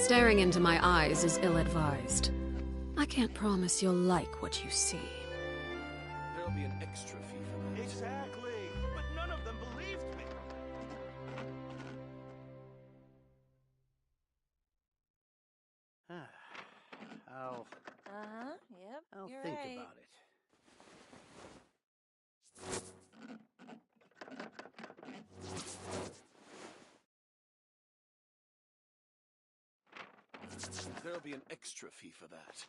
Staring into my eyes is ill-advised. I can't promise you'll like what you see. There'll be an extra fee for that. Exactly! But none of them believed me! Yep, I'll you're think right. about it. There'll be an extra fee for that.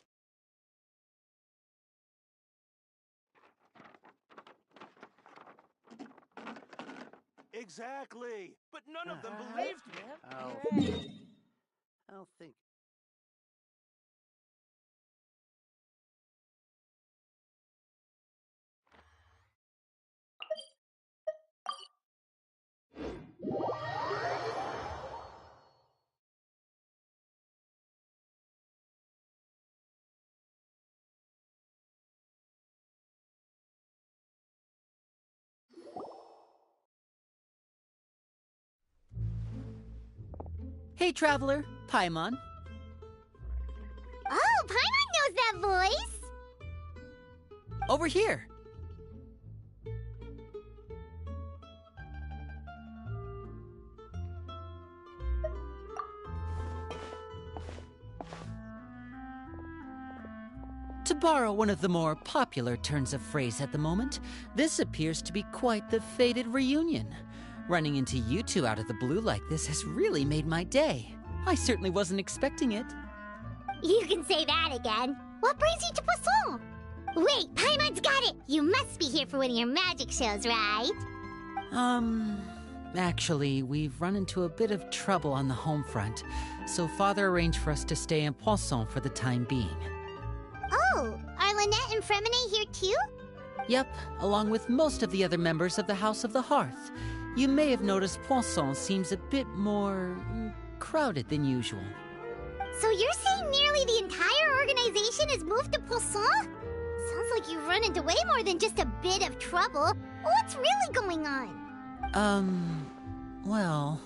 Exactly! But none of them believed me! Yep, I'll you're right. think. Hey, traveler, Paimon. Oh, Paimon knows that voice! Over here. To borrow one of the more popular turns of phrase at the moment, this appears to be quite the fated reunion. Running into you two out of the blue like this has really made my day. I certainly wasn't expecting it. You can say that again. What brings you to Poisson? Wait, Paimon's got it! You must be here for one of your magic shows, right? Actually, we've run into a bit of trouble on the home front, so Father arranged for us to stay in Poisson for the time being. Oh, are Lynette and Fremine here too? Yep, along with most of the other members of the House of the Hearth. You may have noticed Poisson seems a bit more crowded than usual. So you're saying nearly the entire organization has moved to Poisson? Sounds like you've run into way more than just a bit of trouble. What's really going on? Well...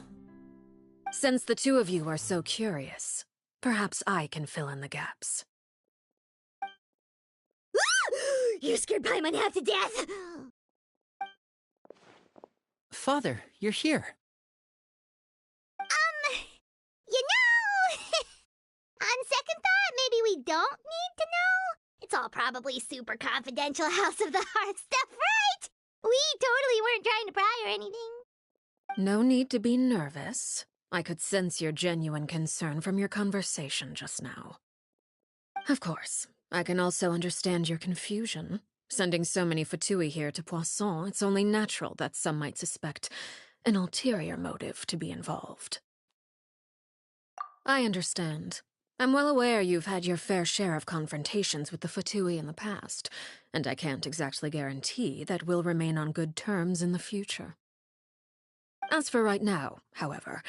Since the two of you are so curious, perhaps I can fill in the gaps. You scared Paimon half to death! Father, you're here. You know... On second thought, maybe we don't need to know? It's all probably super confidential House of the Hearth stuff, right? We totally weren't trying to pry or anything. No need to be nervous. I could sense your genuine concern from your conversation just now. Of course, I can also understand your confusion. Sending so many Fatui here to Poisson, it's only natural that some might suspect an ulterior motive to be involved. I understand. I'm well aware you've had your fair share of confrontations with the Fatui in the past, and I can't exactly guarantee that we'll remain on good terms in the future. As for right now, however,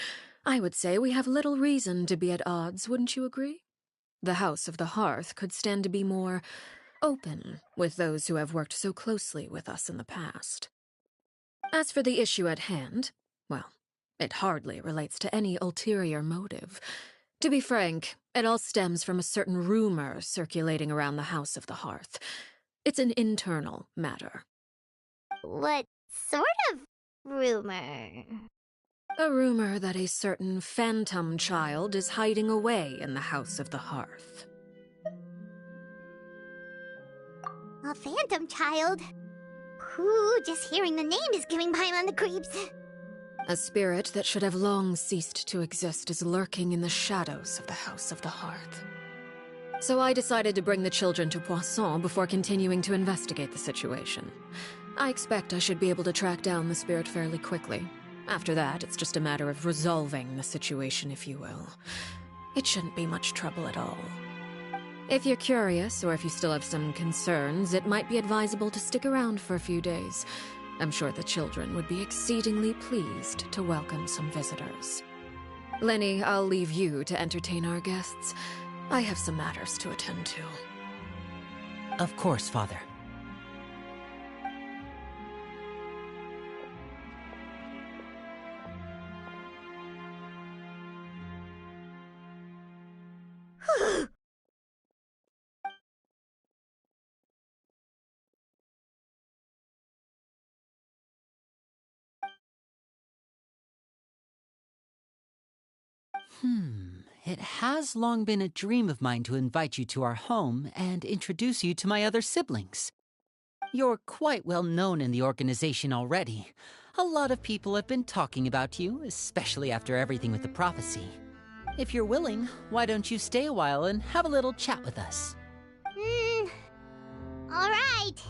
I would say we have little reason to be at odds, wouldn't you agree? The House of the Hearth could stand to be more open with those who have worked so closely with us in the past. As for the issue at hand, well, it hardly relates to any ulterior motive. To be frank, it all stems from a certain rumor circulating around the House of the Hearth. It's an internal matter. What sort of rumor? A rumor that a certain phantom child is hiding away in the House of the Hearth. A phantom child? Ooh, just hearing the name is giving Paimon the creeps. A spirit that should have long ceased to exist is lurking in the shadows of the House of the Hearth. So I decided to bring the children to Poisson before continuing to investigate the situation. I expect I should be able to track down the spirit fairly quickly. After that, it's just a matter of resolving the situation, if you will. It shouldn't be much trouble at all. If you're curious, or if you still have some concerns, it might be advisable to stick around for a few days. I'm sure the children would be exceedingly pleased to welcome some visitors. Lenny, I'll leave you to entertain our guests. I have some matters to attend to. Of course, Father. It has long been a dream of mine to invite you to our home and introduce you to my other siblings. You're quite well known in the organization already. A lot of people have been talking about you, especially after everything with the prophecy. If you're willing, why don't you stay a while and have a little chat with us? Alright.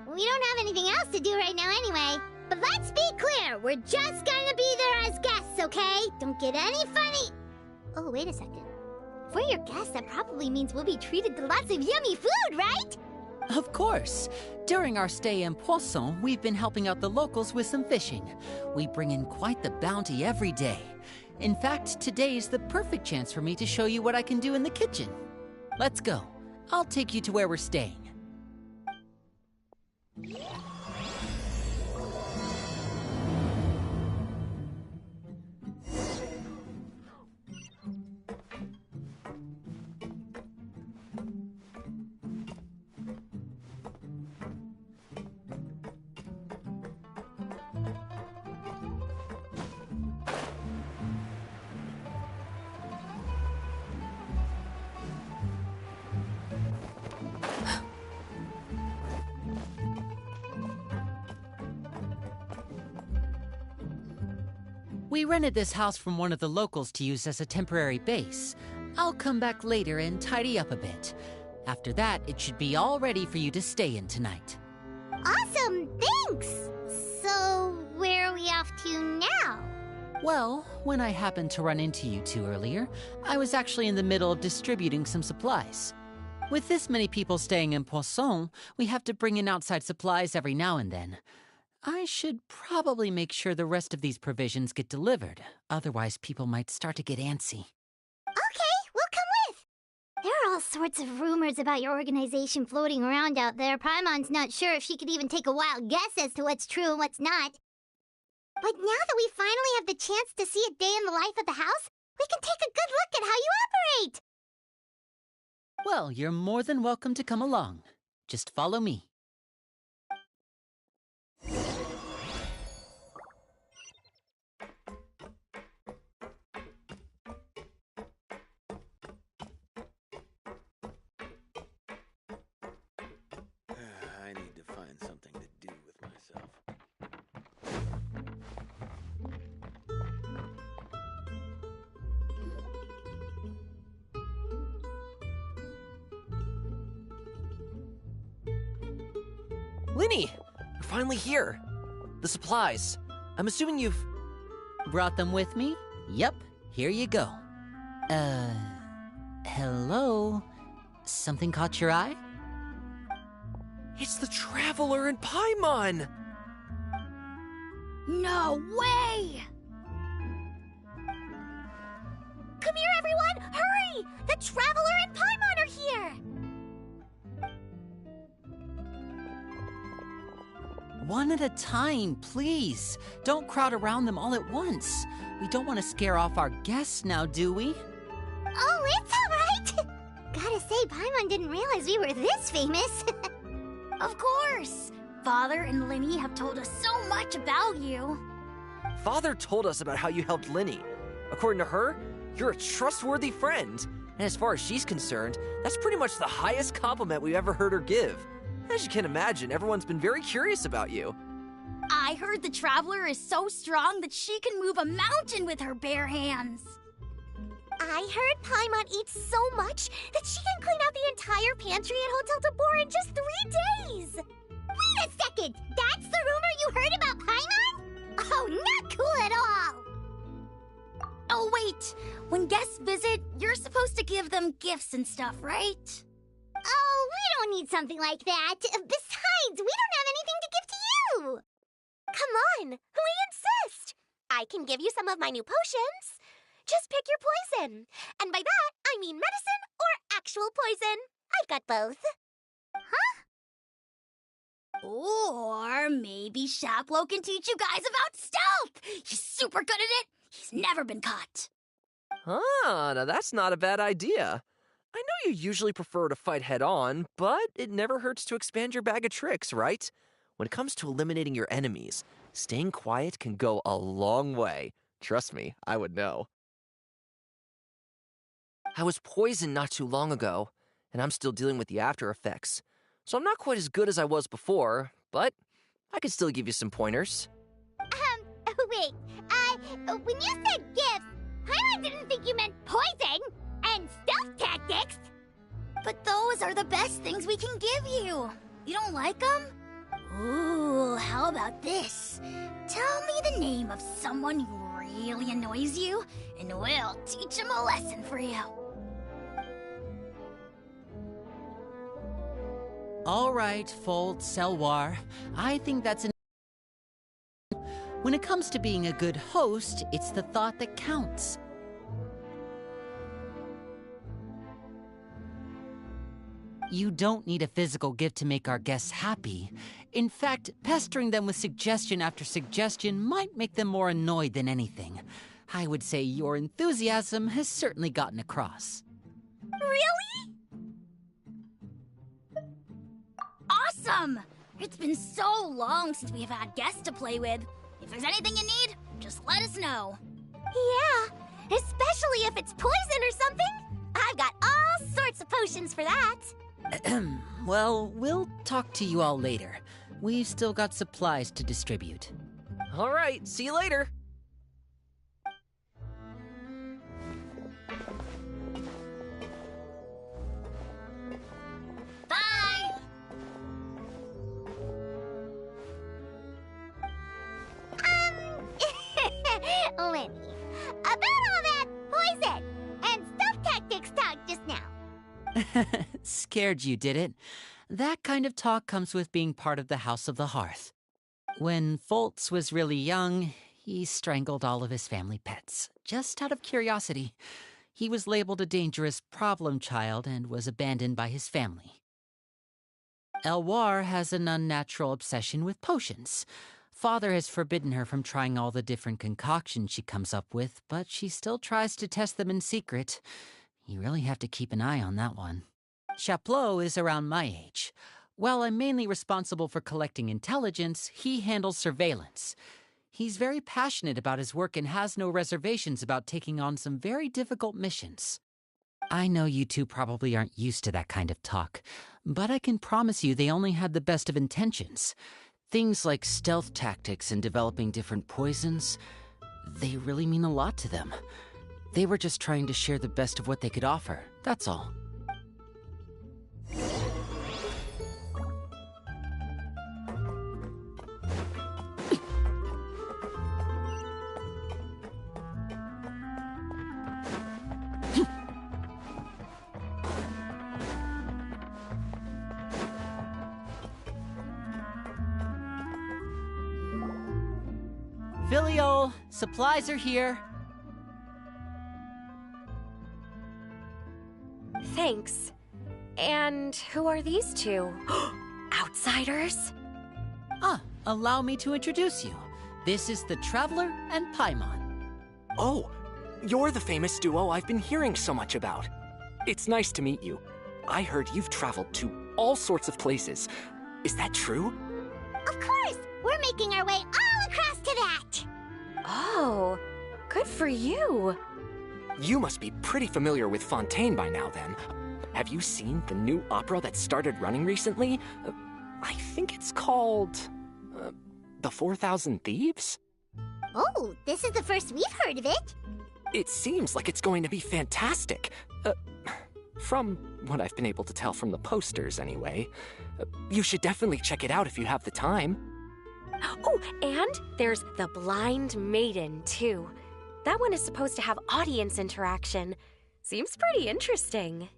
We don't have anything else to do right now anyway. But let's be clear, we're just gonna be there as guests, okay? Don't get any funny... Oh, wait a second. If we're your guests, that probably means we'll be treated to lots of yummy food, right? Of course. During our stay in Poisson, we've been helping out the locals with some fishing. We bring in quite the bounty every day. In fact, today's the perfect chance for me to show you what I can do in the kitchen. Let's go. I'll take you to where we're staying. We rented this house from one of the locals to use as a temporary base. I'll come back later and tidy up a bit. After that, it should be all ready for you to stay in tonight. Awesome, thanks! So, where are we off to now? Well, when I happened to run into you two earlier, I was actually in the middle of distributing some supplies. With this many people staying in Poisson, we have to bring in outside supplies every now and then. I should probably make sure the rest of these provisions get delivered. Otherwise, people might start to get antsy. Okay, we'll come with! There are all sorts of rumors about your organization floating around out there. Paimon's not sure if she could even take a wild guess as to what's true and what's not. But now that we finally have the chance to see a day in the life of the house, we can take a good look at how you operate! Well, you're more than welcome to come along. Just follow me. I need to find something to do with myself. Linny! You're finally here! The supplies. I'm assuming you've... Brought them with me? Yep, here you go. Hello? Something caught your eye? It's the Traveler in Paimon! No way! Come here, everyone! Hurry! The Traveler and Paimon are here! One at a time, please. Don't crowd around them all at once. We don't want to scare off our guests now, do we? Oh, it's all right! Gotta say, Paimon didn't realize we were this famous. Of course! Father and Linny have told us so much about you. Father told us about how you helped Linny. According to her, you're a trustworthy friend. And as far as she's concerned, that's pretty much the highest compliment we've ever heard her give. As you can imagine, everyone's been very curious about you. I heard the Traveler is so strong that she can move a mountain with her bare hands. I heard Paimon eats so much that she can clean out the entire pantry at Hotel de Boer in just 3 days! Wait a second! That's the rumor you heard about Paimon? Oh, not cool at all! Oh, wait! When guests visit, you're supposed to give them gifts and stuff, right? Oh, we don't need something like that. Besides, we don't have anything to give to you! Come on, we insist! I can give you some of my new potions. Just pick your poison. And by that, I mean medicine or actual poison. I've got both. Or maybe Shaplo can teach you guys about stealth! He's super good at it! He's never been caught! Ah, now that's not a bad idea. I know you usually prefer to fight head-on, but it never hurts to expand your bag of tricks, right? When it comes to eliminating your enemies, staying quiet can go a long way. Trust me, I would know. I was poisoned not too long ago, and I'm still dealing with the after effects. So I'm not quite as good as I was before, but I can still give you some pointers. Wait, when you said gifts, Paimon didn't think you meant poison and stealth tactics. But those are the best things we can give you. You don't like them? Ooh, how about this? Tell me the name of someone who really annoys you, and we'll teach him a lesson for you. All right, Fold, Selwar. I think that's an... When it comes to being a good host, it's the thought that counts. You don't need a physical gift to make our guests happy. In fact, pestering them with suggestion after suggestion might make them more annoyed than anything. I would say your enthusiasm has certainly gotten across. Really? Awesome! It's been so long since we've had guests to play with. If there's anything you need, just let us know. Yeah, especially if it's poison or something. I've got all sorts of potions for that. Well, we'll talk to you all later. We've still got supplies to distribute. All right, see you later. Bye! Lenny, about all that poison and stealth tactics talk just now. Scared you, did it? That kind of talk comes with being part of the House of the Hearth. When Foltz was really young, he strangled all of his family pets, just out of curiosity. He was labeled a dangerous problem child and was abandoned by his family. Elwar has an unnatural obsession with potions. Father has forbidden her from trying all the different concoctions she comes up with, but she still tries to test them in secret. You really have to keep an eye on that one. Chaplot is around my age. While I'm mainly responsible for collecting intelligence, he handles surveillance. He's very passionate about his work and has no reservations about taking on some very difficult missions. I know you two probably aren't used to that kind of talk, but I can promise you they only had the best of intentions. Things like stealth tactics and developing different poisons, they really mean a lot to them. They were just trying to share the best of what they could offer, that's all. Filial, supplies are here. Thanks. And who are these two? Outsiders? Allow me to introduce you. This is the Traveler and Paimon. Oh, you're the famous duo I've been hearing so much about. It's nice to meet you. I heard you've traveled to all sorts of places. Is that true? Of course! We're making our way all across to that! Oh, good for you. You must be pretty familiar with Fontaine by now, then. Have you seen the new opera that started running recently? I think it's called... The 4,000 Thieves? Oh, this is the first we've heard of it. It seems like it's going to be fantastic. From what I've been able to tell from the posters, anyway. You should definitely check it out if you have the time. Oh, and there's The Blind Maiden, too. That one is supposed to have audience interaction. Seems pretty interesting.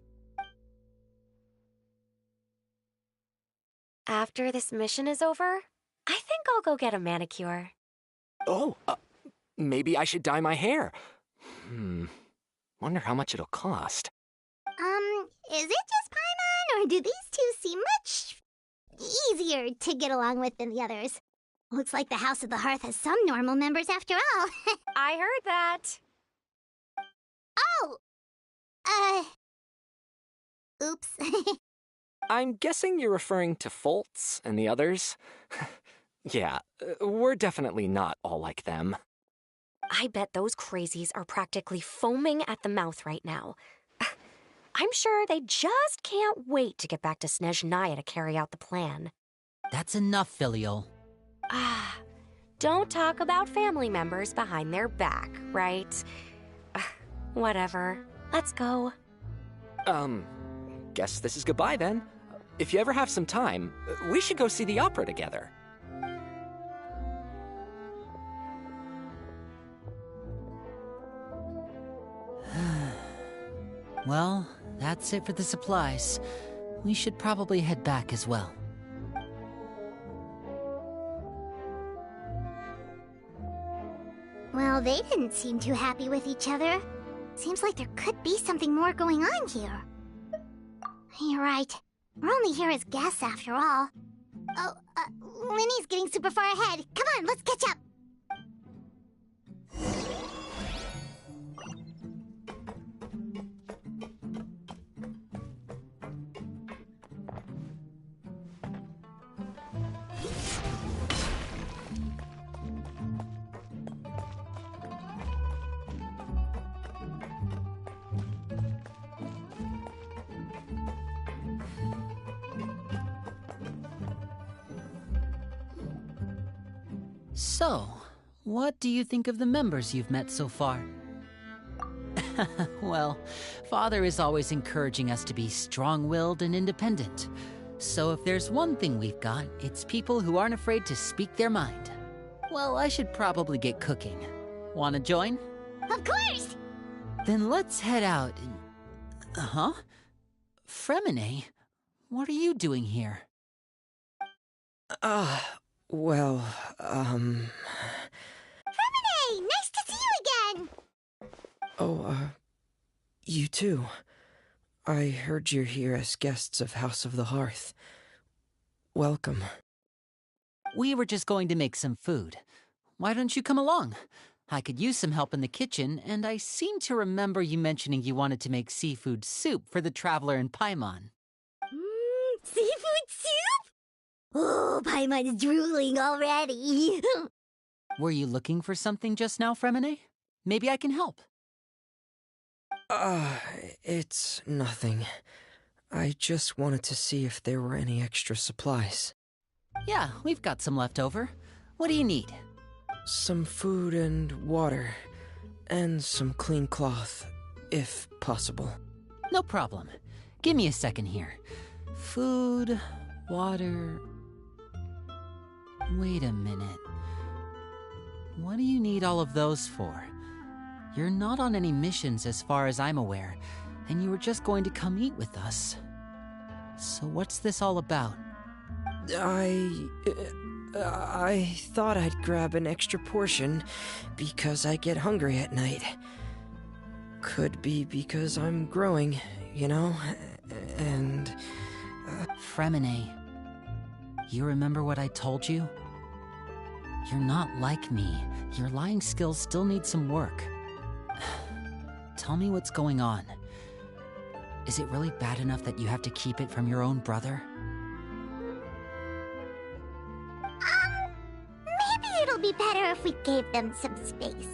After this mission is over, I think I'll go get a manicure. Oh, maybe I should dye my hair. Wonder how much it'll cost. Is it just Paimon, or do these two seem much easier to get along with than the others? Looks like the House of the Hearth has some normal members after all. I heard that. Oh! Oops. I'm guessing you're referring to Foltz and the others? Yeah, we're definitely not all like them. I bet those crazies are practically foaming at the mouth right now. I'm sure they just can't wait to get back to Snezhnaya to carry out the plan. That's enough, Filial. Ah, don't talk about family members behind their back, right? Whatever. Let's go. Guess this is goodbye then. If you ever have some time, we should go see the opera together. Well, that's it for the supplies. We should probably head back as well. Well, they didn't seem too happy with each other. Seems like there could be something more going on here. You're right. We're only here as guests after all. Oh, Linny's getting super far ahead. Come on, let's catch up. So, what do you think of the members you've met so far? Well, Father is always encouraging us to be strong-willed and independent. So if there's one thing we've got, it's people who aren't afraid to speak their mind. Well, I should probably get cooking. Wanna join? Of course! Then let's head out and... Huh? Fremine, what are you doing here? Well, Fremine! Nice to see you again! Oh, you too. I heard you're here as guests of House of the Hearth. Welcome. We were just going to make some food. Why don't you come along? I could use some help in the kitchen, and I seem to remember you mentioning you wanted to make seafood soup for the traveler in Paimon. Seafood soup? Oh, Paimon's drooling already. Were you looking for something just now, Fremine? Maybe I can help. It's nothing. I just wanted to see if there were any extra supplies. Yeah, we've got some left over. What do you need? Some food and water, and some clean cloth, if possible. No problem. Give me a second here. Food, water... Wait a minute. What do you need all of those for? You're not on any missions as far as I'm aware, and you were just going to come eat with us. So what's this all about? I thought I'd grab an extra portion because I get hungry at night. Could be because I'm growing, you know, and... Fremine, you remember what I told you? You're not like me. Your lying skills still need some work. Tell me what's going on. Is it really bad enough that you have to keep it from your own brother? Maybe it'll be better if we gave them some space.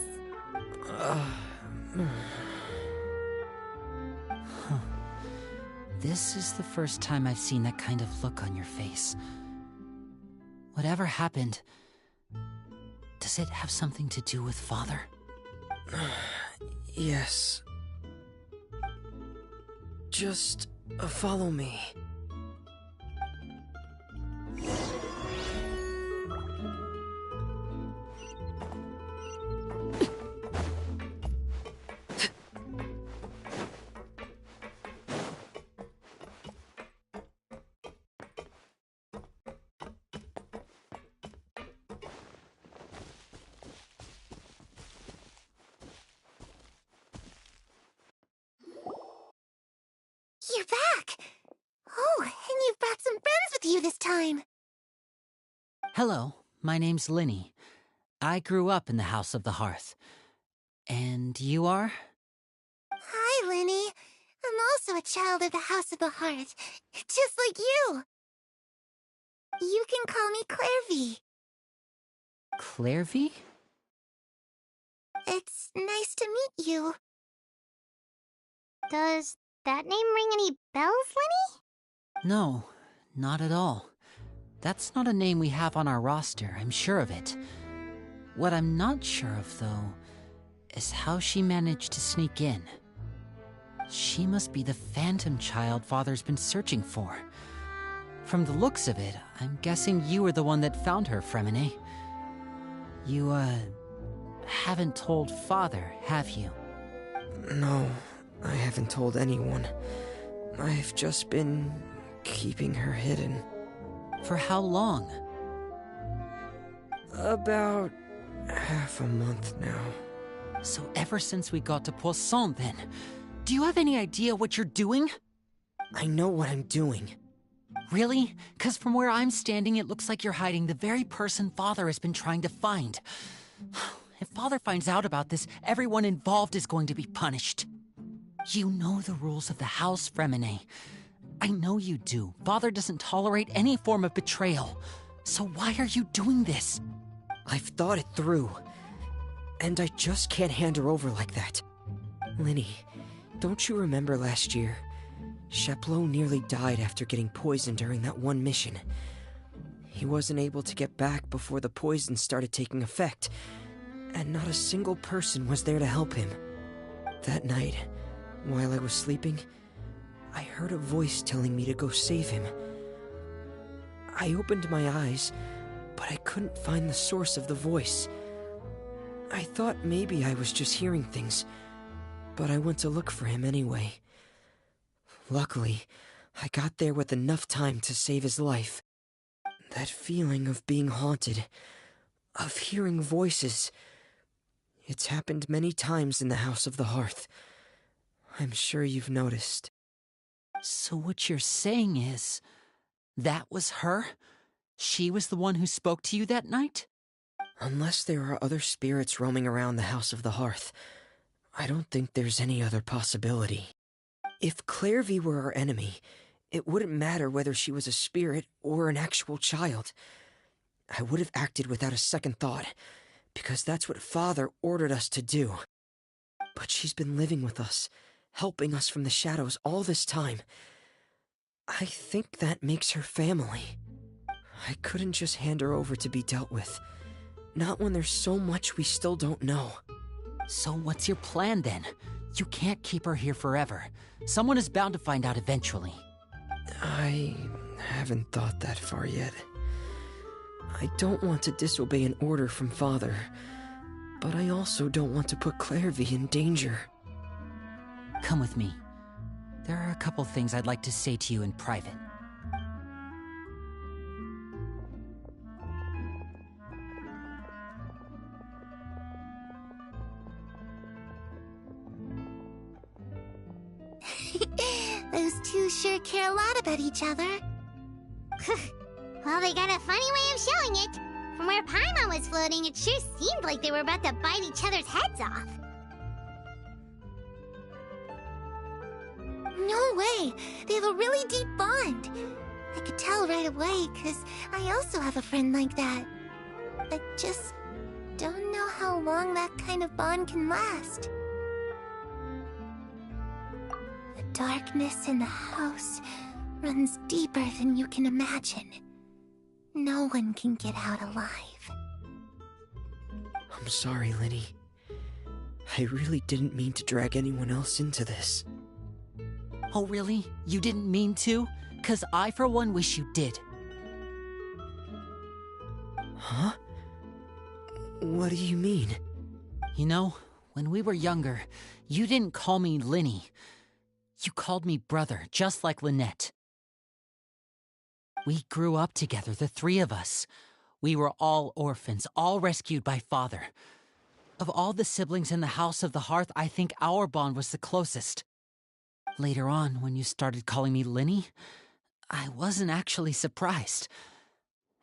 This is the first time I've seen that kind of look on your face. Whatever happened, does it have something to do with Father? Yes. Just follow me. You're back! Oh, and you've brought some friends with you this time. Hello, my name's Linny. I grew up in the House of the Hearth. And you are? Hi, Linny. I'm also a child of the House of the Hearth, just like you. You can call me Clairvy. Clairvy? It's nice to meet you. Does that name ring any bells, Lenny? No, not at all. That's not a name we have on our roster, I'm sure of it. What I'm not sure of, though, is how she managed to sneak in. She must be the phantom child Father's been searching for. From the looks of it, I'm guessing you were the one that found her, Fremine. You, haven't told Father, have you? No, I haven't told anyone. I've just been keeping her hidden. For how long? About half a month now. So ever since we got to Poisson, then. Do you have any idea what you're doing? I know what I'm doing. Really? 'Cause from where I'm standing, it looks like you're hiding the very person Father has been trying to find. If Father finds out about this, everyone involved is going to be punished. You know the rules of the house, Fremine. I know you do. Father doesn't tolerate any form of betrayal. So why are you doing this? I've thought it through. And I just can't hand her over like that. Lenny, don't you remember last year? Chaplot nearly died after getting poisoned during that one mission. He wasn't able to get back before the poison started taking effect, and not a single person was there to help him. That night, while I was sleeping, I heard a voice telling me to go save him. I opened my eyes, but I couldn't find the source of the voice. I thought maybe I was just hearing things, but I went to look for him anyway. Luckily, I got there with enough time to save his life. That feeling of being haunted, of hearing voices, it's happened many times in the House of the Hearth. I'm sure you've noticed. So what you're saying is, that was her? She was the one who spoke to you that night? Unless there are other spirits roaming around the House of the Hearth, I don't think there's any other possibility. If Clairvy were our enemy, it wouldn't matter whether she was a spirit or an actual child. I would have acted without a second thought, because that's what Father ordered us to do. But she's been living with us, helping us from the shadows all this time. I think that makes her family. I couldn't just hand her over to be dealt with. Not when there's so much we still don't know. So what's your plan then? You can't keep her here forever. Someone is bound to find out eventually. I haven't thought that far yet. I don't want to disobey an order from Father, but I also don't want to put Clairvy in danger. Come with me. There are a couple things I'd like to say to you in private. Those two sure care a lot about each other. Well, they got a funny way of showing it. From where Paimon was floating, it sure seemed like they were about to bite each other's heads off. No way! They have a really deep bond. I could tell right away, because I also have a friend like that. I just don't know how long that kind of bond can last. The darkness in the house runs deeper than you can imagine. No one can get out alive. I'm sorry, Lenny. I really didn't mean to drag anyone else into this. Oh really? You didn't mean to? 'Cause I, for one, wish you did. Huh? What do you mean? You know, when we were younger, you didn't call me Linny. You called me brother, just like Lynette. We grew up together, the three of us. We were all orphans, all rescued by Father. Of all the siblings in the House of the Hearth, I think our bond was the closest. Later on, when you started calling me Linny, I wasn't actually surprised.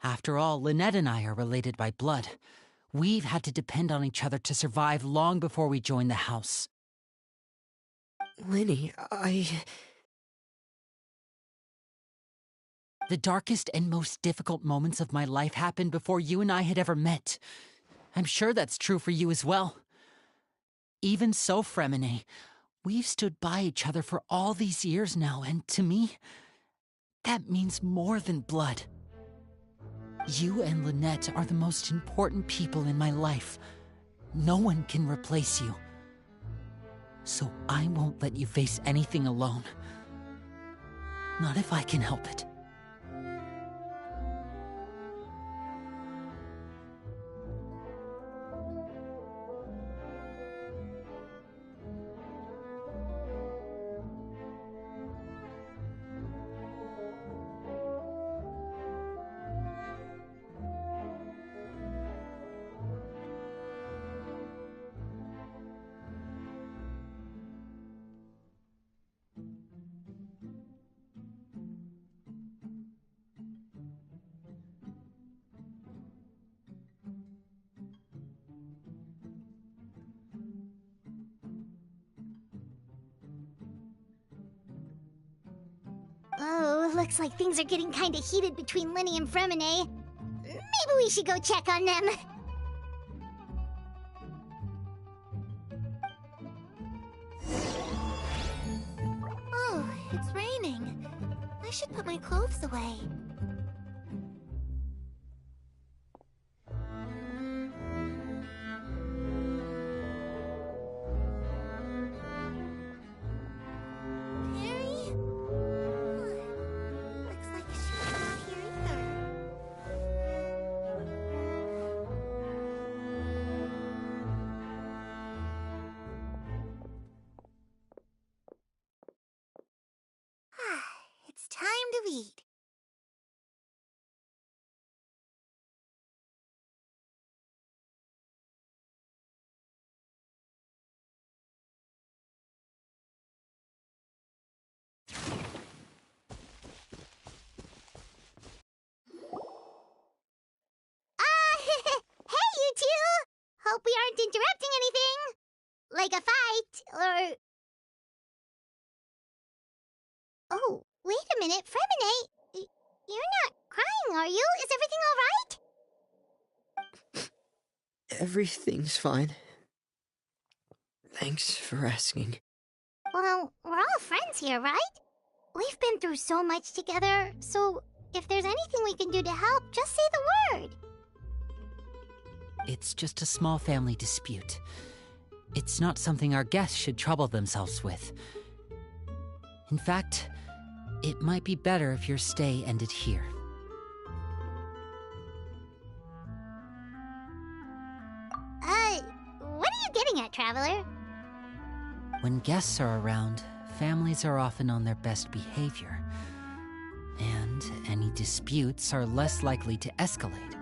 After all, Lynette and I are related by blood. We've had to depend on each other to survive long before we joined the house. Lenny, The darkest and most difficult moments of my life happened before you and I had ever met. I'm sure that's true for you as well. Even so, Fremine, We've stood by each other for all these years now, and to me, that means more than blood. You and Lynette are the most important people in my life. No one can replace you. So I won't let you face anything alone. Not if I can help it. Oh, looks like things are getting kinda heated between Linny and Fremine. Maybe we should go check on them. Oh, it's raining. I should put my clothes away. Perry? Looks like she's not here either. It's time to read. Hey, you two! Hope we aren't interrupting anything. Like a fight, or... Oh, wait a minute, Fremine. You're not crying, are you? Is everything all right? Everything's fine. Thanks for asking. Well, we're all friends here, right? We've been through so much together, so if there's anything we can do to help, just say the word. It's just a small family dispute. It's not something our guests should trouble themselves with. In fact, it might be better if your stay ended here. What are you getting at, Traveler? When guests are around, families are often on their best behavior. And any disputes are less likely to escalate.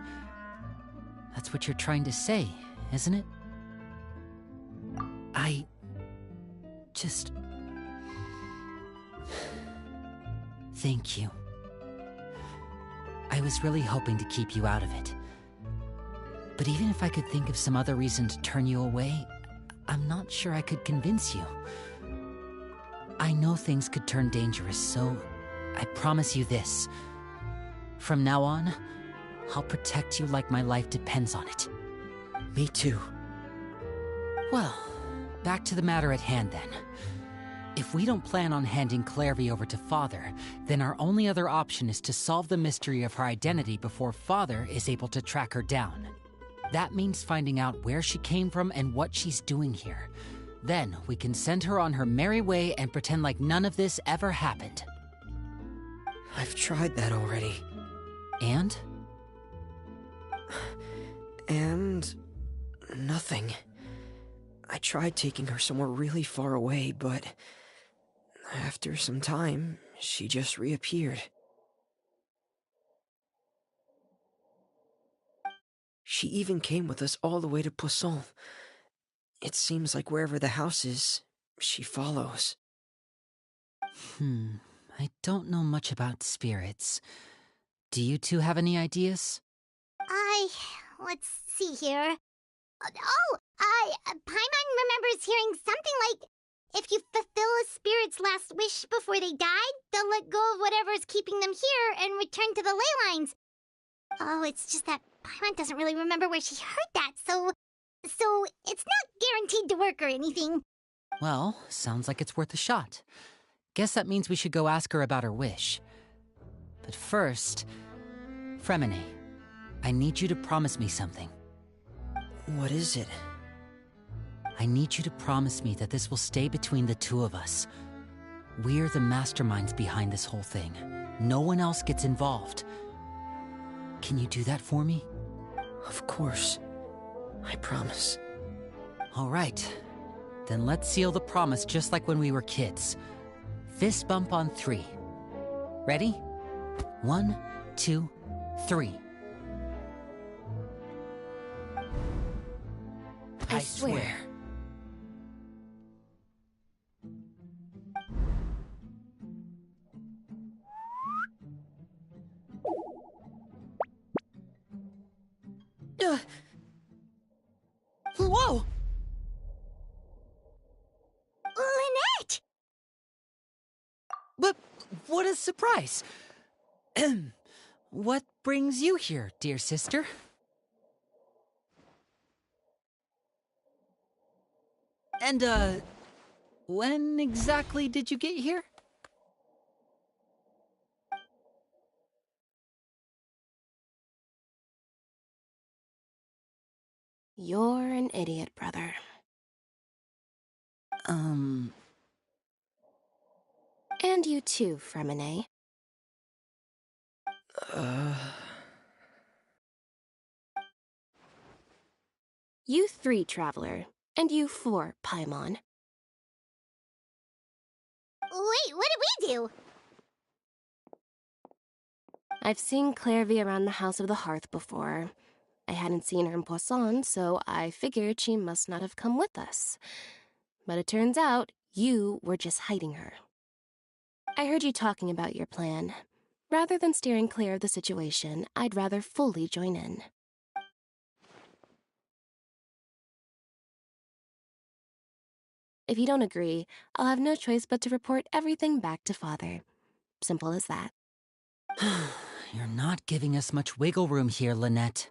That's what you're trying to say, isn't it? I just... Thank you. I was really hoping to keep you out of it. But even if I could think of some other reason to turn you away, I'm not sure I could convince you. I know things could turn dangerous, so I promise you this. From now on, I'll protect you like my life depends on it. Me too. Well, back to the matter at hand then. If we don't plan on handing Clairvy over to Father, then our only other option is to solve the mystery of her identity before Father is able to track her down. That means finding out where she came from and what she's doing here. Then we can send her on her merry way and pretend like none of this ever happened. I've tried that already. And? And... nothing. I tried taking her somewhere really far away, but... after some time, she just reappeared. She even came with us all the way to Poisson. It seems like wherever the house is, she follows. I don't know much about spirits. Do you two have any ideas? Let's see here. Paimon remembers hearing something like, if you fulfill a spirit's last wish before they died, they'll let go of whatever's keeping them here and return to the ley lines. Oh, it's just that Paimon doesn't really remember where she heard that, so it's not guaranteed to work or anything. Well, sounds like it's worth a shot. Guess that means we should go ask her about her wish. But first, Fremine, I need you to promise me something. What is it? I need you to promise me that this will stay between the two of us. We're the masterminds behind this whole thing. No one else gets involved. Can you do that for me? Of course. I promise. All right. Then let's seal the promise just like when we were kids. Fist bump on 3. Ready? 1, 2, 3. I swear. Whoa! Lynette! But what a surprise! What brings you here, dear sister? And, when exactly did you get here? You're an idiot, brother. And you too, Fremine. You 3, Traveler. And you 4, Paimon. Wait, what did we do? I've seen Clairvy around the House of the Hearth before. I hadn't seen her in Poisson, so I figured she must not have come with us. But it turns out you were just hiding her. I heard you talking about your plan. Rather than steering clear of the situation, I'd rather fully join in. If you don't agree, I'll have no choice but to report everything back to Father. Simple as that. You're not giving us much wiggle room here, Lynette.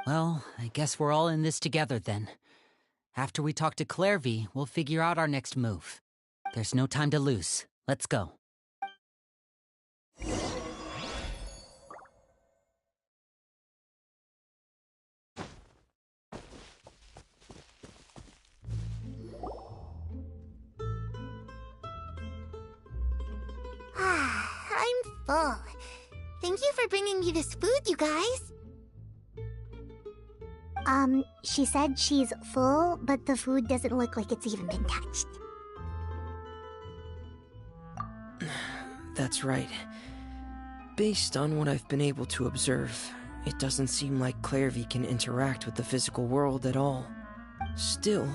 Well, I guess we're all in this together then. After we talk to Clairvy, we'll figure out our next move. There's no time to lose. Let's go. I'm full. Thank you for bringing me this food, you guys. She said she's full, but the food doesn't look like it's even been touched. That's right. Based on what I've been able to observe, it doesn't seem like Clairvy can interact with the physical world at all. Still,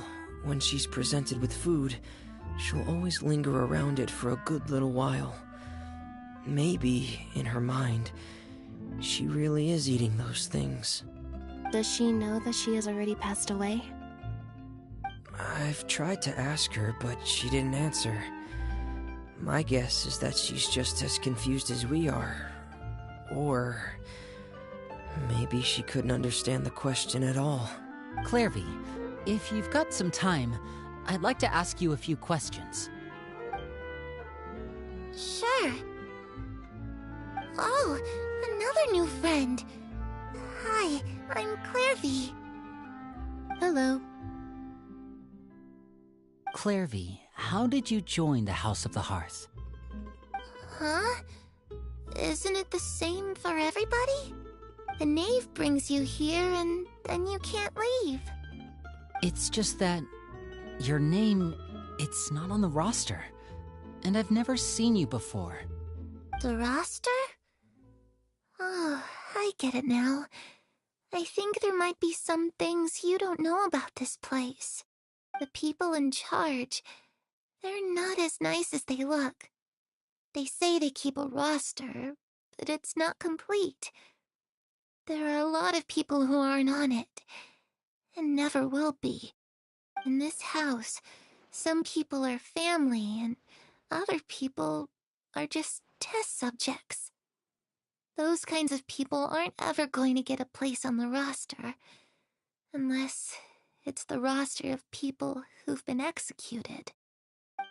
when she's presented with food, she'll always linger around it for a good little while. Maybe, in her mind, she really is eating those things. Does she know that she has already passed away? I've tried to ask her, but she didn't answer. My guess is that she's just as confused as we are. Or maybe she couldn't understand the question at all. Clairvy, if you've got some time, I'd like to ask you a few questions. Sure. Oh, another new friend. Hi, I'm Clairvy. Hello. Clairvy, how did you join the House of the Hearth? Huh? Isn't it the same for everybody? The knave brings you here and then you can't leave. It's just that your name, it's not on the roster. And I've never seen you before. The roster? Oh, I get it now. I think there might be some things you don't know about this place. The people in charge, they're not as nice as they look. They say they keep a roster, but it's not complete. There are a lot of people who aren't on it, and never will be. In this house, some people are family, and other people are just test subjects. Those kinds of people aren't ever going to get a place on the roster, unless It's the roster of people who've been executed.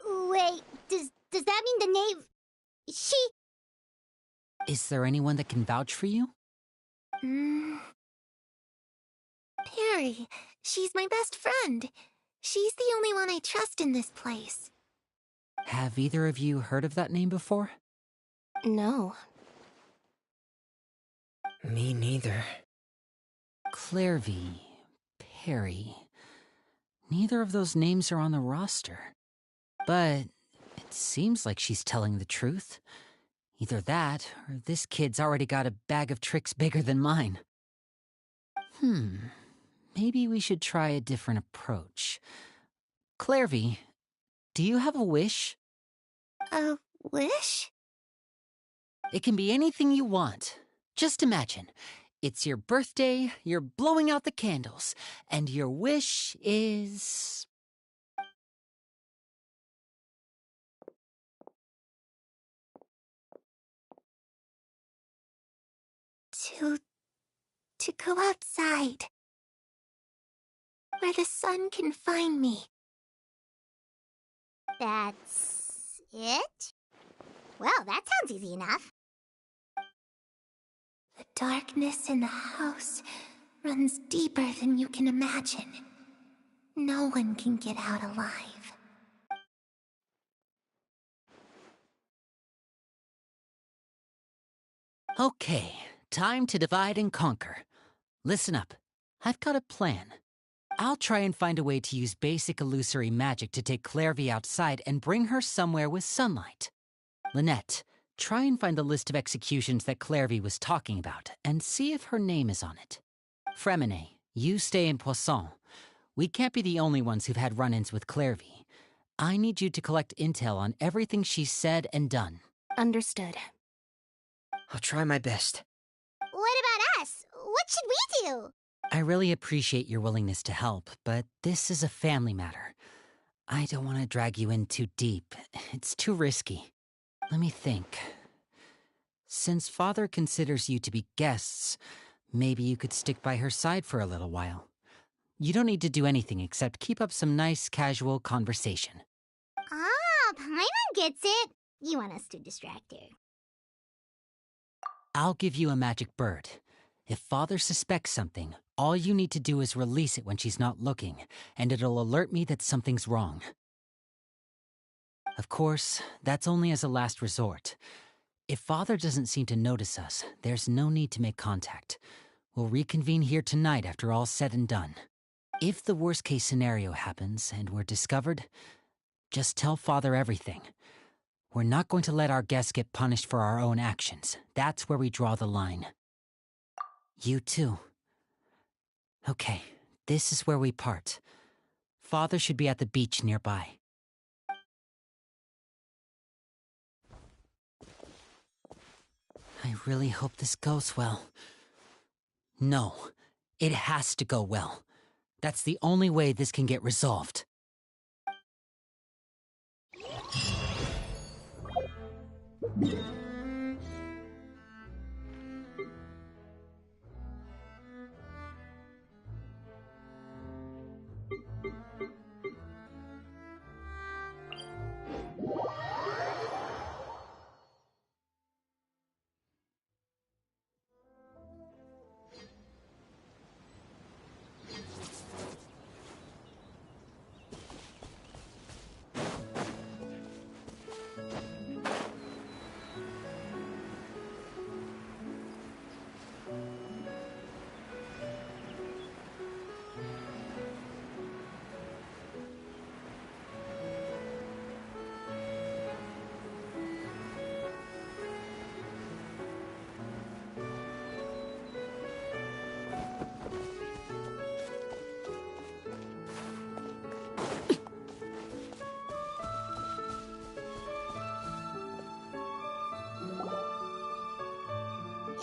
Wait, does that mean the knave... She... Is there anyone that can vouch for you? Perry, she's my best friend. She's the only one I trust in this place. Have either of you heard of that name before? No. Me neither. Clairvy, Perry. Neither of those names are on the roster. But it seems like she's telling the truth. Either that, or this kid's already got a bag of tricks bigger than mine. Maybe we should try a different approach. Clairvy, do you have a wish? A wish? It can be anything you want. Just imagine. It's your birthday, you're blowing out the candles, and your wish is... To go outside. Where the sun can find me. That's... it? Well, that sounds easy enough. The darkness in the house runs deeper than you can imagine. No one can get out alive. Okay, time to divide and conquer. Listen up. I've got a plan. I'll try and find a way to use basic illusory magic to take Clairvy outside and bring her somewhere with sunlight. Lynette, try and find the list of executions that Clairvy was talking about and see if her name is on it. Fremine, you stay in Poisson. We can't be the only ones who've had run-ins with Clairvy. I need you to collect intel on everything she's said and done. Understood. I'll try my best. What about us? What should we do? I really appreciate your willingness to help, but this is a family matter. I don't want to drag you in too deep. It's too risky. Let me think. Since Father considers you to be guests, maybe you could stick by her side for a little while. You don't need to do anything except keep up some nice, casual conversation. Ah, Paimon gets it. You want us to distract her. I'll give you a magic bird. If Father suspects something, all you need to do is release it when she's not looking, and it'll alert me that something's wrong. Of course, that's only as a last resort. If Father doesn't seem to notice us, there's no need to make contact. We'll reconvene here tonight after all's said and done. If the worst-case scenario happens and we're discovered, just tell Father everything. We're not going to let our guests get punished for our own actions. That's where we draw the line. You too. Okay, this is where we part. Father should be at the beach nearby. I really hope this goes well. No, it has to go well. That's the only way this can get resolved.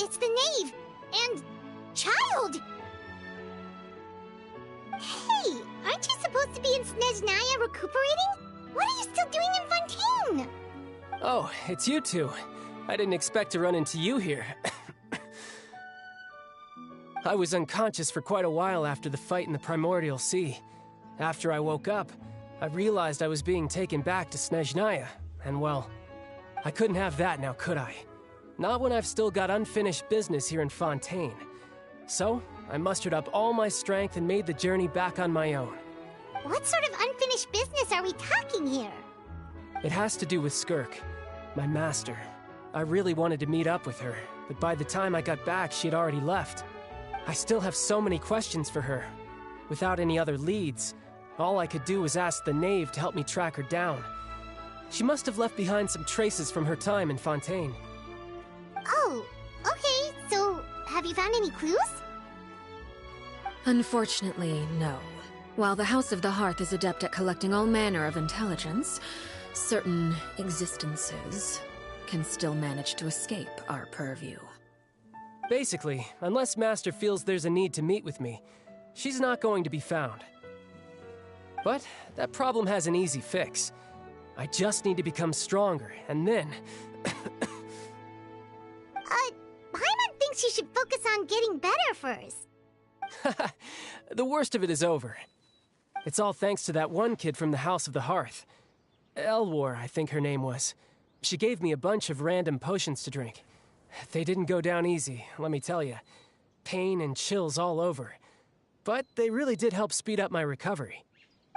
It's the knave and child. Hey, aren't you supposed to be in Snezhnaya recuperating? What are you still doing in Fontaine? Oh, it's you two. I didn't expect to run into you here. I was unconscious for quite a while after the fight in the Primordial Sea. After I woke up, I realized I was being taken back to Snezhnaya, and well, I couldn't have that now, could I? Not when I've still got unfinished business here in Fontaine. So, I mustered up all my strength and made the journey back on my own. What sort of unfinished business are we talking here? It has to do with Skirk, my master. I really wanted to meet up with her, but by the time I got back, she had already left. I still have so many questions for her. Without any other leads, all I could do was ask the knave to help me track her down. She must have left behind some traces from her time in Fontaine. Oh, okay, so have you found any clues? Unfortunately, no. While the House of the Hearth is adept at collecting all manner of intelligence, certain existences can still manage to escape our purview. Basically, unless Master feels there's a need to meet with me, she's not going to be found. But that problem has an easy fix. I just need to become stronger, and then... Paimon thinks you should focus on getting better first. The worst of it is over. It's all thanks to that one kid from the House of the Hearth. Elwar, I think her name was. She gave me a bunch of random potions to drink. They didn't go down easy, let me tell you. Pain and chills all over. But they really did help speed up my recovery.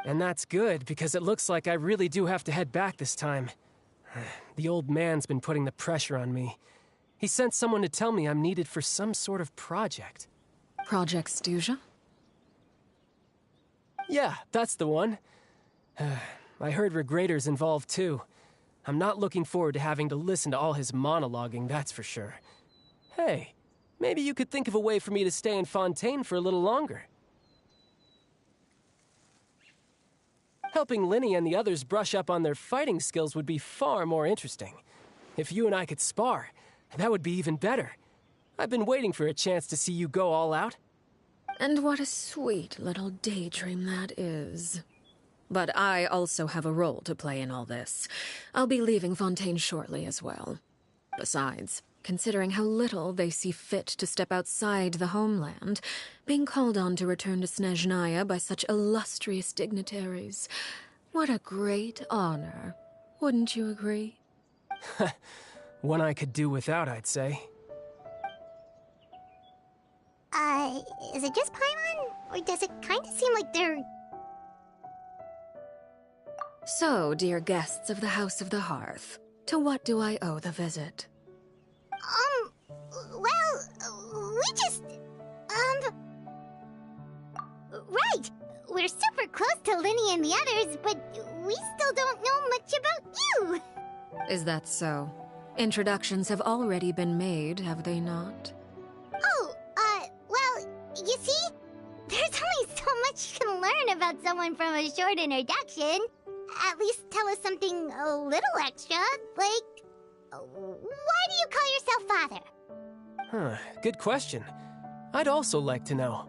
And that's good, because it looks like I really do have to head back this time. The old man's been putting the pressure on me. He sent someone to tell me I'm needed for some sort of project. Project Stuja? Yeah, that's the one. I heard Regrader's involved too. I'm not looking forward to having to listen to all his monologuing, that's for sure. Hey, maybe you could think of a way for me to stay in Fontaine for a little longer. Helping Linny and the others brush up on their fighting skills would be far more interesting. If you and I could spar, that would be even better. I've been waiting for a chance to see you go all out. And what a sweet little daydream that is. But I also have a role to play in all this. I'll be leaving Fontaine shortly as well. Besides, considering how little they see fit to step outside the homeland, being called on to return to Snezhnaya by such illustrious dignitaries, what a great honor. Wouldn't you agree? One I could do without, I'd say. Is it just Paimon? Or does it kind of seem like they're... So, dear guests of the House of the Hearth, to what do I owe the visit? Well, we just... Right! We're super close to Linny and the others, but we still don't know much about you! Is that so? Introductions have already been made, have they not? Oh, well, you see? There's only so much you can learn about someone from a short introduction. At least tell us something a little extra, like... Why do you call yourself father? Huh, good question. I'd also like to know.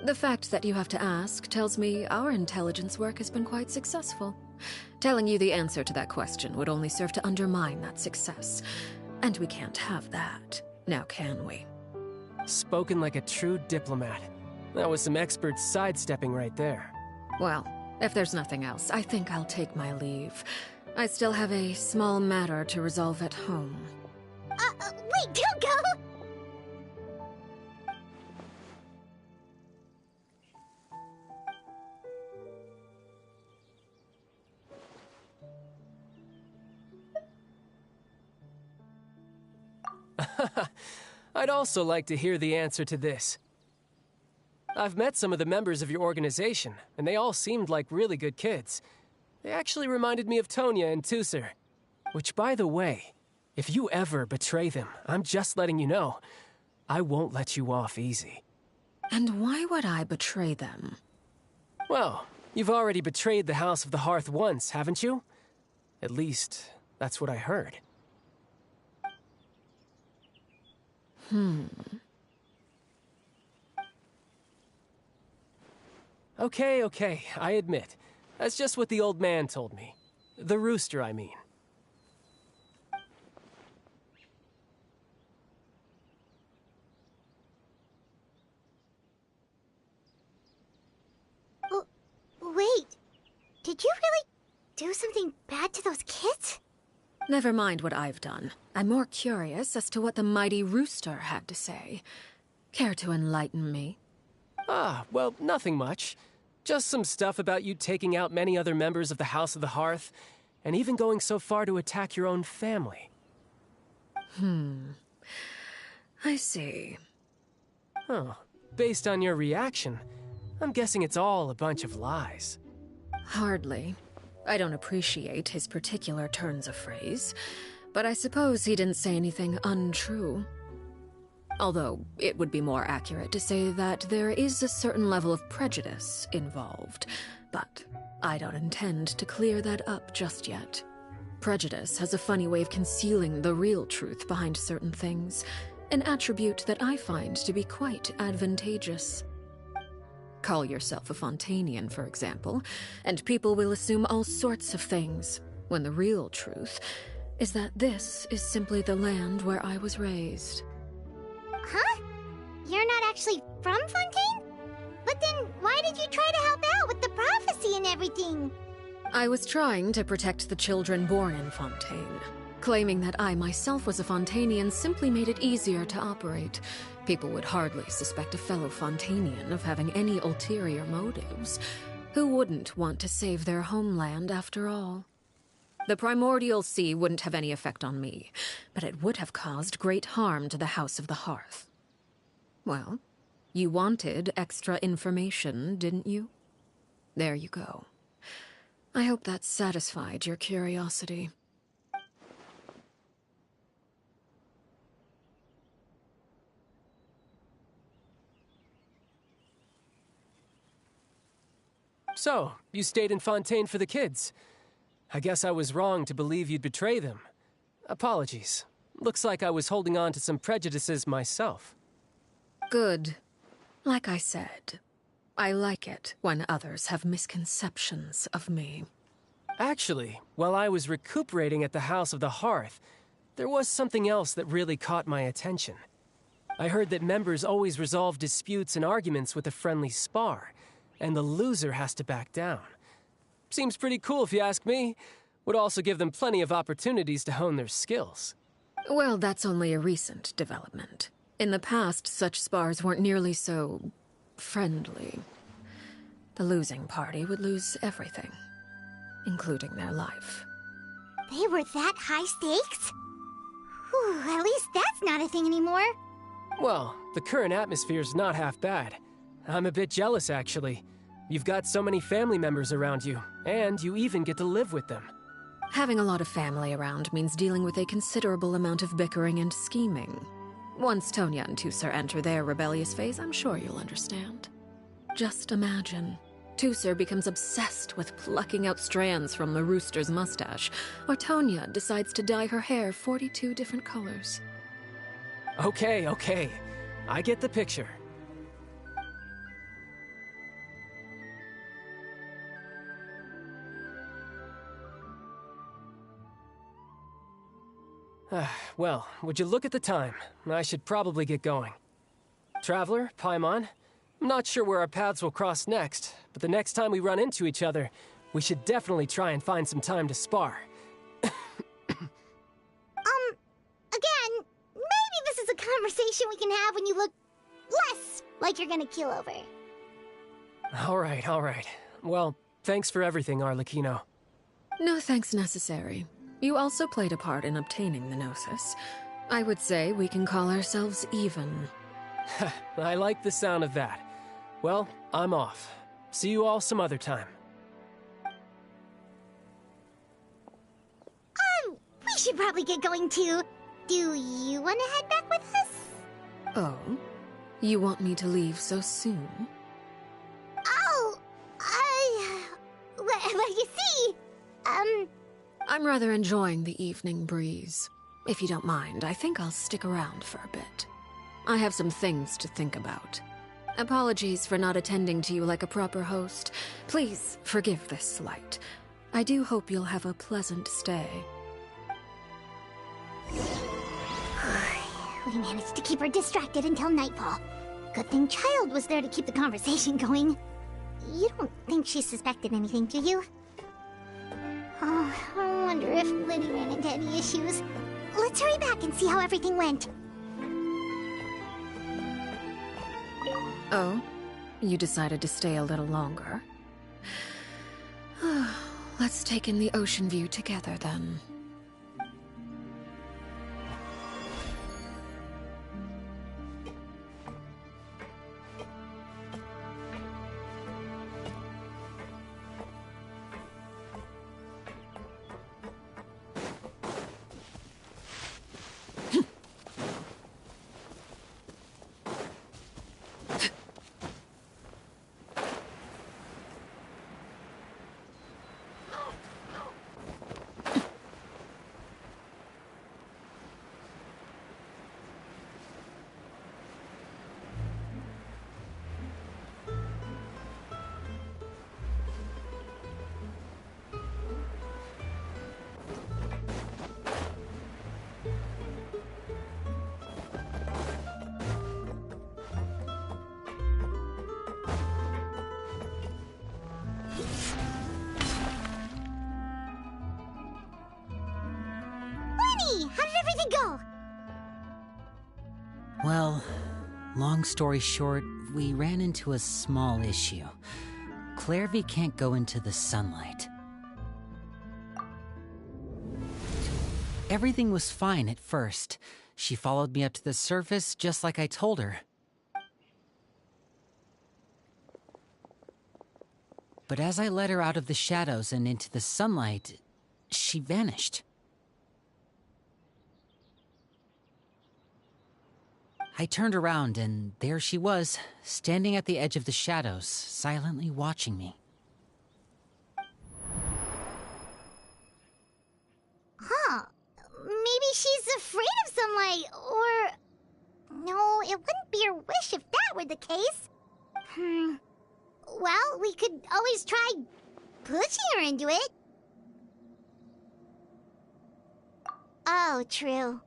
The fact that you have to ask tells me our intelligence work has been quite successful. Telling you the answer to that question would only serve to undermine that success. And we can't have that, now can we? Spoken like a true diplomat. That was some expert sidestepping right there. Well, if there's nothing else, I think I'll take my leave. I still have a small matter to resolve at home. Wait, don't go! I'd also like to hear the answer to this. I've met some of the members of your organization, and they all seemed like really good kids. They actually reminded me of Tonya and Tusser. Which, by the way, if you ever betray them, I'm just letting you know, I won't let you off easy. And why would I betray them? Well, you've already betrayed the House of the Hearth once, haven't you? At least, that's what I heard. Okay, I admit. That's just what the old man told me. The rooster, I mean. Did you really do something bad to those kids? Never mind what I've done. I'm more curious as to what the mighty rooster had to say. Care to enlighten me? Ah, well, nothing much. Just some stuff about you taking out many other members of the House of the Hearth, and even going so far to attack your own family. I see. Oh, based on your reaction, I'm guessing it's all a bunch of lies. Hardly. I don't appreciate his particular turns of phrase, but I suppose he didn't say anything untrue. Although, it would be more accurate to say that there is a certain level of prejudice involved, but I don't intend to clear that up just yet. Prejudice has a funny way of concealing the real truth behind certain things, an attribute that I find to be quite advantageous. Call yourself a Fontanian, for example, and people will assume all sorts of things, when the real truth is that this is simply the land where I was raised. Huh? You're not actually from Fontaine? But then why did you try to help out with the prophecy and everything? I was trying to protect the children born in Fontaine. Claiming that I myself was a Fontanian simply made it easier to operate. People would hardly suspect a fellow Fontanian of having any ulterior motives. Who wouldn't want to save their homeland after all? The primordial sea wouldn't have any effect on me, but it would have caused great harm to the House of the Hearth. Well, you wanted extra information, didn't you? There you go. I hope that satisfied your curiosity. So, you stayed in Fontaine for the kids. I guess I was wrong to believe you'd betray them. Apologies. Looks like I was holding on to some prejudices myself. Good. Like I said, I like it when others have misconceptions of me. Actually, while I was recuperating at the House of the Hearth, there was something else that really caught my attention. I heard that members always resolve disputes and arguments with a friendly spar, and the loser has to back down. Seems pretty cool if you ask me. Would also give them plenty of opportunities to hone their skills. Well, that's only a recent development. In the past, such spars weren't nearly so friendly. The losing party would lose everything, including their life. They were that high stakes? Whew, at least that's not a thing anymore. Well, the current atmosphere's not half bad. I'm a bit jealous, actually. You've got so many family members around you, and you even get to live with them. Having a lot of family around means dealing with a considerable amount of bickering and scheming. Once Tonya and Tusser enter their rebellious phase, I'm sure you'll understand. Just imagine. Tusser becomes obsessed with plucking out strands from the rooster's mustache, or Tonya decides to dye her hair 42 different colors. Okay. I get the picture. Well, would you look at the time? I should probably get going. Traveler, Paimon, I'm not sure where our paths will cross next, but the next time we run into each other, we should definitely try and find some time to spar. Again, maybe this is a conversation we can have when you look less like you're gonna keel over. All right. Well, thanks for everything, Arlecchino. No thanks necessary. You also played a part in obtaining the Gnosis. I would say we can call ourselves even. I like the sound of that. Well, I'm off. See you all some other time. We should probably get going too. Do you want to head back with us? Oh? You want me to leave so soon? Oh, well, you see, I'm rather enjoying the evening breeze. If you don't mind, I think I'll stick around for a bit. I have some things to think about. Apologies for not attending to you like a proper host. Please forgive this slight. I do hope you'll have a pleasant stay. We managed to keep her distracted until nightfall. Good thing Child was there to keep the conversation going. You don't think she suspected anything, do you? Oh, I wonder if Liddy ran into any issues. Let's hurry back and see how everything went. Oh? You decided to stay a little longer? Let's take in the ocean view together, then. Lenny, how did everything go? Well, long story short, we ran into a small issue. Clairvy can't go into the sunlight. Everything was fine at first. She followed me up to the surface just like I told her. But as I led her out of the shadows and into the sunlight, she vanished. I turned around and there she was, standing at the edge of the shadows, silently watching me. Huh. Maybe she's afraid of sunlight, or... No, it wouldn't be her wish if that were the case. Well, we could always try pushing her into it. Oh, true.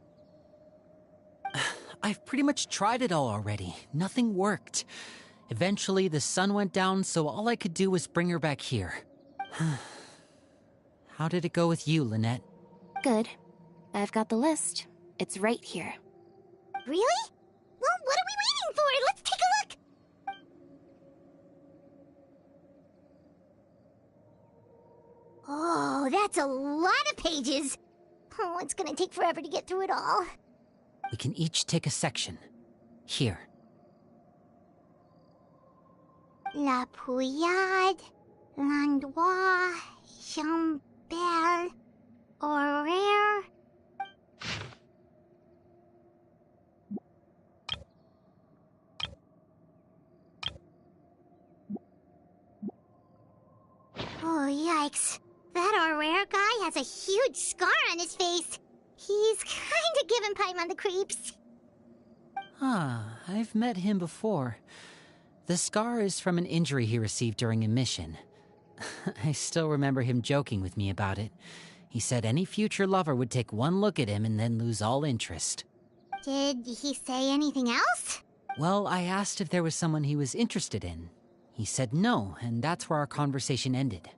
I've pretty much tried it all already. Nothing worked. Eventually, the sun went down, so all I could do was bring her back here. How did it go with you, Lynette? Good. I've got the list. It's right here. Really? Well, what are we waiting for? Let's take a look! Oh, that's a lot of pages. Oh, it's gonna take forever to get through it all. We can each take a section. Here. La Pouillade, L'Endroit, Chambel, Horaire. Oh, yikes. That Horaire guy has a huge scar on his face. He's kinda giving Paimon the creeps. Ah, I've met him before. The scar is from an injury he received during a mission. I still remember him joking with me about it. He said any future lover would take one look at him and then lose all interest. Did he say anything else? Well, I asked if there was someone he was interested in. He said no, and that's where our conversation ended.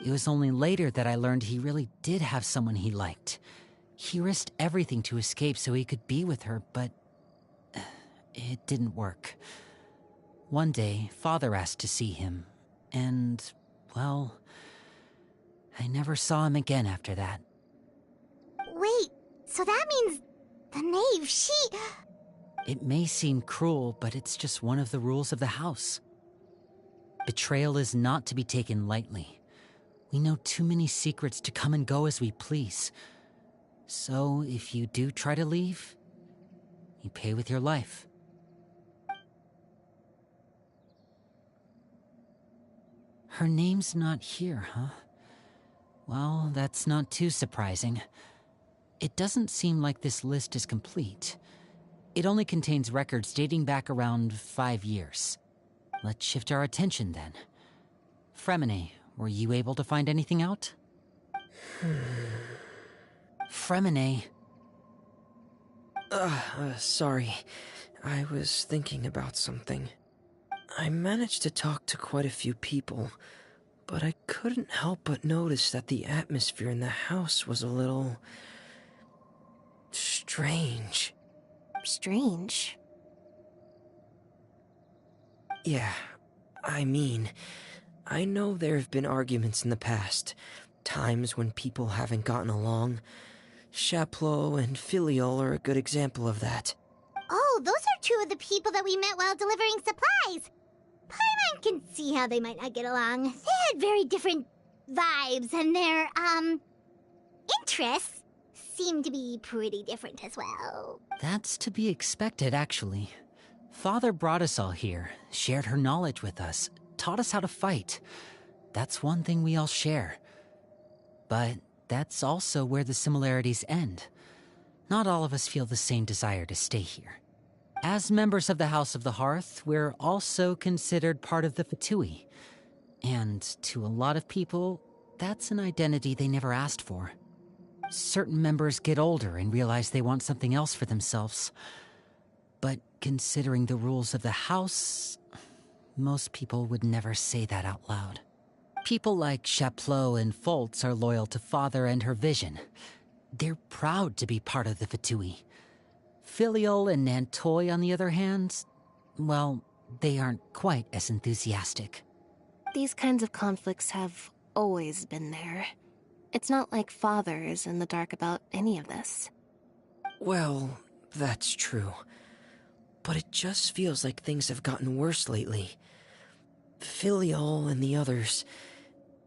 It was only later that I learned he really did have someone he liked. He risked everything to escape so he could be with her, but it didn't work. One day, Father asked to see him, and, well, I never saw him again after that. Wait, so that means the knave, she... It may seem cruel, but it's just one of the rules of the house. Betrayal is not to be taken lightly. We know too many secrets to come and go as we please. So, if you do try to leave, you pay with your life. Her name's not here, huh? Well, that's not too surprising. It doesn't seem like this list is complete. It only contains records dating back around 5 years. Let's shift our attention then. Fremine, were you able to find anything out? Fremine. Sorry. I was thinking about something. I managed to talk to quite a few people, but I couldn't help but notice that the atmosphere in the house was a little strange. Strange. Yeah, I mean, I know there have been arguments in the past, times when people haven't gotten along. Chaplot and Filial are a good example of that. Oh, those are two of the people that we met while delivering supplies. Paimon can see how they might not get along. They had very different vibes, and their, interests seem to be pretty different as well. That's to be expected, actually. Father brought us all here, shared her knowledge with us, taught us how to fight. That's one thing we all share. But that's also where the similarities end. Not all of us feel the same desire to stay here. As members of the House of the Hearth, we're also considered part of the Fatui. And to a lot of people, that's an identity they never asked for. Certain members get older and realize they want something else for themselves. But considering the rules of the House, most people would never say that out loud. People like Chaplot and Foltz are loyal to Father and her vision. They're proud to be part of the Fatui. Filial and Nantoy, on the other hand, well, they aren't quite as enthusiastic. These kinds of conflicts have always been there. It's not like Father is in the dark about any of this. Well, that's true. But it just feels like things have gotten worse lately. Filial and the others,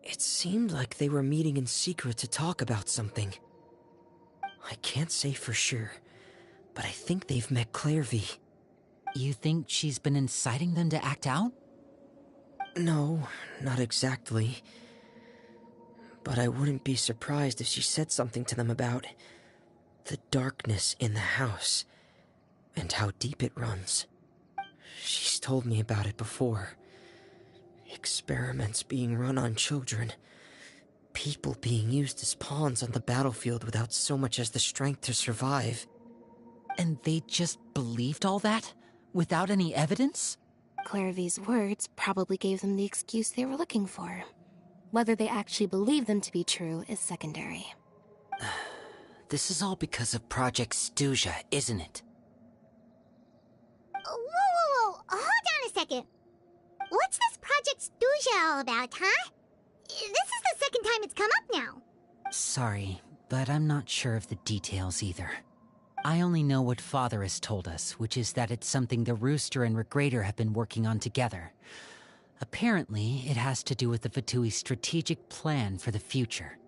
it seemed like they were meeting in secret to talk about something. I can't say for sure, but I think they've met Clairvy. You think she's been inciting them to act out? No, not exactly. But I wouldn't be surprised if she said something to them about the darkness in the house and how deep it runs. She's told me about it before. Experiments being run on children. People being used as pawns on the battlefield without so much as the strength to survive. And they just believed all that? Without any evidence? Clairvy's words probably gave them the excuse they were looking for. Whether they actually believe them to be true is secondary. This is all because of Project Stuja, isn't it? Whoa. Hold on a second. What's this Project Stuja all about, huh? This is the second time it's come up now. Sorry, but I'm not sure of the details either. I only know what Father has told us, which is that it's something the Rooster and Regrator have been working on together. Apparently, it has to do with the Fatui's strategic plan for the future.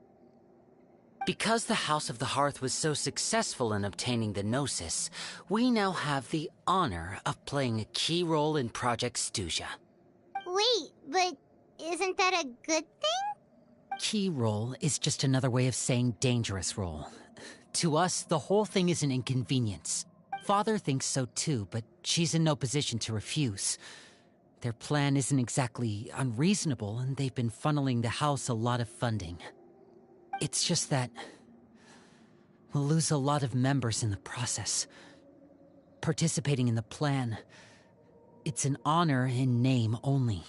Because the House of the Hearth was so successful in obtaining the Gnosis, we now have the honor of playing a key role in Project Stuja. Wait, but isn't that a good thing? Key role is just another way of saying dangerous role. To us, the whole thing is an inconvenience. Father thinks so too, but she's in no position to refuse. Their plan isn't exactly unreasonable, and they've been funneling the house a lot of funding. It's just that we'll lose a lot of members in the process. Participating in the plan, it's an honor in name only.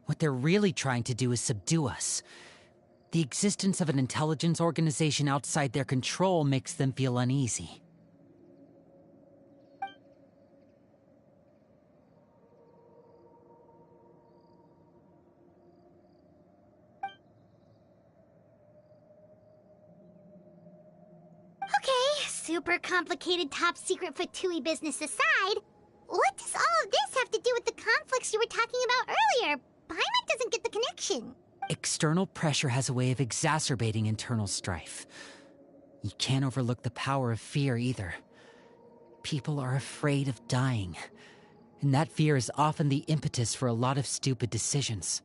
What they're really trying to do is subdue us. The existence of an intelligence organization outside their control makes them feel uneasy. Okay, super complicated top secret Fatui business aside, what does all of this have to do with the conflicts you were talking about earlier? Paimon doesn't get the connection. External pressure has a way of exacerbating internal strife. You can't overlook the power of fear either. People are afraid of dying, and that fear is often the impetus for a lot of stupid decisions.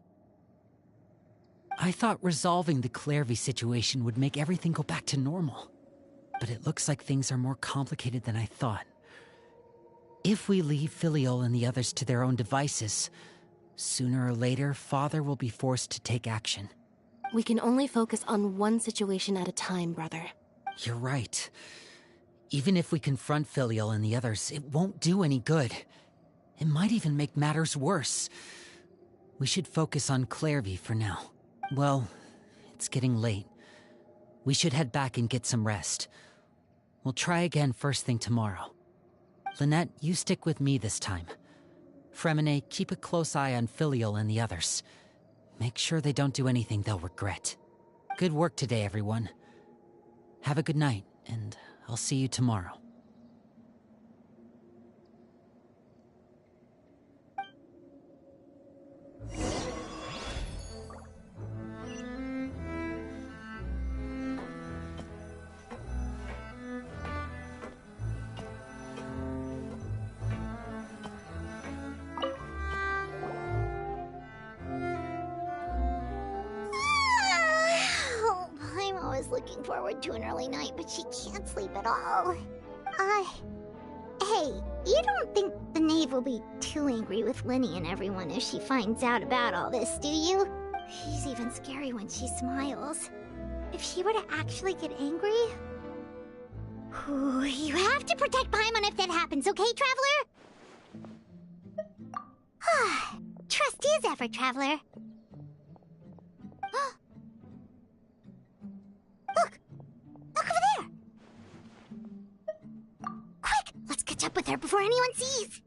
I thought resolving the Clairvy situation would make everything go back to normal, but it looks like things are more complicated than I thought. If we leave Filial and the others to their own devices, sooner or later, Father will be forced to take action. We can only focus on one situation at a time, brother. You're right. Even if we confront Filial and the others, it won't do any good. It might even make matters worse. We should focus on Clairvy for now. Well, it's getting late. We should head back and get some rest. We'll try again first thing tomorrow. Lynette, you stick with me this time. Fremine, keep a close eye on Filial and the others. Make sure they don't do anything they'll regret. Good work today, everyone. Have a good night, and I'll see you tomorrow. I'm always looking forward to an early night, but she can't sleep at all. Hey, you don't think the knave will be too angry with Linny and everyone if she finds out about all this, do you? She's even scary when she smiles. If she were to actually get angry... Ooh, you have to protect Paimon if that happens, okay, Traveler? Trust is ever, Traveler. Look! Look over there! Quick! Let's catch up with her before anyone sees!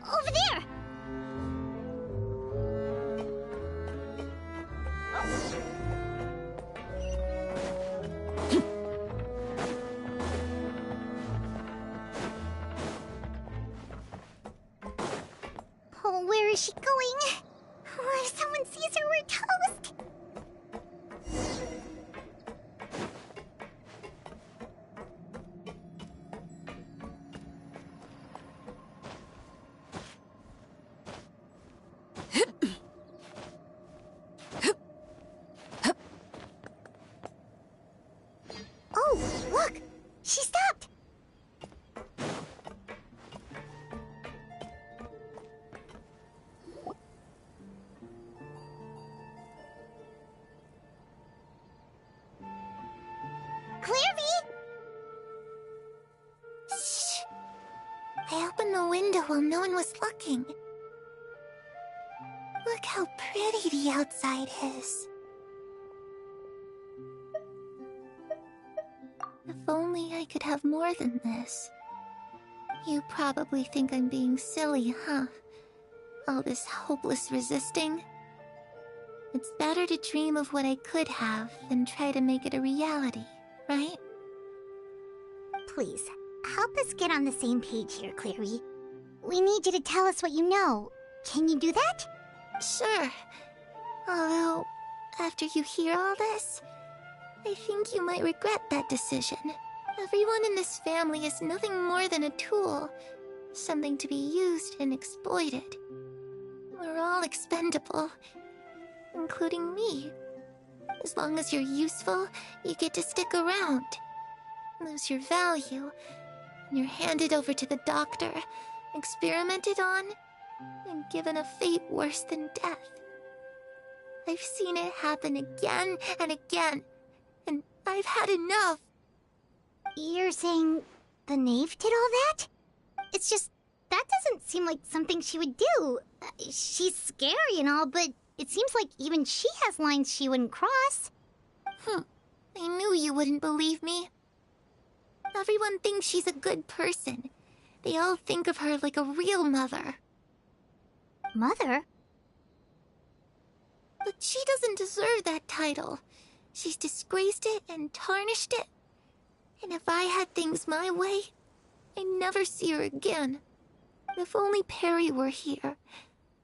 Over there! Oh, where is she going? Oh, if someone sees her, we're toast! Oh, look! She stopped! Clairvy! Shh! I opened the window while no one was looking. Look how pretty the outside is. If only I could have more than this. You probably think I'm being silly, huh? All this hopeless resisting. It's better to dream of what I could have than try to make it a reality, right? Please, help us get on the same page here, Clary. We need you to tell us what you know. Can you do that? Sure. Although, after you hear all this, I think you might regret that decision. Everyone in this family is nothing more than a tool. Something to be used and exploited. We're all expendable. Including me. As long as you're useful, you get to stick around. Lose your value, and you're handed over to the doctor, experimented on, and given a fate worse than death. I've seen it happen again and again, and I've had enough. You're saying the knave did all that? It's just, that doesn't seem like something she would do. She's scary and all, but it seems like even she has lines she wouldn't cross. I knew you wouldn't believe me. Everyone thinks she's a good person. They all think of her like a real mother. Mother? But she doesn't deserve that title. She's disgraced it and tarnished it. And if I had things my way, I'd never see her again. If only Perry were here,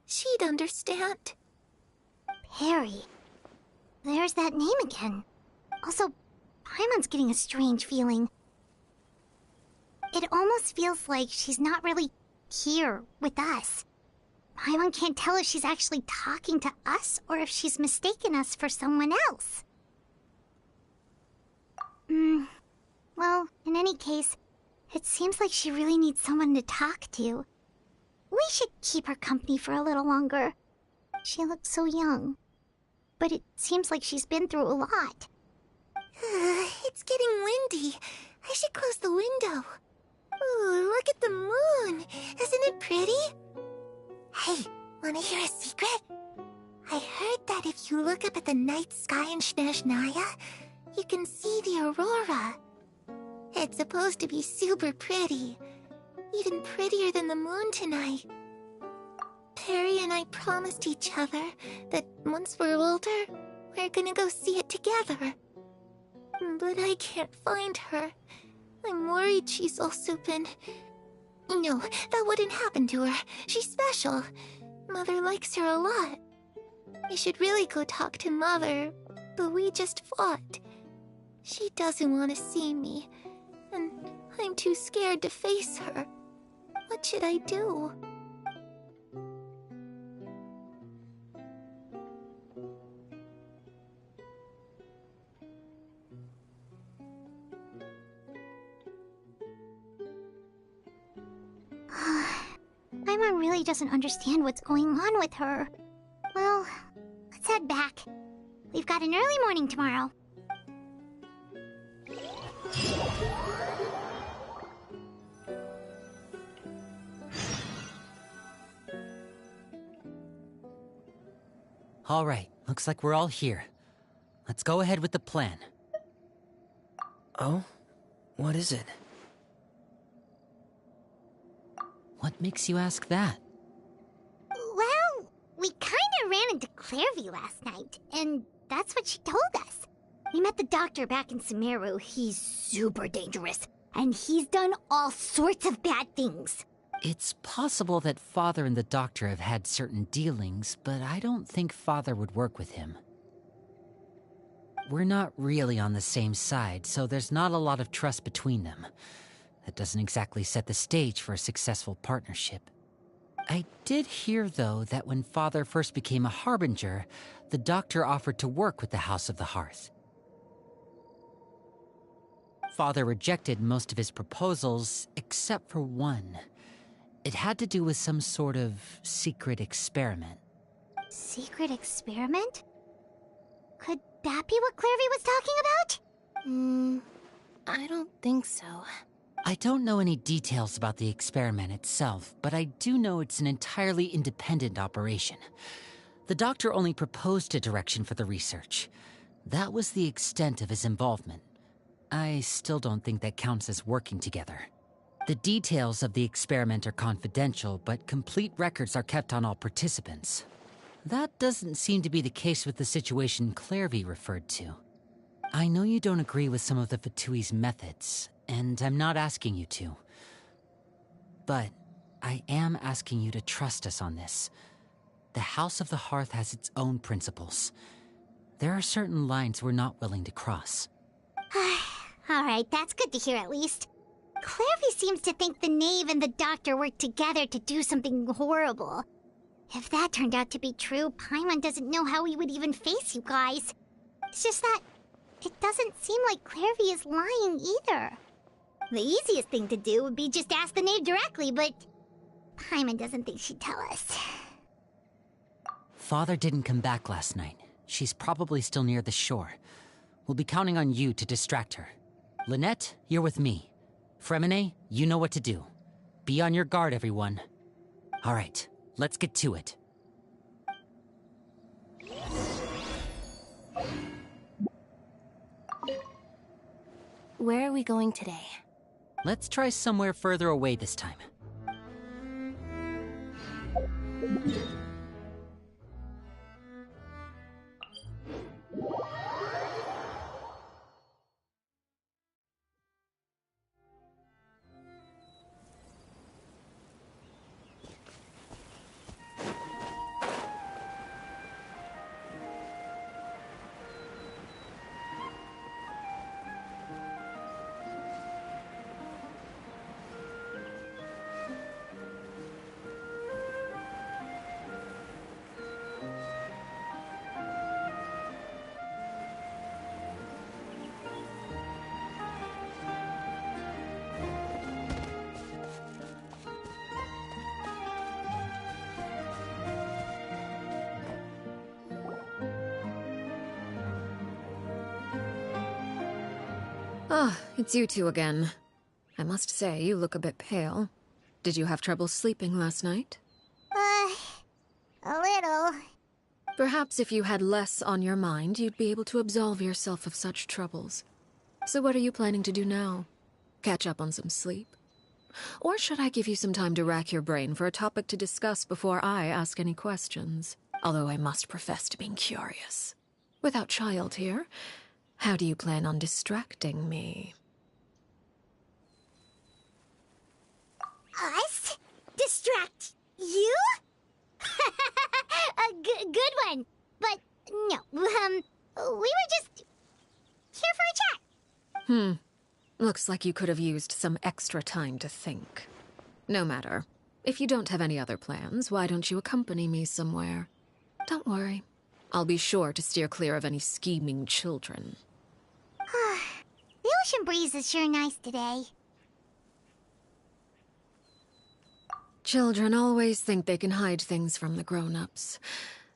she'd understand. Perry? There's that name again. Also, Paimon's getting a strange feeling. It almost feels like she's not really here with us. Paimon can't tell if she's actually talking to us or if she's mistaken us for someone else. Well, in any case, it seems like she really needs someone to talk to. We should keep her company for a little longer. She looks so young. But it seems like she's been through a lot. It's getting windy. I should close the window. Ooh, look at the moon. Isn't it pretty? Hey, wanna hear a secret? I heard that if you look up at the night sky in Snezhnaya, you can see the aurora. It's supposed to be super pretty. Even prettier than the moon tonight. Perry and I promised each other that once we're older, we're gonna go see it together. But I can't find her. I'm worried she's also been... No, that wouldn't happen to her. She's special. Mother likes her a lot. I should really go talk to Mother, but we just fought. She doesn't want to see me, and I'm too scared to face her. What should I do? Paimon really doesn't understand what's going on with her. Well, let's head back. We've got an early morning tomorrow. All right, looks like we're all here. Let's go ahead with the plan. Oh? What is it? What makes you ask that? Well, we kinda ran into Clairvy last night, and that's what she told us. We met the doctor back in Sumeru. He's super dangerous, and he's done all sorts of bad things. It's possible that Father and the Doctor have had certain dealings, but I don't think Father would work with him. We're not really on the same side, so there's not a lot of trust between them. That doesn't exactly set the stage for a successful partnership. I did hear, though, that when Father first became a Harbinger, the Doctor offered to work with the House of the Hearth. Father rejected most of his proposals, except for one. It had to do with some sort of secret experiment. Secret experiment? Could that be what Clairvy was talking about? I don't think so. I don't know any details about the experiment itself, but I do know it's an entirely independent operation. The Doctor only proposed a direction for the research. That was the extent of his involvement. I still don't think that counts as working together. The details of the experiment are confidential, but complete records are kept on all participants. That doesn't seem to be the case with the situation Clairvy referred to. I know you don't agree with some of the Fatui's methods, and I'm not asking you to. But I am asking you to trust us on this. The House of the Hearth has its own principles. There are certain lines we're not willing to cross. Alright, that's good to hear at least. Clairvy seems to think the Knave and the Doctor worked together to do something horrible. If that turned out to be true, Paimon doesn't know how he would even face you guys. It's just that it doesn't seem like Clairvy is lying either. The easiest thing to do would be just ask the Knave directly, but Paimon doesn't think she'd tell us. Father didn't come back last night. She's probably still near the shore. We'll be counting on you to distract her. Lynette, you're with me. Fremine, you know what to do. Be on your guard, everyone. All right, let's get to it. Where are we going today? Let's try somewhere further away this time. Ah, it's you two again. I must say, you look a bit pale. Did you have trouble sleeping last night? A little. Perhaps if you had less on your mind, you'd be able to absolve yourself of such troubles. So what are you planning to do now? Catch up on some sleep? Or should I give you some time to rack your brain for a topic to discuss before I ask any questions? Although I must profess to being curious. Without Child here, how do you plan on distracting me? Us? Distract you? A good one. But no, we were just here for a chat. Looks like you could have used some extra time to think. No matter. If you don't have any other plans, why don't you accompany me somewhere? Don't worry. I'll be sure to steer clear of any scheming children. The ocean breeze is sure nice today. Children always think they can hide things from the grown-ups.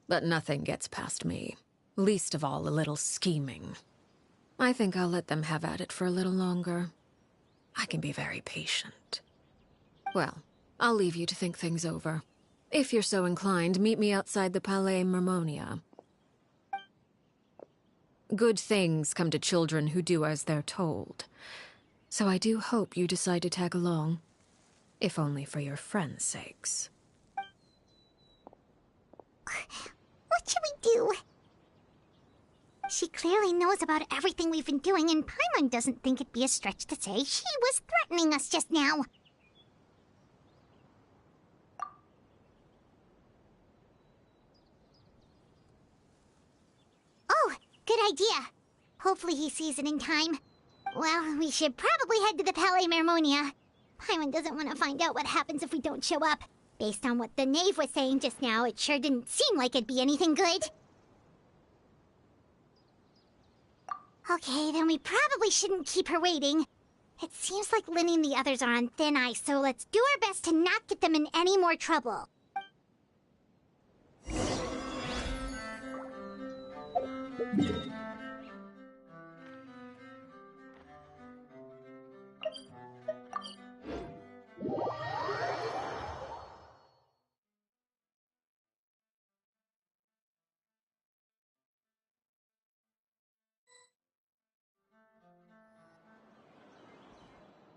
But nothing gets past me. Least of all a little scheming. I think I'll let them have at it for a little longer. I can be very patient. Well, I'll leave you to think things over. If you're so inclined, meet me outside the Palais Mermonia. Good things come to children who do as they're told. So I do hope you decide to tag along. If only for your friends' sakes. What should we do? She clearly knows about everything we've been doing, and Paimon doesn't think it'd be a stretch to say she was threatening us just now. Oh, good idea. Hopefully he sees it in time. Well, we should probably head to the Palais Mermonia. Paimon doesn't want to find out what happens if we don't show up. Based on what the knave was saying just now, it sure didn't seem like it'd be anything good. Okay, then we probably shouldn't keep her waiting. It seems like Linny and the others are on thin ice, so let's do our best to not get them in any more trouble.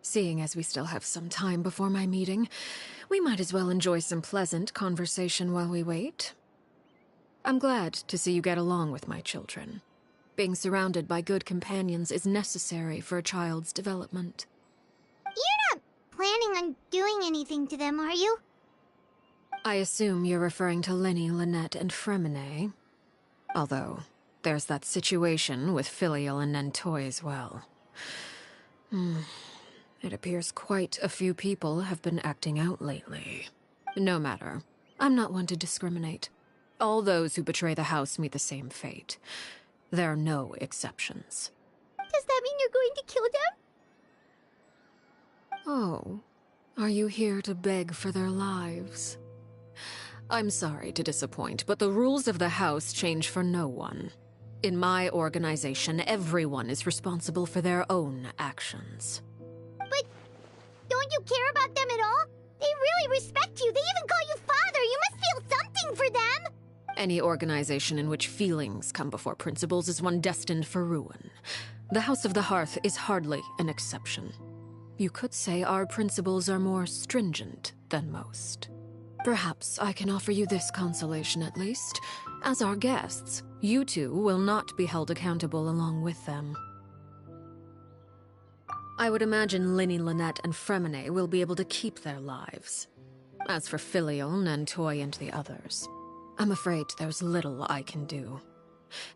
Seeing as we still have some time before my meeting, we might as well enjoy some pleasant conversation while we wait. I'm glad to see you get along with my children. Being surrounded by good companions is necessary for a child's development. You're not planning on doing anything to them, are you? I assume you're referring to Linny, Lynette, and Fremine. Although, there's that situation with Filial and Nentoy as well. It appears quite a few people have been acting out lately. No matter. I'm not one to discriminate. All those who betray the house meet the same fate. There are no exceptions. Does that mean you're going to kill them? Oh, are you here to beg for their lives? I'm sorry to disappoint, but the rules of the house change for no one. In my organization, everyone is responsible for their own actions. But don't you care about them at all? They really respect you. They even call you father. You must feel something for them. Any organization in which feelings come before principles is one destined for ruin. The House of the Hearth is hardly an exception. You could say our principles are more stringent than most. Perhaps I can offer you this consolation at least. As our guests, you two will not be held accountable along with them. I would imagine Linny, Lynette, and Fremine will be able to keep their lives. As for Filial, Nentoy, and the others, I'm afraid there's little I can do.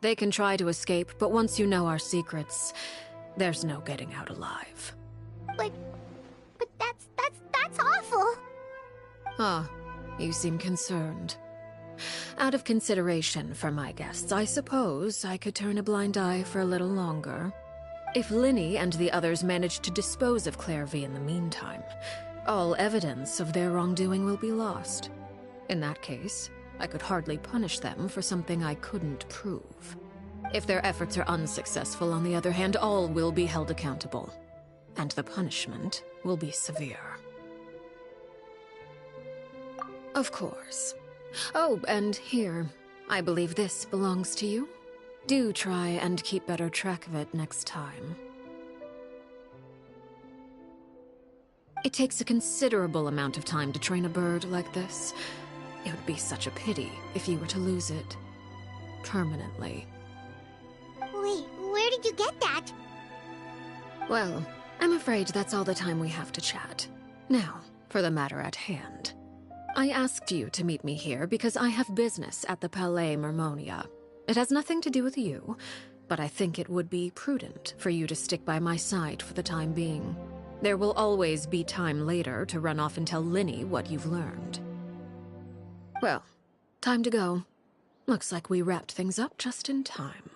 They can try to escape, but once you know our secrets, there's no getting out alive. But that's awful. Ah, you seem concerned. Out of consideration for my guests, I suppose I could turn a blind eye for a little longer. If Linny and the others manage to dispose of Clairvy in the meantime, all evidence of their wrongdoing will be lost. In that case, I could hardly punish them for something I couldn't prove. If their efforts are unsuccessful, on the other hand, all will be held accountable. And the punishment will be severe. Of course. Oh, and here. I believe this belongs to you. Do try and keep better track of it next time. It takes a considerable amount of time to train a bird like this. It would be such a pity if you were to lose it. Permanently. Wait, where did you get that? Well, I'm afraid that's all the time we have to chat. Now, for the matter at hand. I asked you to meet me here because I have business at the Palais Mermonia. It has nothing to do with you, but I think it would be prudent for you to stick by my side for the time being. There will always be time later to run off and tell Linny what you've learned. Well, time to go. Looks like we wrapped things up just in time.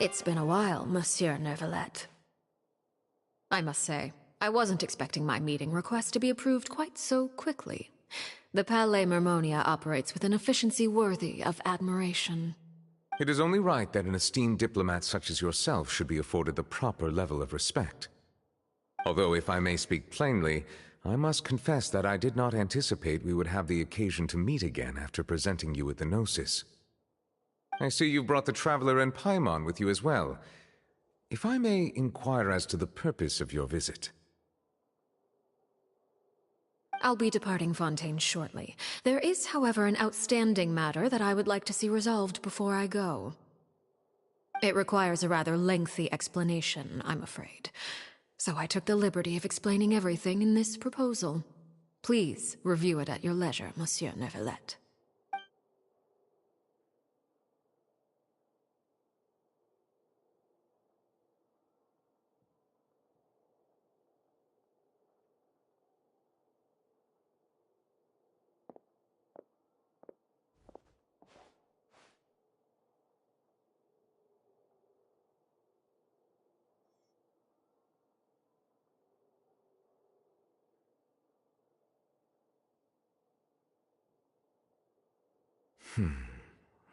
It's been a while, Monsieur Neuvillette. I must say, I wasn't expecting my meeting request to be approved quite so quickly. The Palais Mermonia operates with an efficiency worthy of admiration. It is only right that an esteemed diplomat such as yourself should be afforded the proper level of respect. Although, if I may speak plainly, I must confess that I did not anticipate we would have the occasion to meet again after presenting you with the Gnosis. I see you brought the Traveler and Paimon with you as well. If I may inquire as to the purpose of your visit. I'll be departing Fontaine shortly. There is, however, an outstanding matter that I would like to see resolved before I go. It requires a rather lengthy explanation, I'm afraid. So I took the liberty of explaining everything in this proposal. Please review it at your leisure, Monsieur Neuvillette.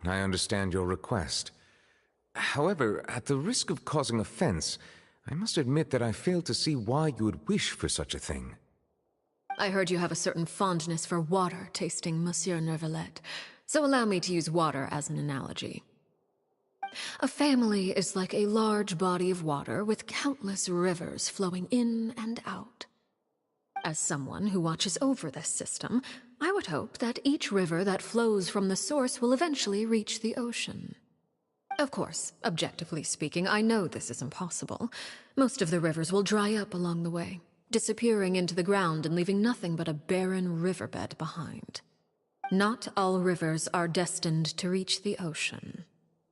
I understand your request. However, at the risk of causing offense, I must admit that I fail to see why you would wish for such a thing. I heard you have a certain fondness for water tasting, Monsieur Neuvillette, so allow me to use water as an analogy. A family is like a large body of water with countless rivers flowing in and out. As someone who watches over this system, I would hope that each river that flows from the source will eventually reach the ocean. Of course, objectively speaking, I know this is impossible. Most of the rivers will dry up along the way, disappearing into the ground and leaving nothing but a barren riverbed behind. Not all rivers are destined to reach the ocean,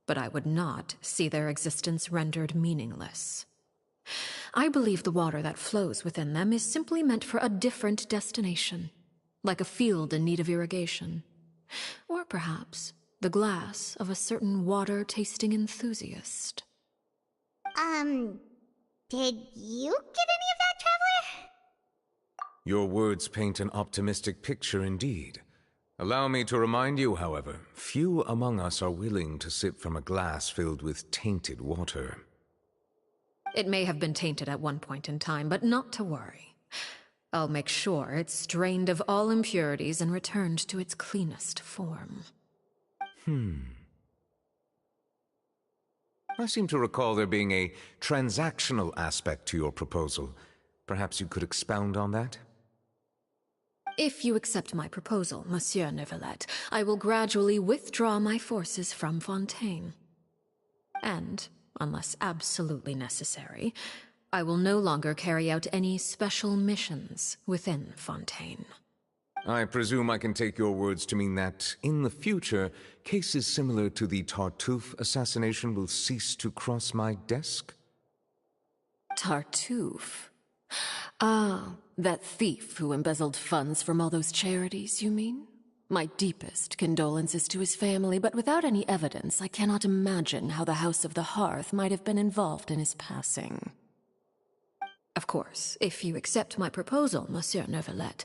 but I would not see their existence rendered meaningless. I believe the water that flows within them is simply meant for a different destination, like a field in need of irrigation. Or perhaps the glass of a certain water-tasting enthusiast. Did you get any of that, Traveler? Your words paint an optimistic picture indeed. Allow me to remind you, however, few among us are willing to sip from a glass filled with tainted water. It may have been tainted at one point in time, but not to worry. I'll make sure it's strained of all impurities and returned to its cleanest form. I seem to recall there being a transactional aspect to your proposal. Perhaps you could expound on that? If you accept my proposal, Monsieur Neuvillette, I will gradually withdraw my forces from Fontaine. And, unless absolutely necessary, I will no longer carry out any special missions within Fontaine. I presume I can take your words to mean that, in the future, cases similar to the Tartuffe assassination will cease to cross my desk? Tartuffe? Ah, that thief who embezzled funds from all those charities, you mean? My deepest condolences to his family, but without any evidence, I cannot imagine how the House of the Hearth might have been involved in his passing. Of course, if you accept my proposal, Monsieur Neuvillette,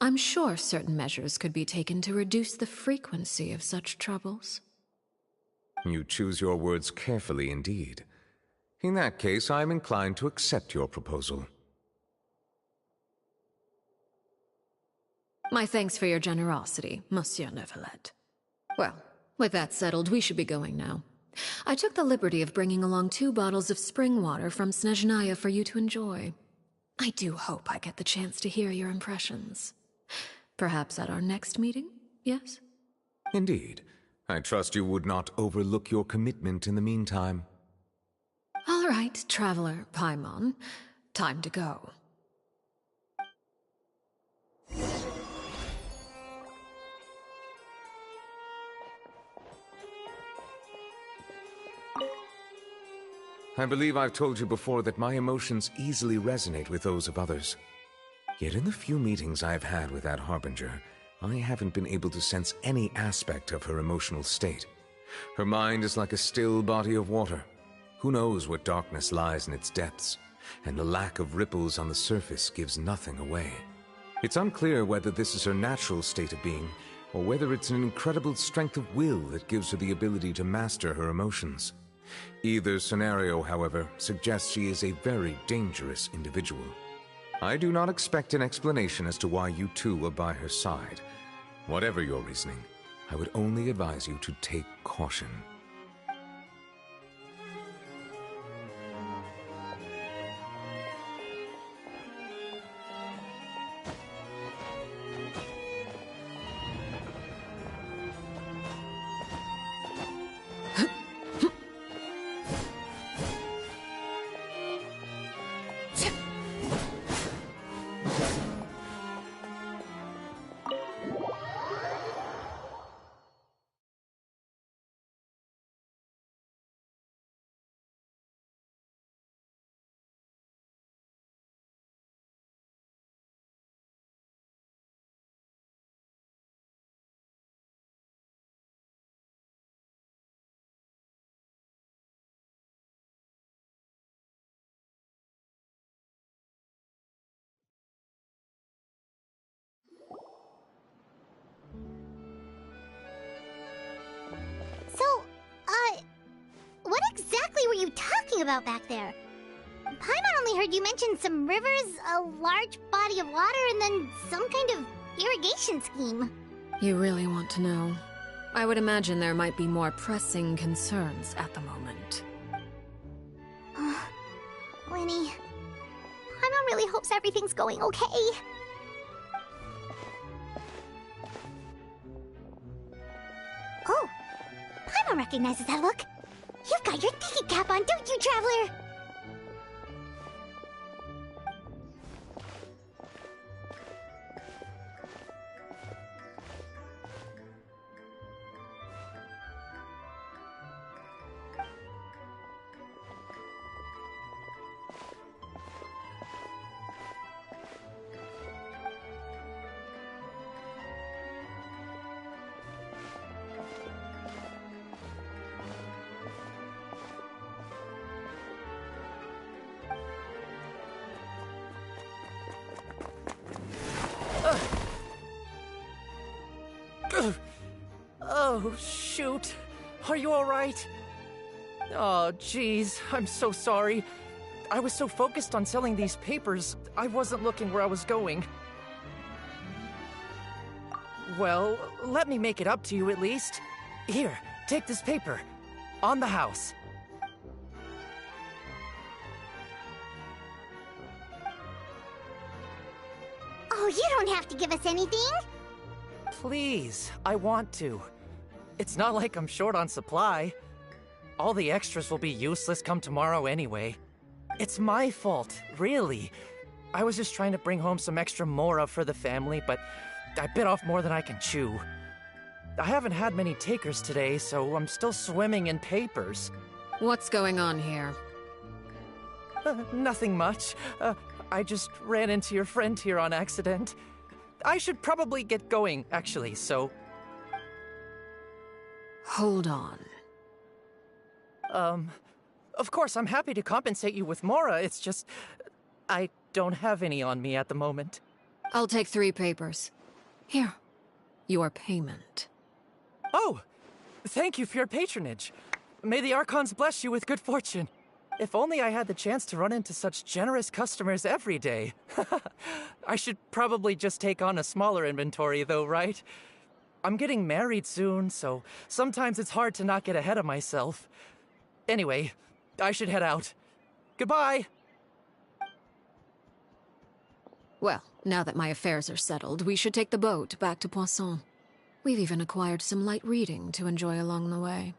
I'm sure certain measures could be taken to reduce the frequency of such troubles. You choose your words carefully indeed. In that case, I am inclined to accept your proposal. My thanks for your generosity, Monsieur Neuvillette. Well, with that settled, we should be going now. I took the liberty of bringing along 2 bottles of spring water from Snezhnaya for you to enjoy. I do hope I get the chance to hear your impressions. Perhaps at our next meeting, yes? Indeed. I trust you would not overlook your commitment in the meantime. All right, Traveler Paimon. Time to go. I believe I've told you before that my emotions easily resonate with those of others. Yet in the few meetings I've had with that Harbinger, I haven't been able to sense any aspect of her emotional state. Her mind is like a still body of water. Who knows what darkness lies in its depths, and the lack of ripples on the surface gives nothing away. It's unclear whether this is her natural state of being, or whether it's an incredible strength of will that gives her the ability to master her emotions. Either scenario, however, suggests she is a very dangerous individual. I do not expect an explanation as to why you two are by her side. Whatever your reasoning, I would only advise you to take caution. What exactly were you talking about back there? Paimon only heard you mention some rivers, a large body of water, and then some kind of irrigation scheme. You really want to know? I would imagine there might be more pressing concerns at the moment. Winnie, Paimon really hopes everything's going okay. Oh, Paimon recognizes that look. You've got your thinking cap on, don't you, Traveler? Oh, shoot. Are you all right? Oh, jeez. I'm so sorry. I was so focused on selling these papers, I wasn't looking where I was going. Well, let me make it up to you at least. Here, take this paper. On the house. Oh, you don't have to give us anything. Please, I want to. It's not like I'm short on supply. All the extras will be useless come tomorrow anyway. It's my fault, really. I was just trying to bring home some extra mora for the family, but I bit off more than I can chew. I haven't had many takers today, so I'm still swimming in papers. What's going on here? Nothing much. I just ran into your friend here on accident. I should probably get going, actually, so... Hold on. Of course, I'm happy to compensate you with mora, it's just... I don't have any on me at the moment. I'll take 3 papers. Here. Your payment. Oh! Thank you for your patronage. May the Archons bless you with good fortune. If only I had the chance to run into such generous customers every day. I should probably just take on a smaller inventory, though, right? I'm getting married soon, so sometimes it's hard to not get ahead of myself. Anyway, I should head out. Goodbye! Well, now that my affairs are settled, we should take the boat back to Poisson. We've even acquired some light reading to enjoy along the way.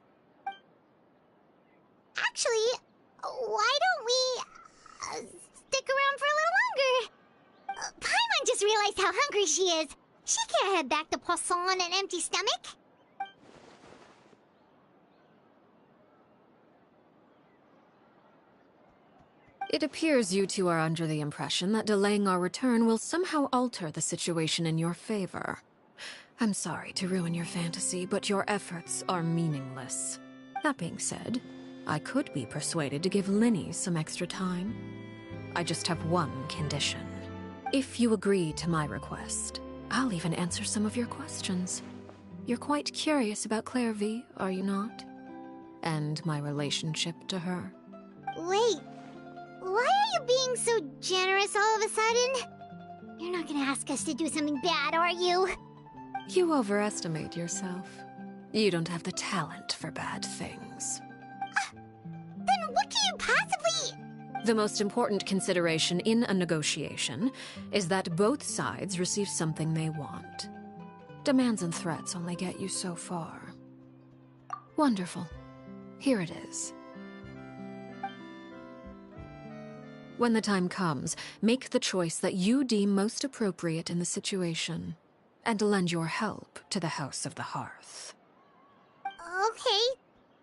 Actually, why don't we stick around for a little longer? Paimon just realized how hungry she is. She can't head back to Poisson on an empty stomach. It appears you two are under the impression that delaying our return will somehow alter the situation in your favor. I'm sorry to ruin your fantasy, but your efforts are meaningless. That being said, I could be persuaded to give Linny some extra time. I just have one condition. If you agree to my request, I'll even answer some of your questions. You're quite curious about Claire V, are you not? And my relationship to her. Wait, why are you being so generous all of a sudden? You're not gonna ask us to do something bad, are you? You overestimate yourself. You don't have the talent for bad things. Then what can you possibly... The most important consideration in a negotiation is that both sides receive something they want. Demands and threats only get you so far. Wonderful. Here it is. When the time comes, make the choice that you deem most appropriate in the situation, and lend your help to the House of the Hearth. Okay.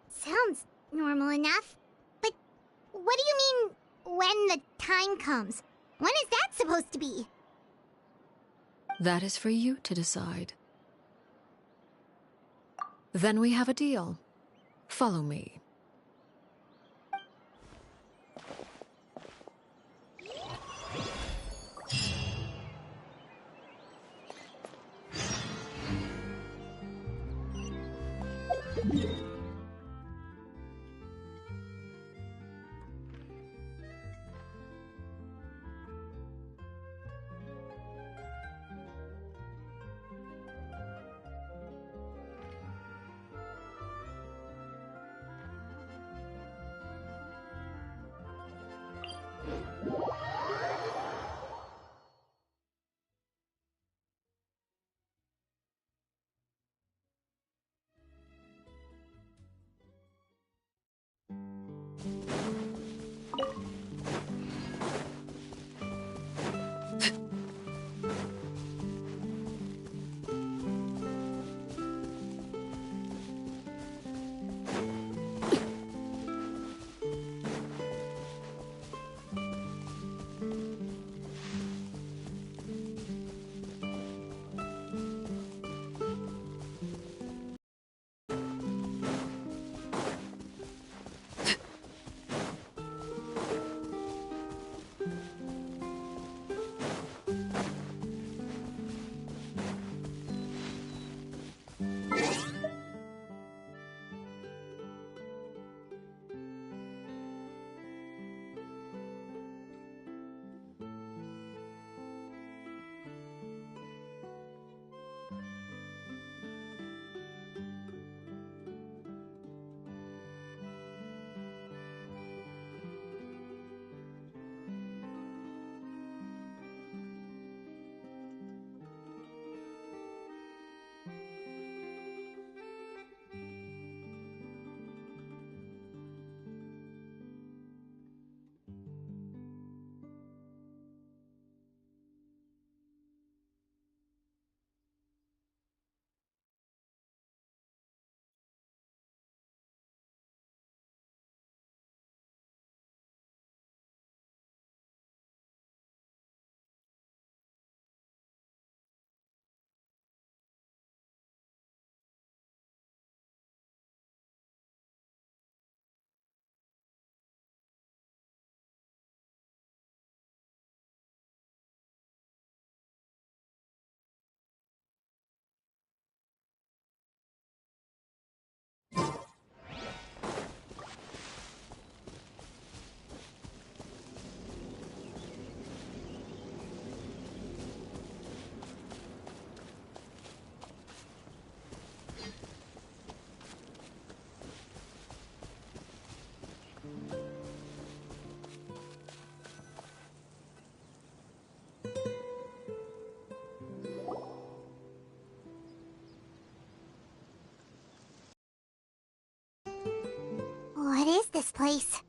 Sounds normal enough. But what do you mean, when the time comes? When is that supposed to be? That is for you to decide. Then we have a deal. Follow me. this place?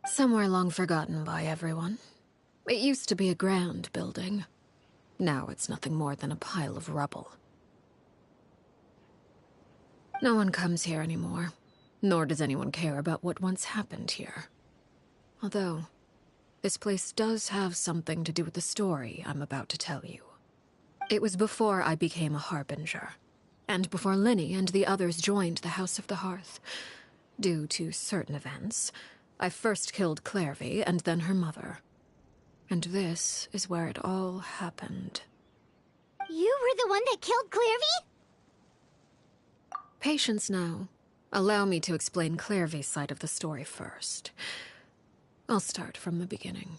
Somewhere long forgotten by everyone. It used to be a grand building. Now it's nothing more than a pile of rubble. No one comes here anymore, nor does anyone care about what once happened here. Although, this place does have something to do with the story I'm about to tell you. It was before I became a Harbinger, and before Linny and the others joined the House of the Hearth. Due to certain events, I first killed Clairvy and then her mother. And this is where it all happened. You were the one that killed Clairvy? Patience now. Allow me to explain Clairvy's side of the story first. I'll start from the beginning.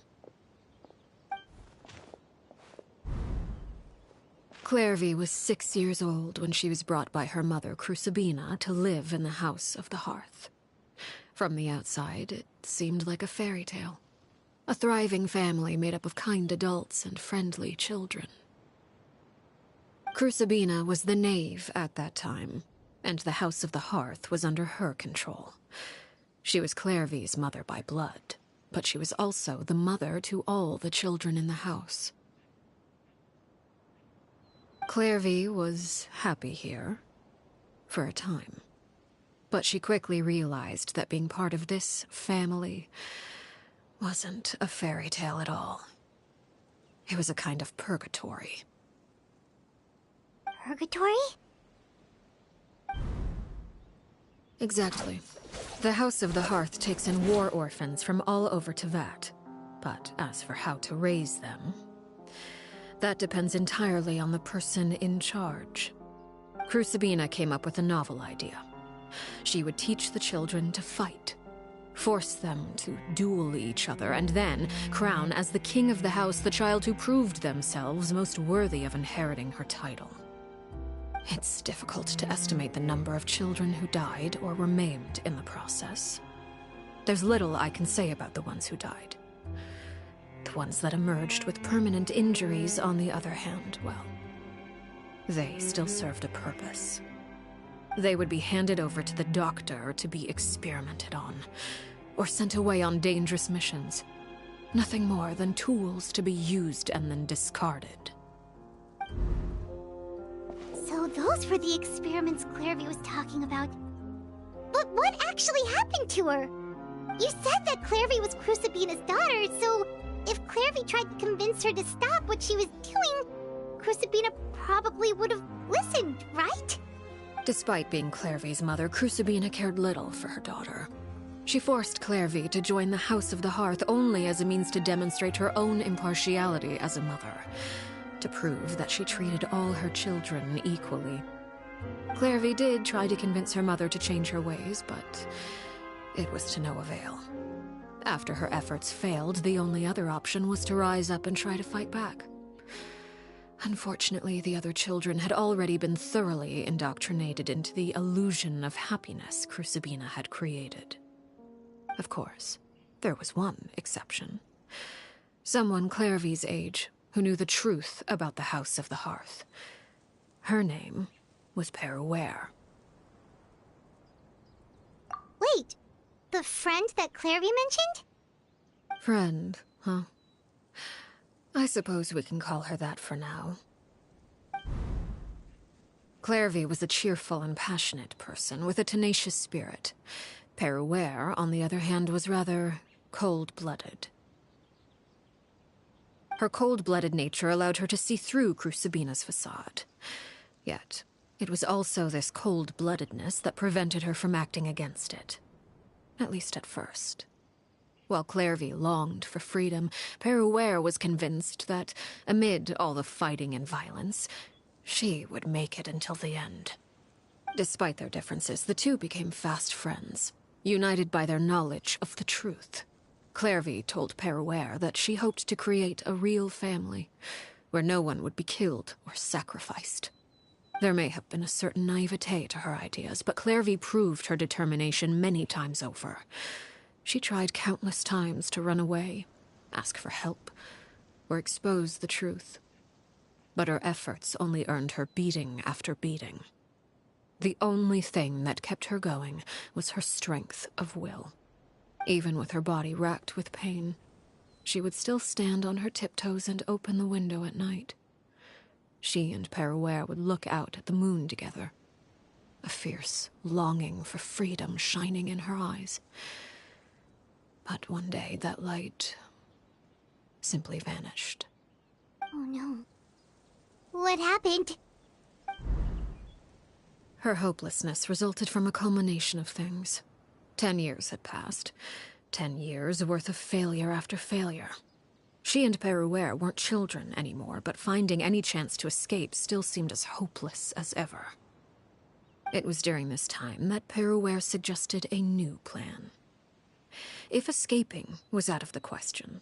Clairvy was 6 years old when she was brought by her mother, Crucibina, to live in the House of the Hearth. From the outside, it seemed like a fairy tale. A thriving family made up of kind adults and friendly children. Crucibina was the knave at that time, and the House of the Hearth was under her control. She was Clairvy's mother by blood, but she was also the mother to all the children in the house. Clairvy was happy here, for a time. But she quickly realized that being part of this family wasn't a fairy tale at all. It was a kind of purgatory. Purgatory? Exactly. The House of the Hearth takes in war orphans from all over Tevat. But as for how to raise them, that depends entirely on the person in charge. Crucibina came up with a novel idea. She would teach the children to fight, force them to duel each other, and then crown as the king of the house the child who proved themselves most worthy of inheriting her title. It's difficult to estimate the number of children who died or were maimed in the process. There's little I can say about the ones who died. The ones that emerged with permanent injuries, on the other hand, well, they still served a purpose. They would be handed over to the doctor to be experimented on, or sent away on dangerous missions. Nothing more than tools to be used and then discarded. So those were the experiments Clairvy was talking about. But what actually happened to her? You said that Clairvy was Crucibina's daughter, so if Clairvy tried to convince her to stop what she was doing, Crucibina probably would have listened, right? Despite being Clairvy's mother, Crucibina cared little for her daughter. She forced Clairvy to join the House of the Hearth only as a means to demonstrate her own impartiality as a mother, to prove that she treated all her children equally. Clairvy did try to convince her mother to change her ways, but it was to no avail. After her efforts failed, the only other option was to rise up and try to fight back. Unfortunately, the other children had already been thoroughly indoctrinated into the illusion of happiness Crucibina had created. Of course, there was one exception. Someone Clairvy's age who knew the truth about the House of the Hearth. Her name was Peruere. Wait, the friend that Clairvy mentioned? Friend, huh? I suppose we can call her that for now. Clairvy was a cheerful and passionate person with a tenacious spirit. Peruere, on the other hand, was rather cold-blooded. Her cold-blooded nature allowed her to see through Crucibina's facade. Yet, it was also this cold-bloodedness that prevented her from acting against it. At least at first. While Clairvy longed for freedom, Peruere was convinced that, amid all the fighting and violence, she would make it until the end. Despite their differences, the two became fast friends, united by their knowledge of the truth. Clairvy told Peruere that she hoped to create a real family, where no one would be killed or sacrificed. There may have been a certain naivete to her ideas, but Clairvy proved her determination many times over. She tried countless times to run away, ask for help, or expose the truth. But her efforts only earned her beating after beating. The only thing that kept her going was her strength of will. Even with her body racked with pain, she would still stand on her tiptoes and open the window at night. She and Peruere would look out at the moon together, a fierce longing for freedom shining in her eyes. But one day that light simply vanished. Oh no. What happened? Her hopelessness resulted from a culmination of things. 10 years had passed. 10 years worth of failure after failure. She and Peruere weren't children anymore, but finding any chance to escape still seemed as hopeless as ever. It was during this time that Peruere suggested a new plan. If escaping was out of the question,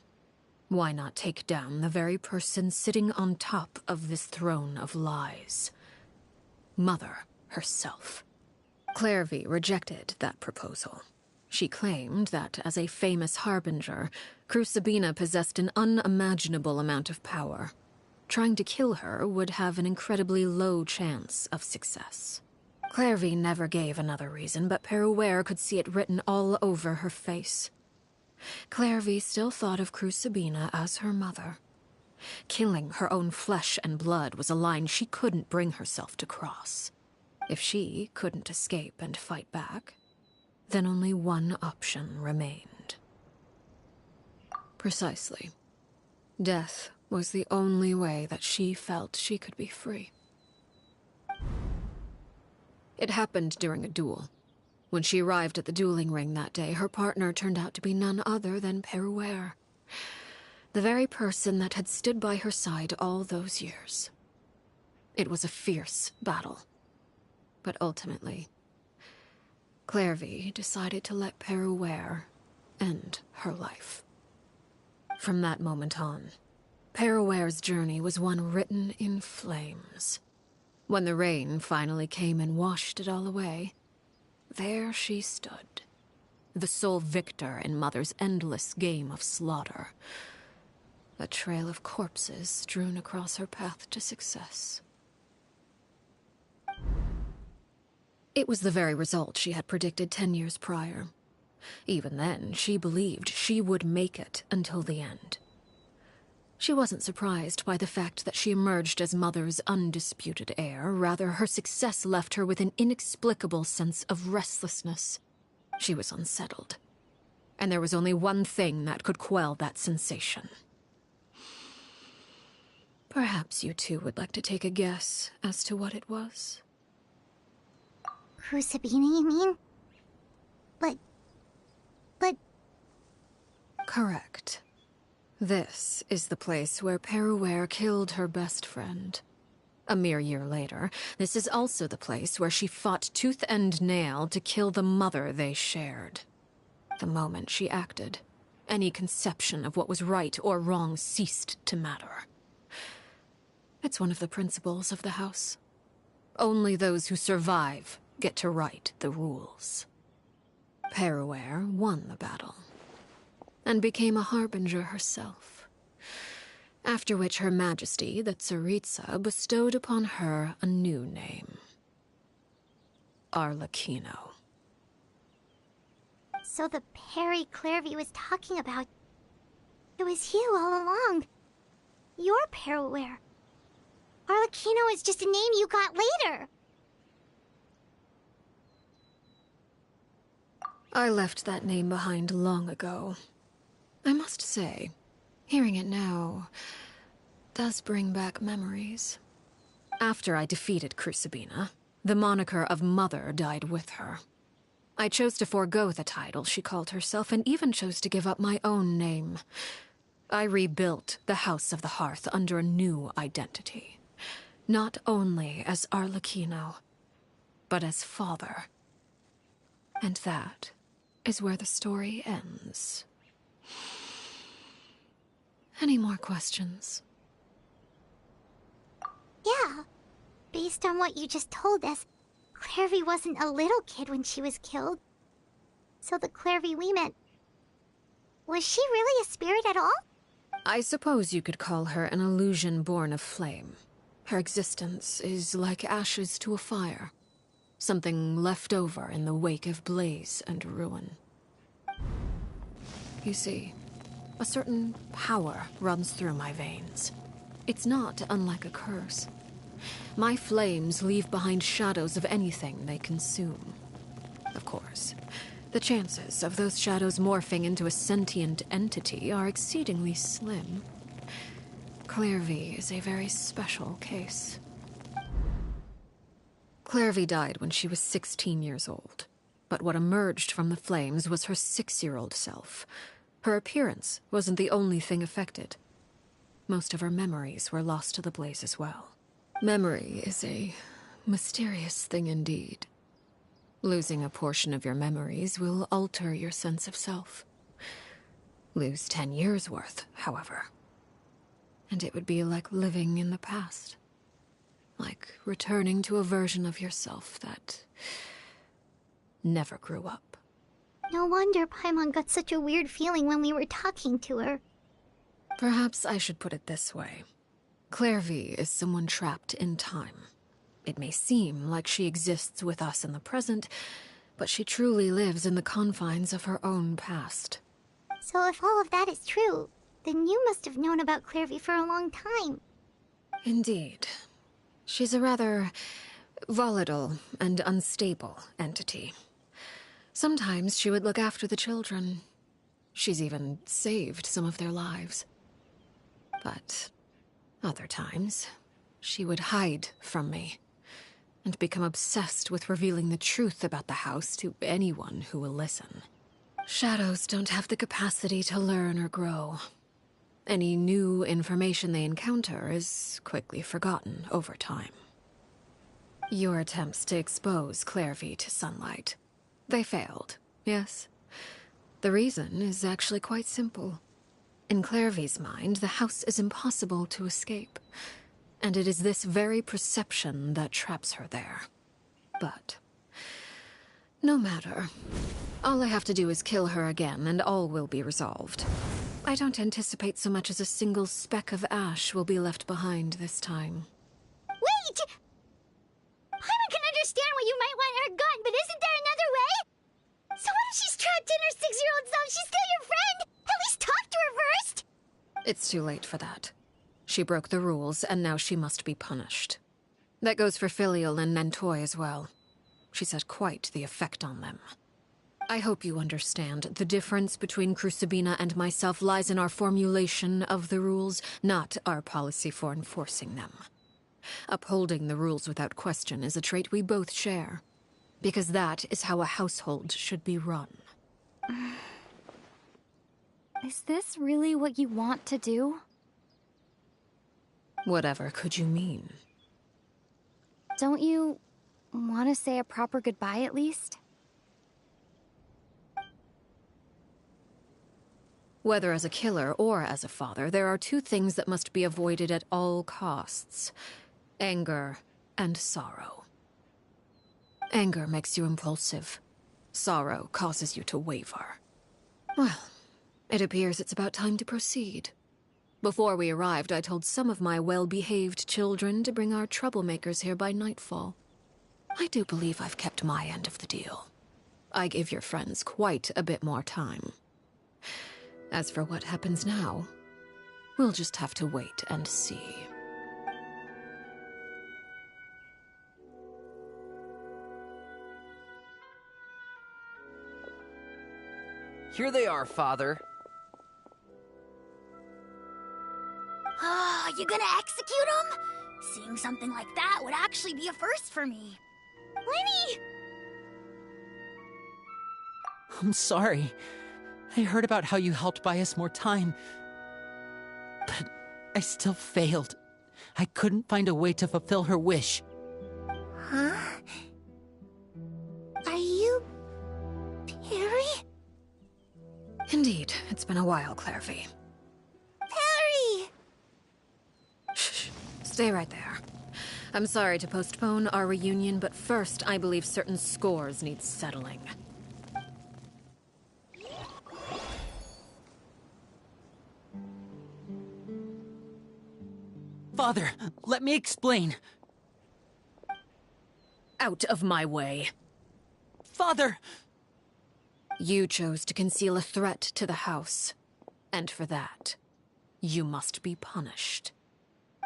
why not take down the very person sitting on top of this throne of lies? Mother herself. Clairvy rejected that proposal. She claimed that, as a famous harbinger, Crucibina possessed an unimaginable amount of power. Trying to kill her would have an incredibly low chance of success. Clairvy never gave another reason, but Peruere could see it written all over her face. Clairvy still thought of Crucibina as her mother. Killing her own flesh and blood was a line she couldn't bring herself to cross. If she couldn't escape and fight back, then only one option remained. Precisely. Death was the only way that she felt she could be free. It happened during a duel. When she arrived at the dueling ring that day, her partner turned out to be none other than Peruere, the very person that had stood by her side all those years. It was a fierce battle. But ultimately, Clairvy decided to let Peruere end her life. From that moment on, Peruere's journey was one written in flames. When the rain finally came and washed it all away, there she stood, the sole victor in Mother's endless game of slaughter. A trail of corpses strewn across her path to success. It was the very result she had predicted 10 years prior. Even then, she believed she would make it until the end. She wasn't surprised by the fact that she emerged as Mother's undisputed heir. Rather, her success left her with an inexplicable sense of restlessness. She was unsettled. And there was only one thing that could quell that sensation. Perhaps you two would like to take a guess as to what it was? Crucibina, you mean? But... Correct. This is the place where Peruere killed her best friend. A mere year later, this is also the place where she fought tooth and nail to kill the mother they shared. The moment she acted, any conception of what was right or wrong ceased to matter. It's one of the principles of the house. Only those who survive get to write the rules. Peruere won the battle, and became a harbinger herself. After which Her Majesty, the Tsaritsa, bestowed upon her a new name. Arlecchino. So the Perry Clairvy was talking about... It was you all along. You're Peruere. Arlecchino is just a name you got later. I left that name behind long ago. I must say, hearing it now does bring back memories. After I defeated Crucibina, the moniker of Mother died with her. I chose to forego the title she called herself, and even chose to give up my own name. I rebuilt the House of the Hearth under a new identity. Not only as Arlecchino, but as father. And that is where the story ends. Any more questions? Yeah. Based on what you just told us, Clairvy wasn't a little kid when she was killed. So the Clairvy we met... Was she really a spirit at all? I suppose you could call her an illusion born of flame. Her existence is like ashes to a fire. Something left over in the wake of blaze and ruin. You see, a certain power runs through my veins. It's not unlike a curse. My flames leave behind shadows of anything they consume. Of course, the chances of those shadows morphing into a sentient entity are exceedingly slim. Clairvy is a very special case. Clairvy died when she was 16 years old, but what emerged from the flames was her 6-year-old self. Her appearance wasn't the only thing affected. Most of her memories were lost to the blaze as well. Memory is a mysterious thing indeed. Losing a portion of your memories will alter your sense of self. Lose 10 years' worth, however, and it would be like living in the past. Like returning to a version of yourself that never grew up. No wonder Paimon got such a weird feeling when we were talking to her. Perhaps I should put it this way. Clairvy is someone trapped in time. It may seem like she exists with us in the present, but she truly lives in the confines of her own past. So if all of that is true, then you must have known about Clairvy for a long time. Indeed. She's a rather volatile and unstable entity. Sometimes she would look after the children. She's even saved some of their lives. But other times, she would hide from me and become obsessed with revealing the truth about the house to anyone who will listen. Shadows don't have the capacity to learn or grow. Any new information they encounter is quickly forgotten over time. Your attempts to expose Clairvy to sunlight, they failed, yes? The reason is actually quite simple. In Clairvy's mind, the house is impossible to escape, and it is this very perception that traps her there. But no matter. All I have to do is kill her again, and all will be resolved. I don't anticipate so much as a single speck of ash will be left behind this time. Wait! Paimon can understand why you might want her gone, but isn't there another way? So what if she's trapped in her 6-year-old self? She's still your friend! At least talk to her first! It's too late for that. She broke the rules, and now she must be punished. That goes for Filial and Nantoy as well. She's had quite the effect on them. I hope you understand. The difference between Crucibina and myself lies in our formulation of the rules, not our policy for enforcing them. Upholding the rules without question is a trait we both share, because that is how a household should be run. Is this really what you want to do? Whatever could you mean? Don't you want to say a proper goodbye at least? Whether as a killer or as a father, there are two things that must be avoided at all costs: anger and sorrow. Anger makes you impulsive. Sorrow causes you to waver. Well, it appears it's about time to proceed. Before we arrived, I told some of my well-behaved children to bring our troublemakers here by nightfall. I do believe I've kept my end of the deal. I gave your friends quite a bit more time. As for what happens now, we'll just have to wait and see. Here they are, Father. Ah, you gonna execute him? Seeing something like that would actually be a first for me. Lenny! I'm sorry. I heard about how you helped buy us more time. But I still failed. I couldn't find a way to fulfill her wish. Huh? Are you... Perry? Indeed, it's been a while, Clairvy. Perry! Shh, stay right there. I'm sorry to postpone our reunion, but first I believe certain scores need settling. Father, let me explain. out of my way. Father! You chose to conceal a threat to the house, and for that, you must be punished.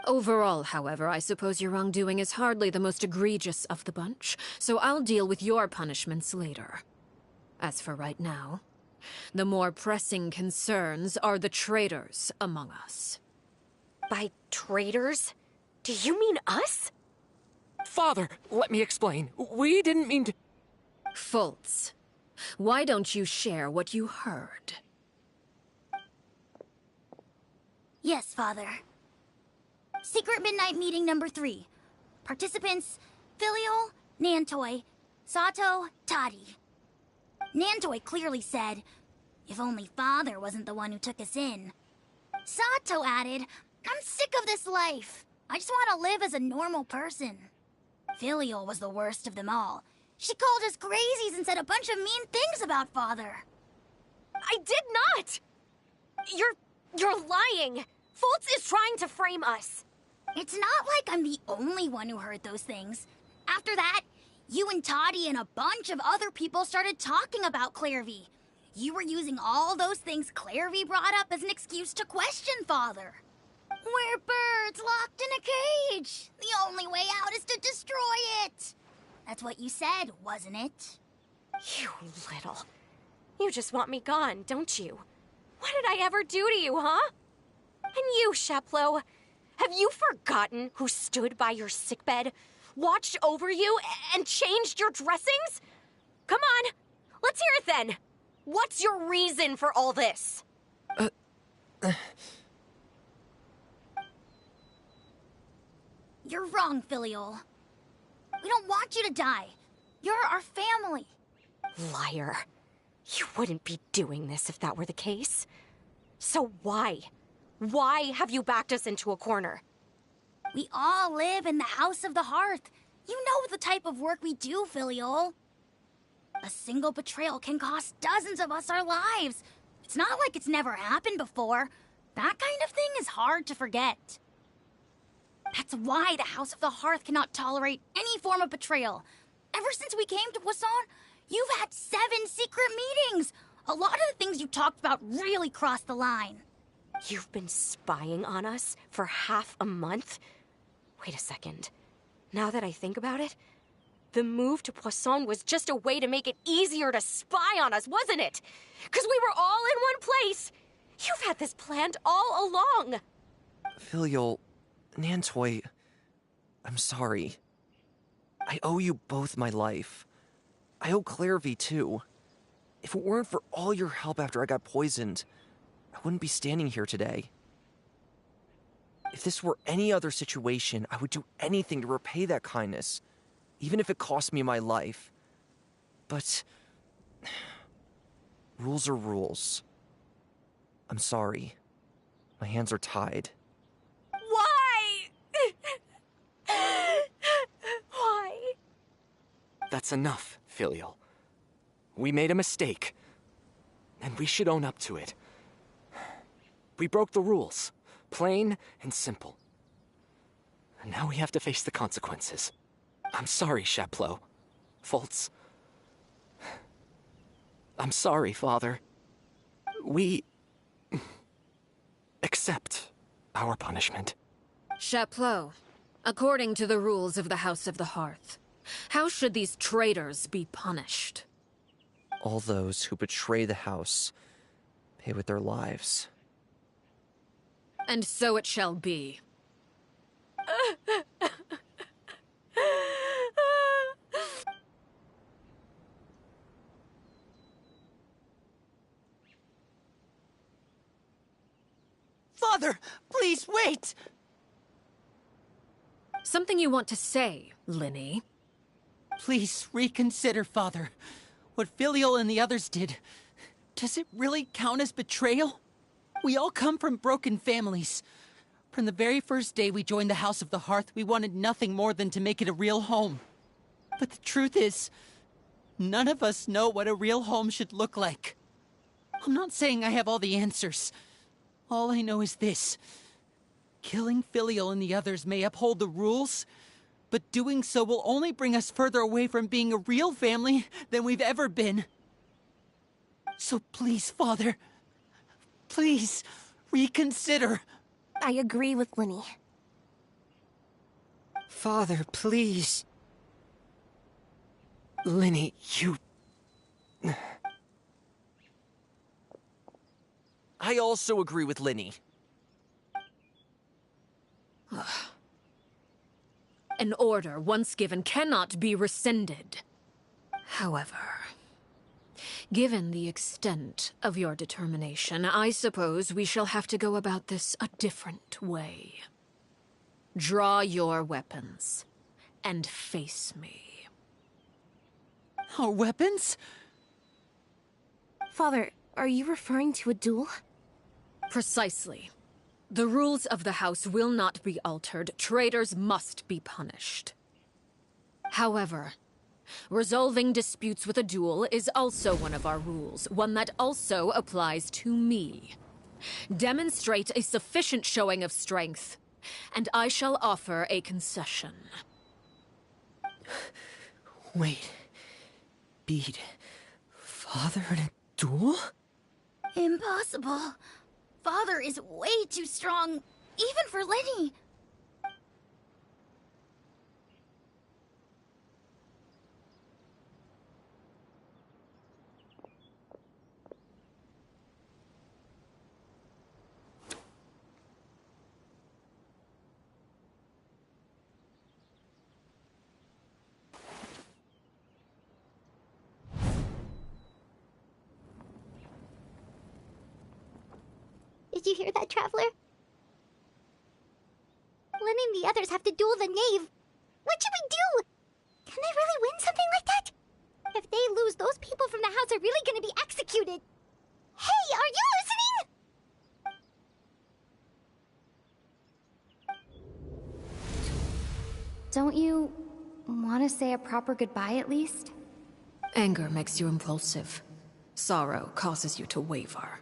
Overall, however, I suppose your wrongdoing is hardly the most egregious of the bunch, so I'll deal with your punishments later. As for right now, the more pressing concerns are the traitors among us. By traitors? Do you mean us? Father, let me explain. We didn't mean to... Fultz, why don't you share what you heard? Yes, Father. Secret Midnight Meeting number 3. Participants, Filial, Nantoy, Sato, Toddy. Nantoy clearly said, if only Father wasn't the one who took us in. Sato added, I'm sick of this life. I just want to live as a normal person. Filial was the worst of them all. She called us crazies and said a bunch of mean things about Father. I did not! You're lying! Fultz is trying to frame us. It's not like I'm the only one who heard those things. After that, you and Toddy and a bunch of other people started talking about Clairvy. You were using all those things Clairvy brought up as an excuse to question Father. We're birds locked in a cage. The only way out is to destroy it. That's what you said, wasn't it? You little... You just want me gone, don't you? What did I ever do to you, huh? And you, Sheplo, have you forgotten who stood by your sickbed, watched over you, and changed your dressings? Come on, let's hear it then. What's your reason for all this? You're wrong, Filial. We don't want you to die. You're our family. Liar. You wouldn't be doing this if that were the case. So why? Why have you backed us into a corner? We all live in the House of the Hearth. You know the type of work we do, Filial. A single betrayal can cost dozens of us our lives. It's not like it's never happened before. That kind of thing is hard to forget. That's why the House of the Hearth cannot tolerate any form of betrayal. Ever since we came to Poisson, you've had 7 secret meetings. A lot of the things you talked about really crossed the line. You've been spying on us for half a month? Wait a second. Now that I think about it, the move to Poisson was just a way to make it easier to spy on us, wasn't it? Because we were all in one place. You've had this planned all along. Filial, Nantoy, I'm sorry. I owe you both my life. I owe Clairvy too. If it weren't for all your help after I got poisoned, I wouldn't be standing here today. If this were any other situation, I would do anything to repay that kindness, even if it cost me my life. But rules are rules. I'm sorry. My hands are tied. Why? Why? That's enough, Filial. We made a mistake, and we should own up to it. We broke the rules, plain and simple. And now we have to face the consequences. I'm sorry, Sheplo. Fultz. I'm sorry, Father. We... accept our punishment. Chapleau, according to the rules of the House of the Hearth, how should these traitors be punished? All those who betray the house pay with their lives. And so it shall be. Father, please wait! Something you want to say, Linny? Please reconsider, Father. What Filial and the others did, does it really count as betrayal? We all come from broken families. From the very first day we joined the House of the Hearth, we wanted nothing more than to make it a real home. But the truth is, none of us know what a real home should look like. I'm not saying I have all the answers. All I know is this. Killing Filial and the others may uphold the rules, but doing so will only bring us further away from being a real family than we've ever been. So please, Father, please, reconsider. I agree with Linny. Father, please. Linny, you... I also agree with Linny. An order once given cannot be rescinded. However, given the extent of your determination, I suppose we shall have to go about this a different way. Draw your weapons and face me. Our weapons? Father, are you referring to a duel? Precisely. The rules of the house will not be altered. Traitors must be punished. However, resolving disputes with a duel is also one of our rules, one that also applies to me. Demonstrate a sufficient showing of strength, and I shall offer a concession. Wait. Beat Father in a duel? Impossible. Father is way too strong, even for Lenny. Did you hear that, Traveler? Lenny and the others have to duel the knave. What should we do? Can they really win something like that? If they lose, those people from the house are really gonna be executed. Hey, are you listening? Don't you want to say a proper goodbye at least? Anger makes you impulsive. Sorrow causes you to waver.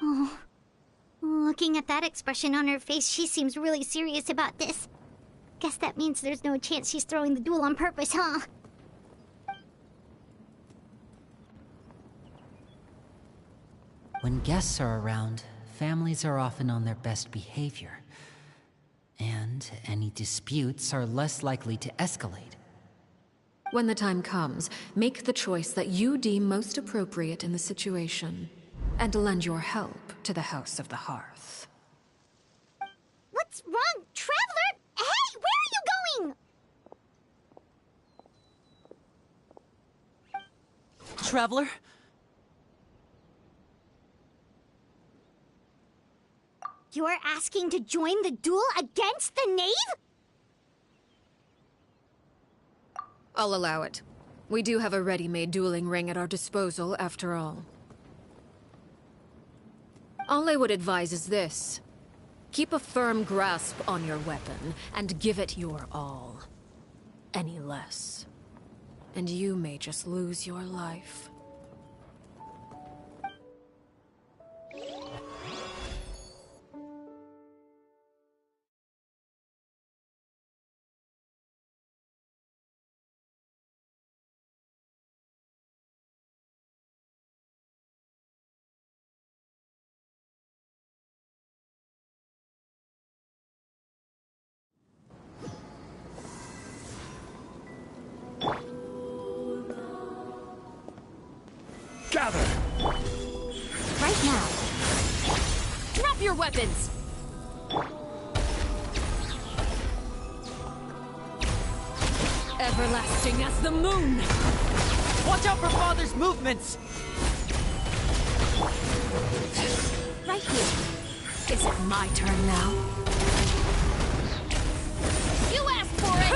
Oh. Looking at that expression on her face, she seems really serious about this. Guess that means there's no chance she's throwing the duel on purpose, huh? When guests are around, families are often on their best behavior. And any disputes are less likely to escalate. When the time comes, make the choice that you deem most appropriate in the situation, and lend your help to the House of the Hearth. What's wrong, Traveler? Hey, where are you going? Traveler? You're asking to join the duel against the knave? I'll allow it. We do have a ready-made dueling ring at our disposal, after all. All I would advise is this. Keep a firm grasp on your weapon, and give it your all. Any less, and you may just lose your life. Gather! Right now. Drop your weapons! Everlasting as the moon! Watch out for Father's movements! Right here. Is it my turn now? You asked for it!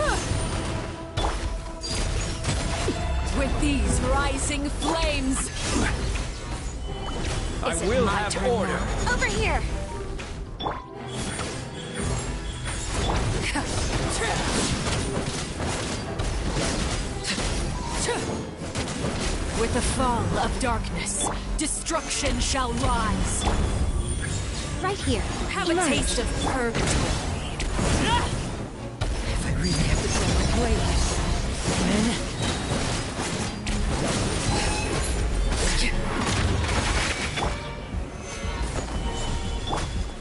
With these rising flames! I will have order. Now? Over here! With the fall of darkness, destruction shall rise. Right here. Have a taste of purgatory. If I really have to draw my blade, then...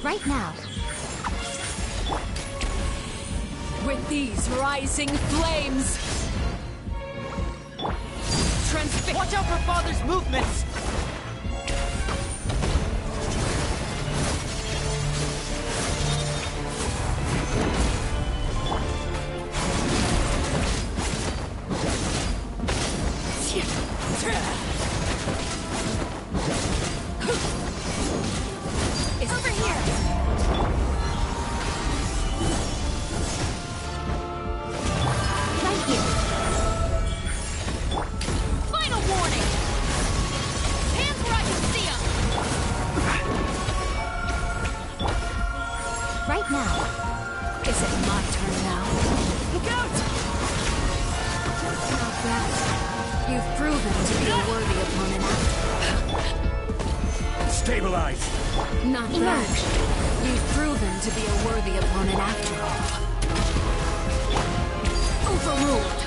Right now. With these rising flames... Watch out for Father's movements! It's over here! Right here. Final warning! Hands where I can see them! Right now. Is it my turn now? Look out! Not bad. You've proven to be a worthy opponent after. Stabilize! Not bad. You've proven to be a worthy opponent after all. Overruled.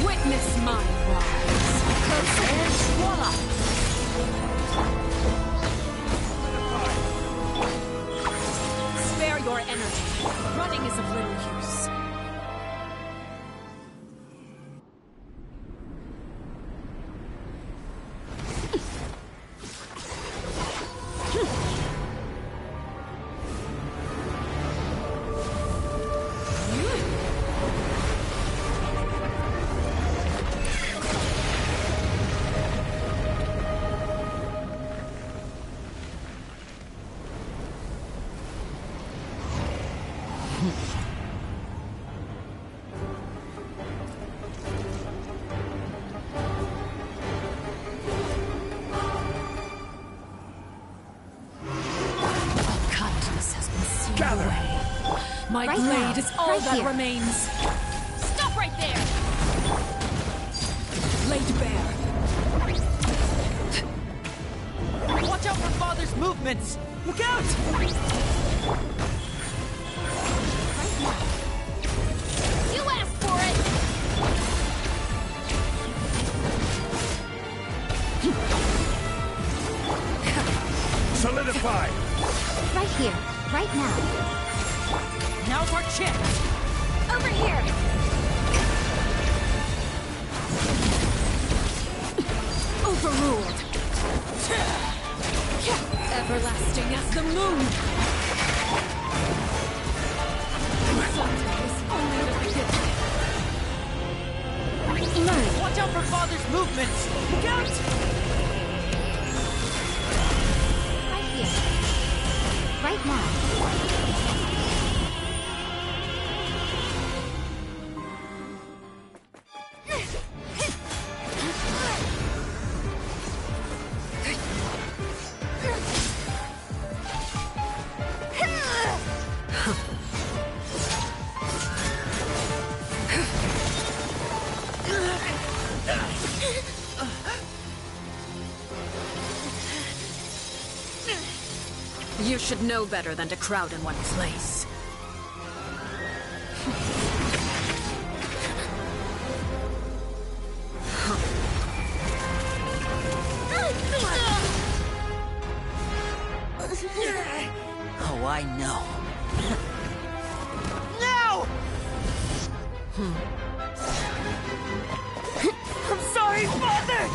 Witness my rise. And voila! Spare your energy. Running is of little use. My Right blade now. is all Right that here. remains. Stop right there! Blade bare. Watch out for Father's movements! Look out! You asked for it! Solidify! Right here. Right now. Now's our chance! Over here! Overruled. Everlasting as the moon. Something is only the beginning. Emerge. Watch out for Father's movements! Look out! Right here. Right now. You should know better than to crowd in one place. Oh, I know. Now! I'm sorry, Father!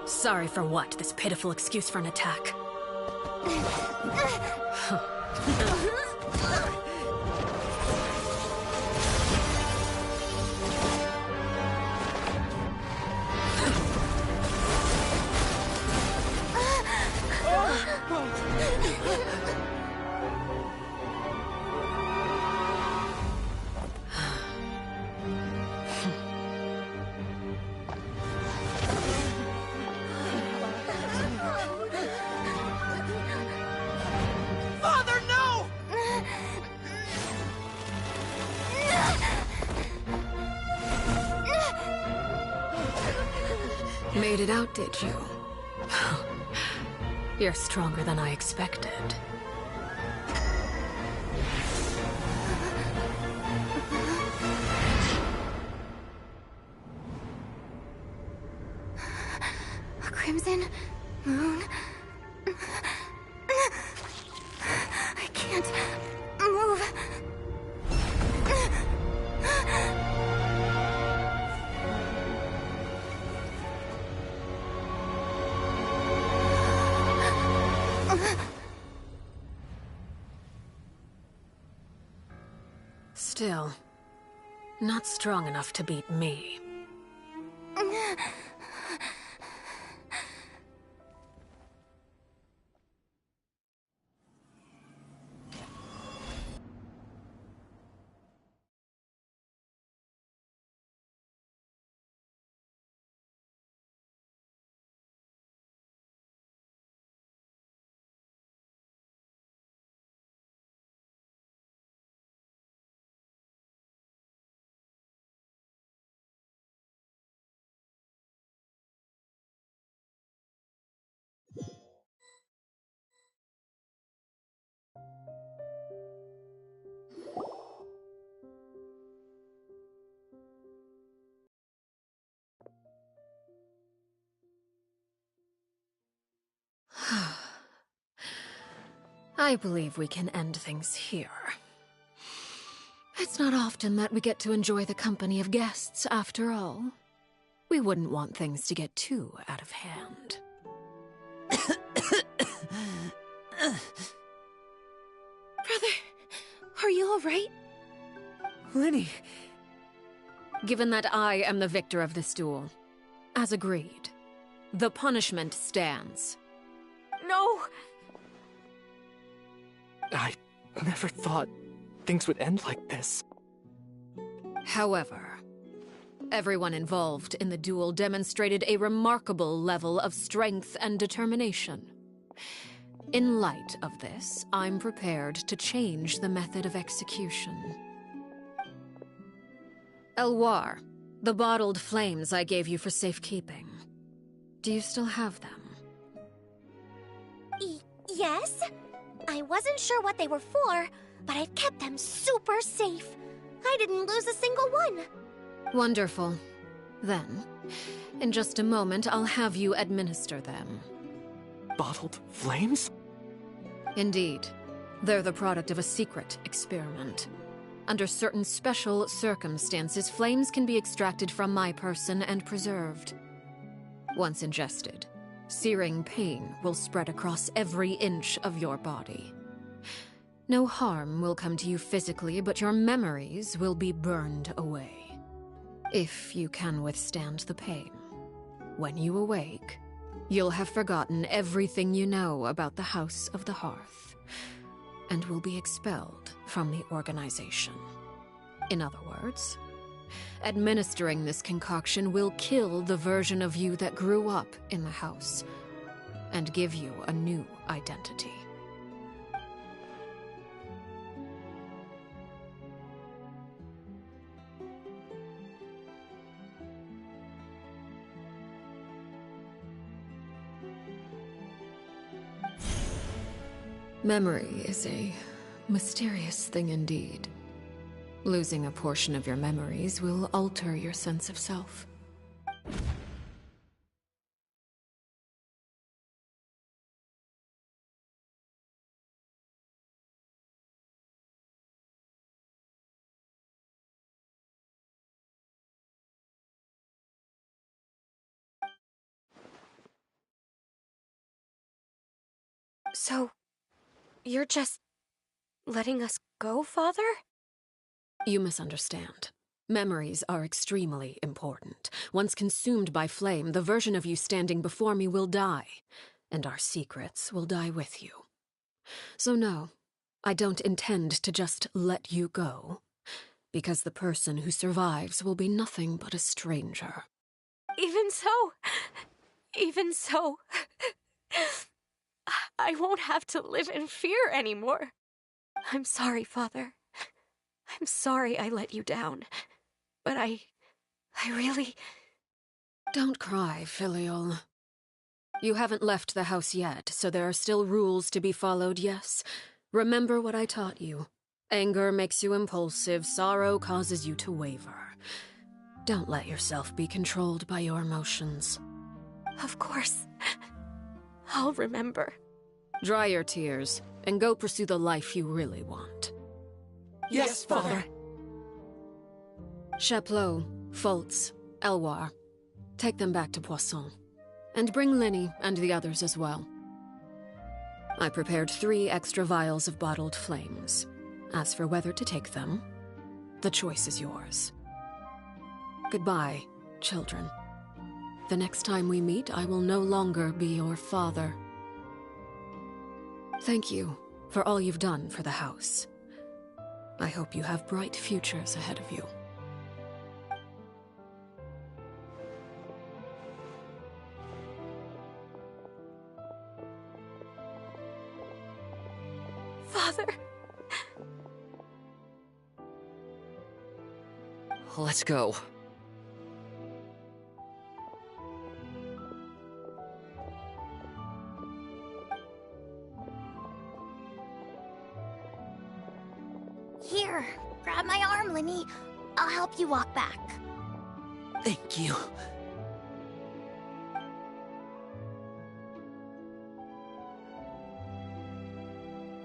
Sorry for what? This pitiful excuse for an attack. made it out, did you? You're stronger than I expected. A crimson moon. I can't move. Still, not strong enough to beat me. I believe we can end things here. It's not often that we get to enjoy the company of guests, after all. We wouldn't want things to get too out of hand. Brother, are you all right? Lenny. Given that I am the victor of this duel, as agreed, the punishment stands. No! I never thought things would end like this. However, everyone involved in the duel demonstrated a remarkable level of strength and determination. In light of this, I'm prepared to change the method of execution. Elwar, the bottled flames I gave you for safekeeping. Do you still have them? Yes? I wasn't sure what they were for, but I've kept them super safe. I didn't lose a single one. Wonderful. Then, in just a moment, I'll have you administer them. Bottled flames? Indeed. They're the product of a secret experiment. Under certain special circumstances, flames can be extracted from my person and preserved. Once ingested, searing pain will spread across every inch of your body. No harm will come to you physically, but your memories will be burned away. If you can withstand the pain. When you awake, you'll have forgotten everything you know about the House of the Hearth, and will be expelled from the organization. In other words, administering this concoction will kill the version of you that grew up in the house, and give you a new identity. Memory is a mysterious thing indeed. Losing a portion of your memories will alter your sense of self. So, you're just letting us go, Father? You misunderstand. Memories are extremely important. Once consumed by flame, the version of you standing before me will die, and our secrets will die with you. So no, I don't intend to just let you go, because the person who survives will be nothing but a stranger. Even so, I won't have to live in fear anymore. I'm sorry, Father. I'm sorry I let you down. But I really... Don't cry, Filial. You haven't left the house yet, so there are still rules to be followed, yes? Remember what I taught you. Anger makes you impulsive, sorrow causes you to waver. Don't let yourself be controlled by your emotions. Of course. I'll remember. Dry your tears, and go pursue the life you really want. Yes, Father. Chaplot, Foltz, Elwar. Take them back to Poisson. And bring Linny and the others as well. I prepared 3 extra vials of bottled flames. As for whether to take them, the choice is yours. Goodbye, children. The next time we meet, I will no longer be your father. Thank you for all you've done for the house. I hope you have bright futures ahead of you. Father. Let's go. Here, grab my arm, Linny. I'll help you walk back. Thank you.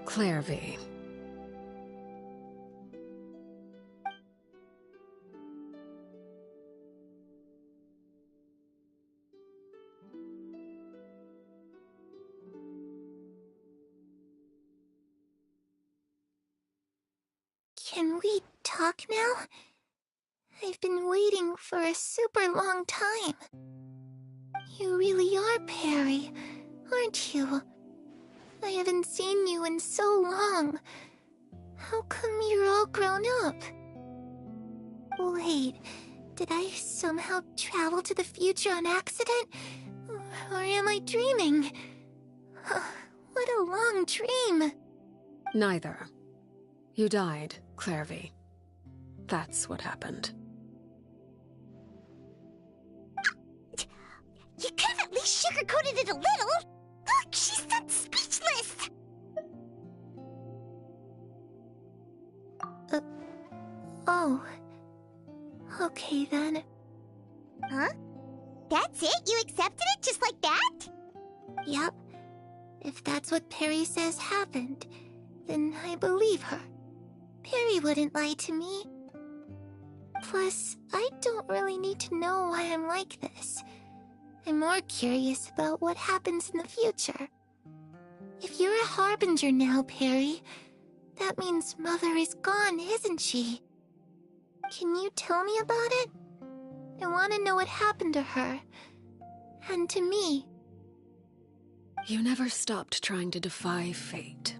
Clairvy. Can we talk now? I've been waiting for a super long time. You really are Perry, aren't you? I haven't seen you in so long. How come you're all grown up? Wait, did I somehow travel to the future on accident? Or am I dreaming? What a long dream. Neither. You died, Clairvy. That's what happened. You could have at least sugarcoated it a little. Look, she's not speechless. Oh. Okay then. Huh? That's it? You accepted it just like that? Yep. If that's what Perry says happened, then I believe her. Perry wouldn't lie to me. Plus, I don't really need to know why I'm like this. I'm more curious about what happens in the future. If you're a harbinger now, Perry, that means Mother is gone, isn't she? Can you tell me about it? I want to know what happened to her. And to me. You never stopped trying to defy fate.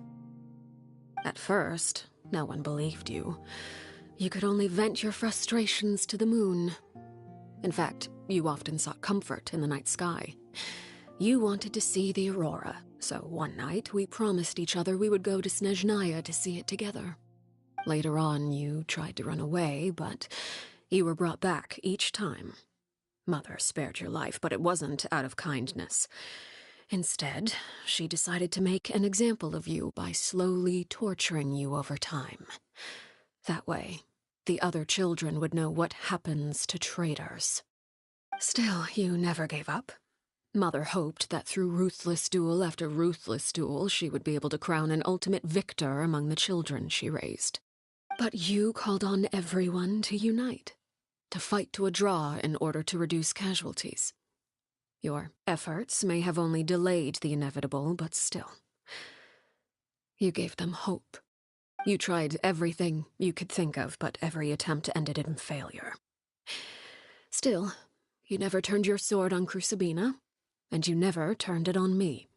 At first, no one believed you. You could only vent your frustrations to the moon. In fact, you often sought comfort in the night sky. You wanted to see the aurora, so one night we promised each other we would go to Snezhnaya to see it together. Later on, you tried to run away, but you were brought back each time. Mother spared your life, but it wasn't out of kindness. Instead, she decided to make an example of you by slowly torturing you over time. That way, the other children would know what happens to traitors. Still, you never gave up. Mother hoped that through ruthless duel after ruthless duel, she would be able to crown an ultimate victor among the children she raised. But you called on everyone to unite, to fight to a draw in order to reduce casualties. Your efforts may have only delayed the inevitable, but still. You gave them hope. You tried everything you could think of, but every attempt ended in failure. Still, you never turned your sword on Crucibina, and you never turned it on me.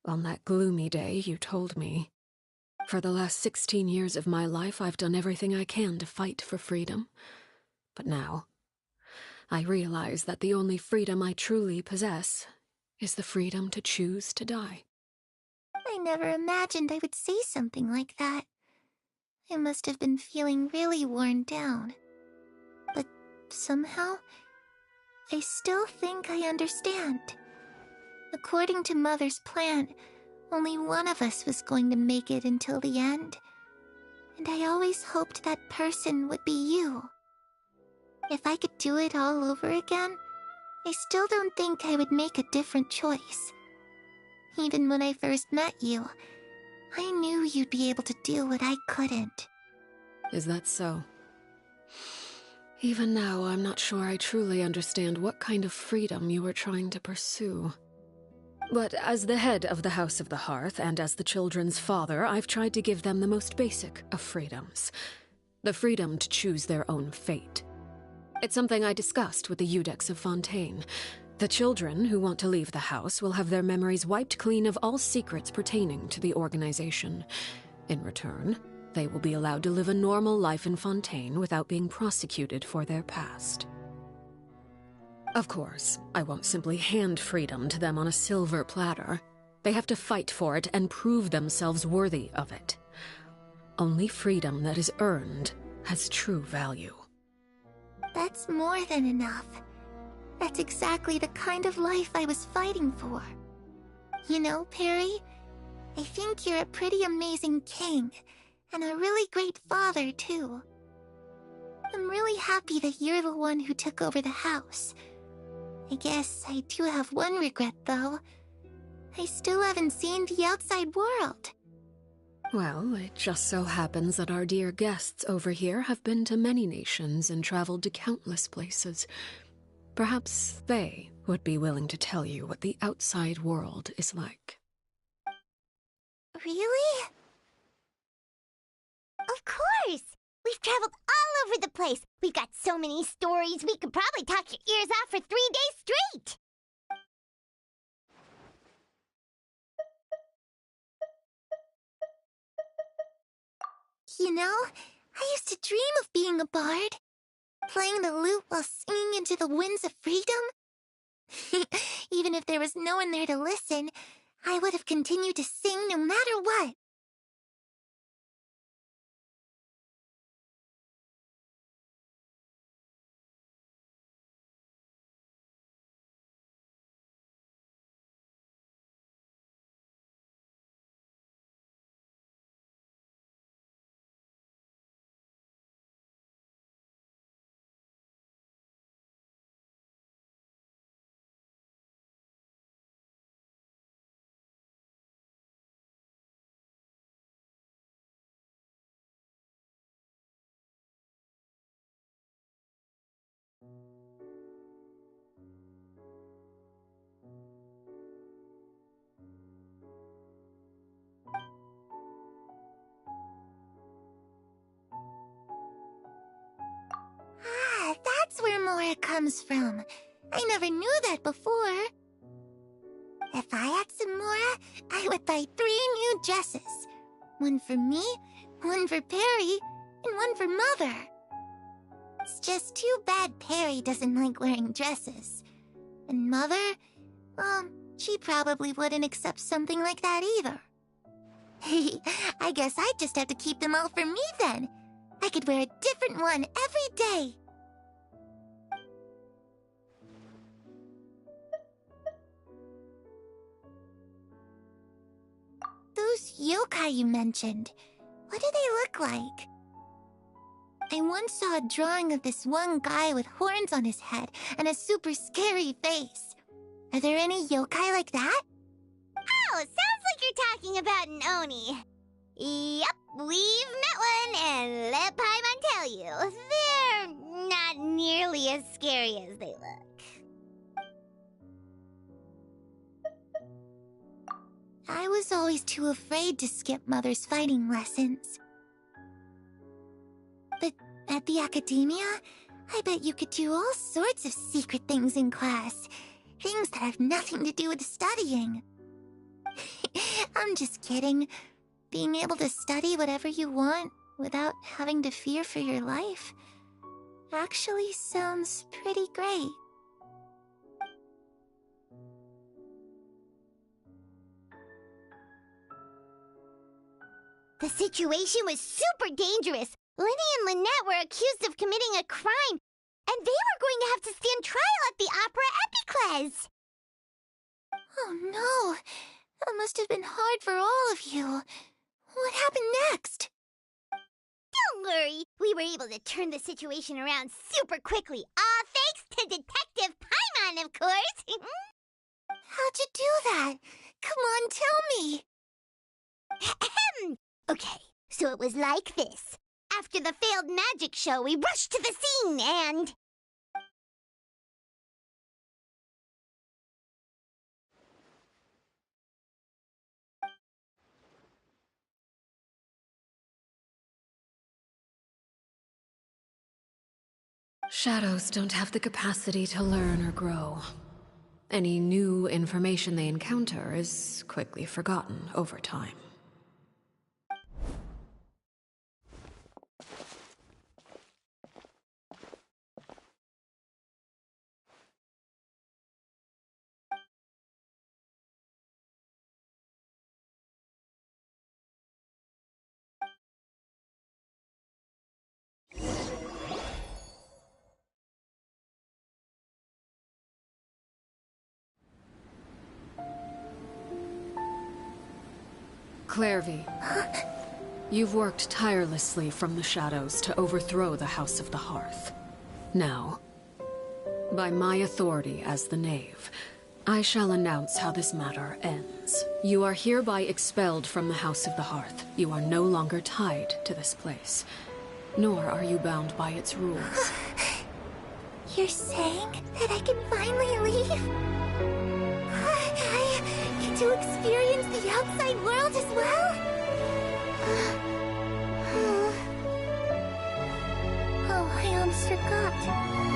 On that gloomy day, you told me, "For the last 16 years of my life, I've done everything I can to fight for freedom. But now, I realize that the only freedom I truly possess is the freedom to choose to die." I never imagined I would say something like that. I must have been feeling really worn down. But somehow, I still think I understand. According to Mother's plan, only one of us was going to make it until the end. And I always hoped that person would be you. If I could do it all over again, I still don't think I would make a different choice. Even when I first met you, I knew you'd be able to do what I couldn't. Is that so? Even now, I'm not sure I truly understand what kind of freedom you are trying to pursue. But as the head of the House of the Hearth and as the children's father, I've tried to give them the most basic of freedoms. The freedom to choose their own fate. It's something I discussed with the Iudex of Fontaine. The children who want to leave the house will have their memories wiped clean of all secrets pertaining to the organization. In return, they will be allowed to live a normal life in Fontaine without being prosecuted for their past. Of course, I won't simply hand freedom to them on a silver platter. They have to fight for it and prove themselves worthy of it. Only freedom that is earned has true value. That's more than enough. That's exactly the kind of life I was fighting for. You know, Perry, I think you're a pretty amazing king, and a really great father, too. I'm really happy that you're the one who took over the house. I guess I do have one regret, though. I still haven't seen the outside world. Well, it just so happens that our dear guests over here have been to many nations and traveled to countless places. Perhaps they would be willing to tell you what the outside world is like. Really? Of course! We've traveled all over the place. We've got so many stories, we could probably talk your ears off for 3 days straight! You know, I used to dream of being a bard. Playing the lute while singing into the winds of freedom. Even if there was no one there to listen, I would have continued to sing no matter what. Ah, that's where Mora comes from. I never knew that before. If I had some Mora, I would buy 3 new dresses. One for me, one for Perry, and one for Mother. It's just too bad Perry doesn't like wearing dresses. And Mother, well, she probably wouldn't accept something like that either. I guess I'd just have to keep them all for me then. I could wear a different one every day. Those yokai you mentioned, what do they look like? I once saw a drawing of this one guy with horns on his head and a super scary face. Are there any yokai like that? Oh, sounds like you're talking about an Oni. Yep, we've met one, and let Paimon tell you, they're not nearly as scary as they look. I was always too afraid to skip Mother's fighting lessons. But at the academia, I bet you could do all sorts of secret things in class. Things that have nothing to do with studying. I'm just kidding. Being able to study whatever you want without having to fear for your life actually sounds pretty great. The situation was super dangerous. Lenny and Lynette were accused of committing a crime. and they were going to have to stand trial at the Opera Epicles. Oh no, that must have been hard for all of you. What happened next? Don't worry, we were able to turn the situation around super quickly, all thanks to Detective Paimon, of course. How'd you do that? Come on, tell me. Okay, so it was like this. After the failed magic show, we rushed to the scene and... Shadows don't have the capacity to learn or grow. Any new information they encounter is quickly forgotten over time. Clairvy, you've worked tirelessly from the shadows to overthrow the House of the Hearth. Now, by my authority as the Knave, I shall announce how this matter ends. You are hereby expelled from the House of the Hearth. You are no longer tied to this place, nor are you bound by its rules. You're saying that I can finally leave? I get to experience the outside world as well? Oh, I almost forgot.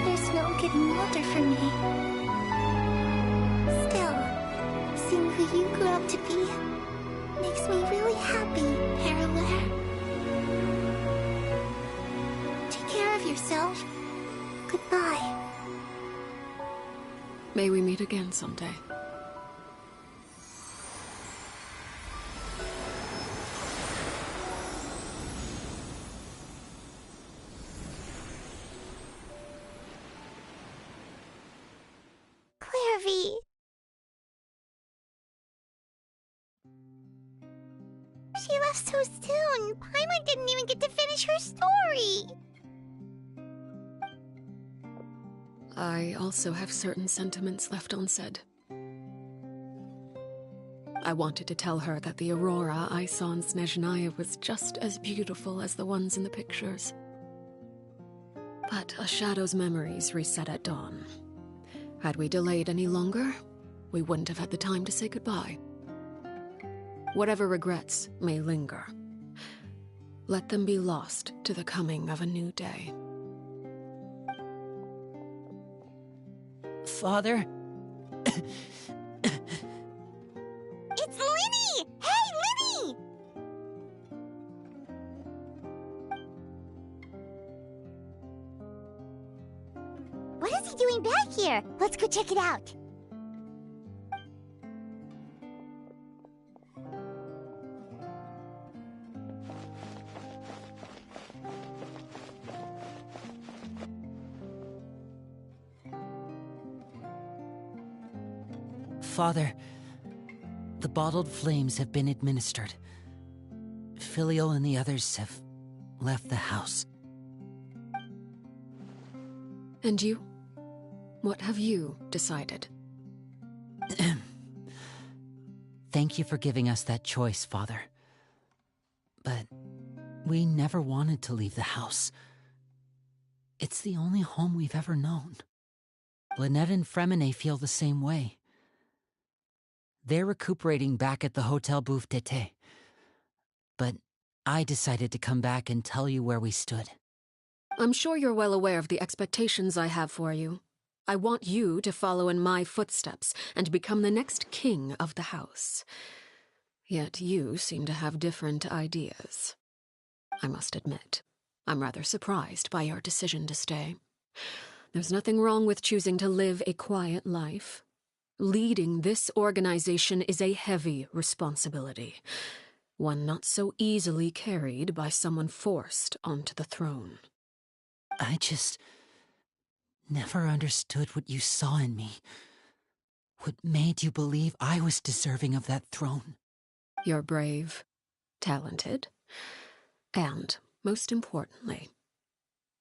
There's no getting older for me. Still, seeing who you grew up to be makes me really happy, Parallel. Take care of yourself. Goodbye. May we meet again someday. Clairvy. She left so soon. Paimon didn't even get to finish her story. I also have certain sentiments left unsaid. I wanted to tell her that the aurora I saw in Snezhnaya was just as beautiful as the ones in the pictures. But a shadow's memories reset at dawn. Had we delayed any longer, we wouldn't have had the time to say goodbye. Whatever regrets may linger, let them be lost to the coming of a new day. Father? It's Linny! Hey, Linny! What is he doing back here? Let's go check it out. Father, the bottled flames have been administered. Filial and the others have left the house. And you? What have you decided? Thank you for giving us that choice, Father. But we never wanted to leave the house. It's the only home we've ever known. Lynette and Fremine feel the same way. They're recuperating back at the Hotel Bouffe d'été. But I decided to come back and tell you where we stood. I'm sure you're well aware of the expectations I have for you. I want you to follow in my footsteps and become the next king of the house. Yet you seem to have different ideas. I must admit, I'm rather surprised by your decision to stay. There's nothing wrong with choosing to live a quiet life. Leading this organization is a heavy responsibility, one not so easily carried by someone forced onto the throne. never understood what you saw in me. What made you believe I was deserving of that throne? You're brave, talented, and, most importantly,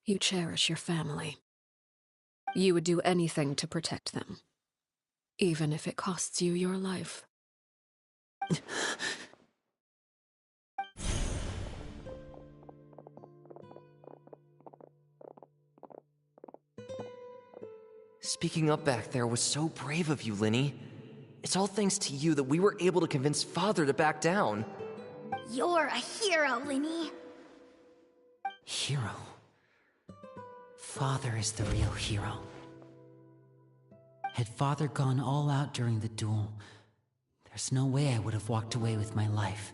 you cherish your family. You would do anything to protect them, even if it costs you your life. Speaking up back there was so brave of you, Linny. It's all thanks to you that we were able to convince Father to back down. You're a hero, Linny. Hero. Father is the real hero. Had Father gone all out during the duel, there's no way I would have walked away with my life.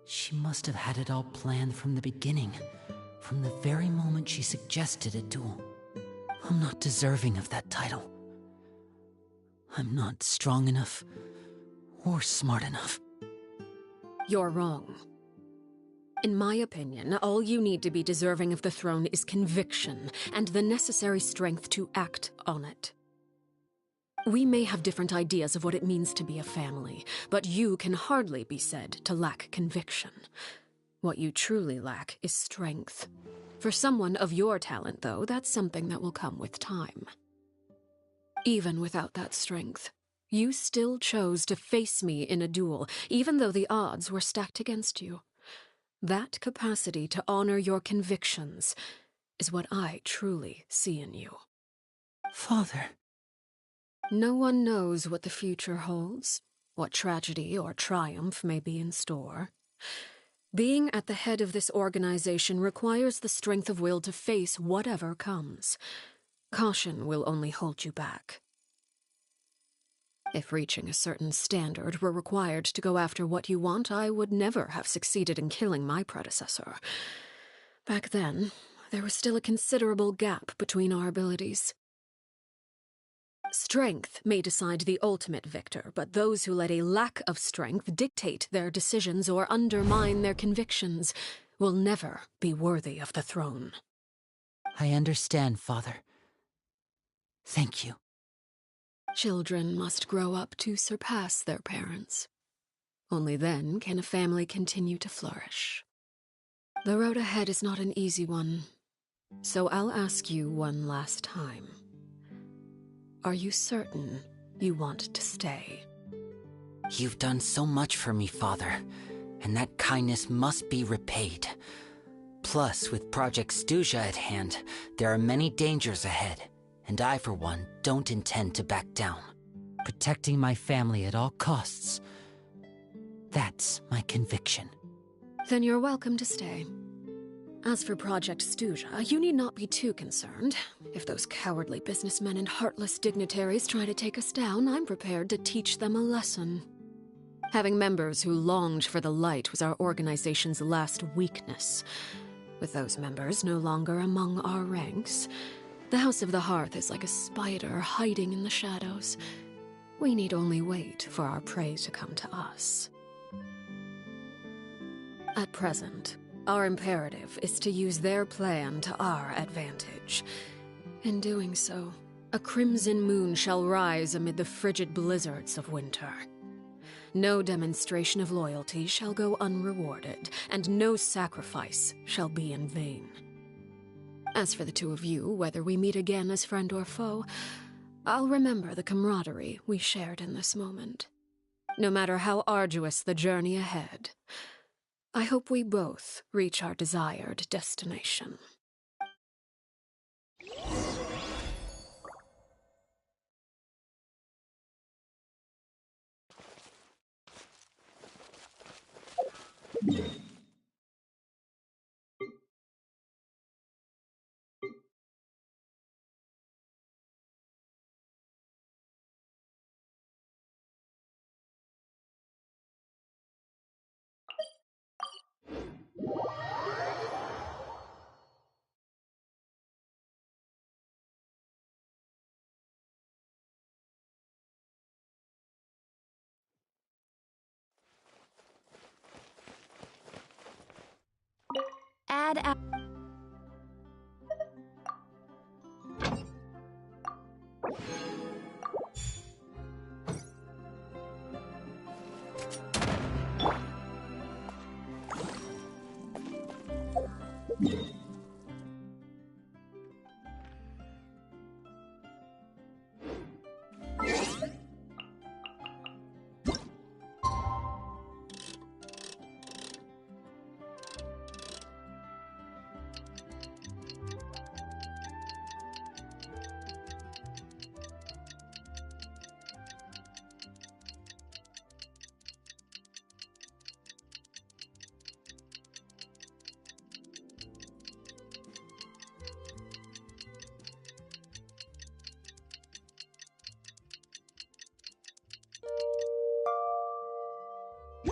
She must have had it all planned from the beginning, from the very moment she suggested a duel. I'm not deserving of that title. I'm not strong enough or smart enough. You're wrong. In my opinion, all you need to be deserving of the throne is conviction and the necessary strength to act on it. We may have different ideas of what it means to be a family, but you can hardly be said to lack conviction. What you truly lack is strength. For someone of your talent, though, that's something that will come with time. Even without that strength, you still chose to face me in a duel, even though the odds were stacked against you. That capacity to honor your convictions is what I truly see in you. Father. No one knows what the future holds, what tragedy or triumph may be in store. Being at the head of this organization requires the strength of will to face whatever comes. Caution will only hold you back. If reaching a certain standard were required to go after what you want, I would never have succeeded in killing my predecessor. Back then, there was still a considerable gap between our abilities. Strength may decide the ultimate victor, but those who let a lack of strength dictate their decisions or undermine their convictions will never be worthy of the throne. I understand, Father. Thank you. Children must grow up to surpass their parents. Only then can a family continue to flourish. The road ahead is not an easy one, so I'll ask you one last time. Are you certain you want to stay? You've done so much for me, Father, and that kindness must be repaid. Plus, with Project Stuja at hand, there are many dangers ahead, and I, for one, don't intend to back down. Protecting my family at all costs. That's my conviction. Then you're welcome to stay. As for Project Stuja, you need not be too concerned. If those cowardly businessmen and heartless dignitaries try to take us down, I'm prepared to teach them a lesson. Having members who longed for the light was our organization's last weakness. With those members no longer among our ranks, the House of the Hearth is like a spider hiding in the shadows. We need only wait for our prey to come to us. At present, our imperative is to use their plan to our advantage. In doing so, a crimson moon shall rise amid the frigid blizzards of winter. No demonstration of loyalty shall go unrewarded, and no sacrifice shall be in vain. As for the two of you, whether we meet again as friend or foe, I'll remember the camaraderie we shared in this moment. No matter how arduous the journey ahead, I hope we both reach our desired destination. Add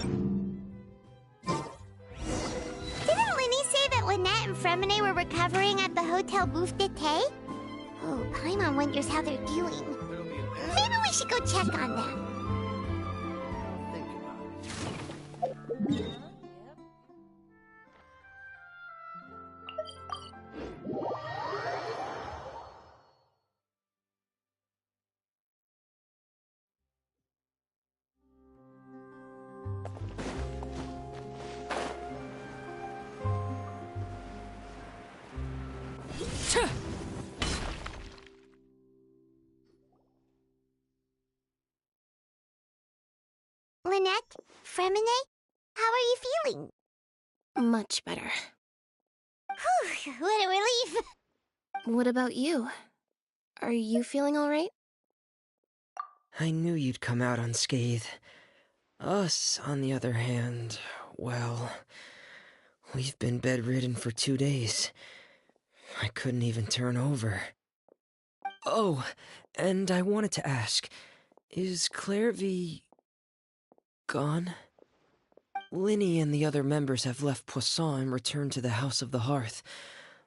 Didn't Linny say that Lynette and Fremine were recovering at the Hotel Bouffe d'été? Oh, Paimon wonders how they're doing. Maybe we should go check on them. Lynette? Fremine? How are you feeling? Much better. Whew, what a relief! What about you? Are you feeling alright? I knew you'd come out unscathed. Us, on the other hand, well, we've been bedridden for 2 days. I couldn't even turn over. Oh, and I wanted to ask, is Clairvy gone? Linny and the other members have left Poisson and returned to the House of the Hearth.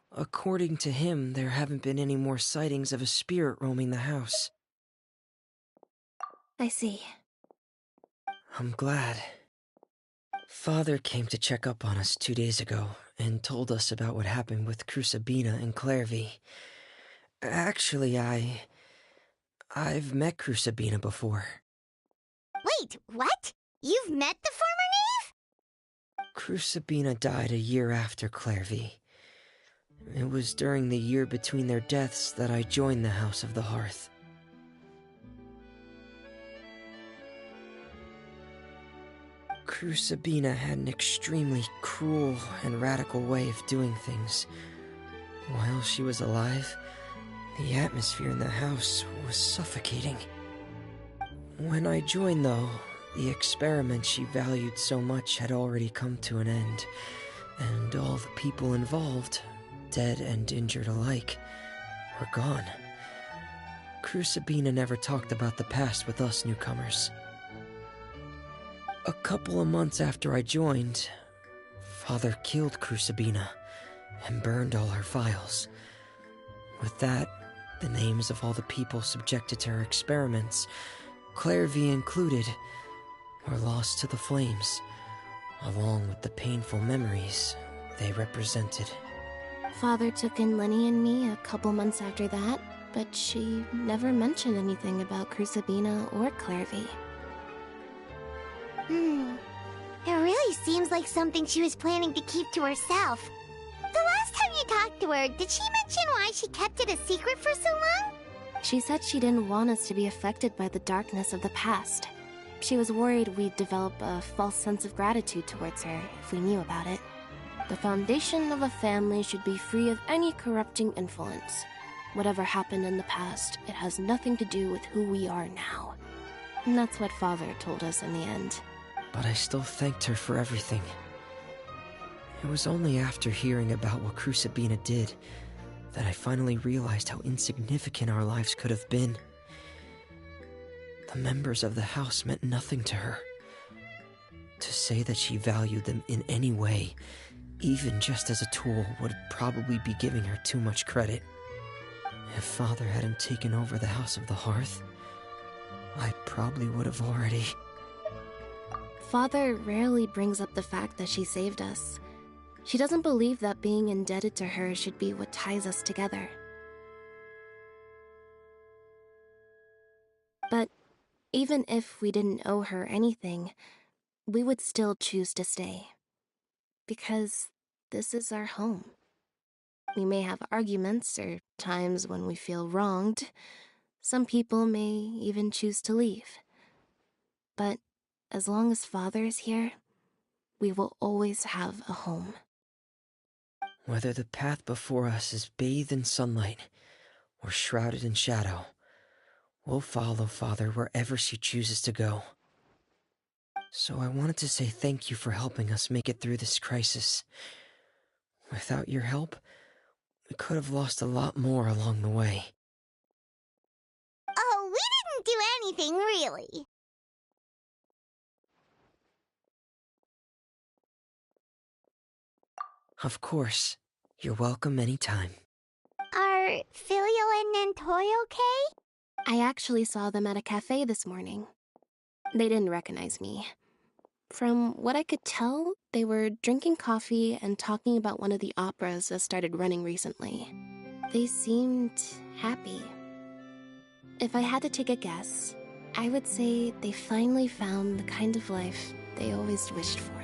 According to him, there haven't been any more sightings of a spirit roaming the house. I see. I'm glad. Father came to check up on us 2 days ago and told us about what happened with Crucibina and Clairvy. Actually, I've met Crucibina before. Wait, what? You've met the former knave? Crucibina died a year after Clairvy. It was during the year between their deaths that I joined the House of the Hearth. Crucibina had an extremely cruel and radical way of doing things. While she was alive, the atmosphere in the house was suffocating. When I joined, though, the experiment she valued so much had already come to an end, and all the people involved, dead and injured alike, were gone. Crucibina never talked about the past with us newcomers. A couple of months after I joined, Father killed Crucibina and burned all her files. With that, the names of all the people subjected to her experiments, Clairvy included, were lost to the flames, along with the painful memories they represented. Father took in Lenny and me a couple months after that, but she never mentioned anything about Crucibina or Clairvy. It really seems like something she was planning to keep to herself. The last time you talked to her, did she mention why she kept it a secret for so long? She said she didn't want us to be affected by the darkness of the past. She was worried we'd develop a false sense of gratitude towards her if we knew about it. The foundation of a family should be free of any corrupting influence. Whatever happened in the past, it has nothing to do with who we are now. And that's what Father told us in the end. But I still thanked her for everything. It was only after hearing about what Crucibina did that I finally realized how insignificant our lives could have been. The members of the house meant nothing to her. To say that she valued them in any way, even just as a tool, would probably be giving her too much credit. If Father hadn't taken over the House of the Hearth, I probably would have already... Father rarely brings up the fact that she saved us. She doesn't believe that being indebted to her should be what ties us together. But even if we didn't owe her anything, we would still choose to stay. Because this is our home. We may have arguments or times when we feel wronged. Some people may even choose to leave. But as long as Father is here, we will always have a home. Whether the path before us is bathed in sunlight or shrouded in shadow, we'll follow Father wherever she chooses to go. So I wanted to say thank you for helping us make it through this crisis. Without your help, we could have lost a lot more along the way. Oh, we didn't do anything, really. Of course. You're welcome anytime. Are Filio and Nantoy okay? I actually saw them at a cafe this morning. They didn't recognize me. From what I could tell, they were drinking coffee and talking about one of the operas that started running recently. They seemed happy. If I had to take a guess, I would say they finally found the kind of life they always wished for.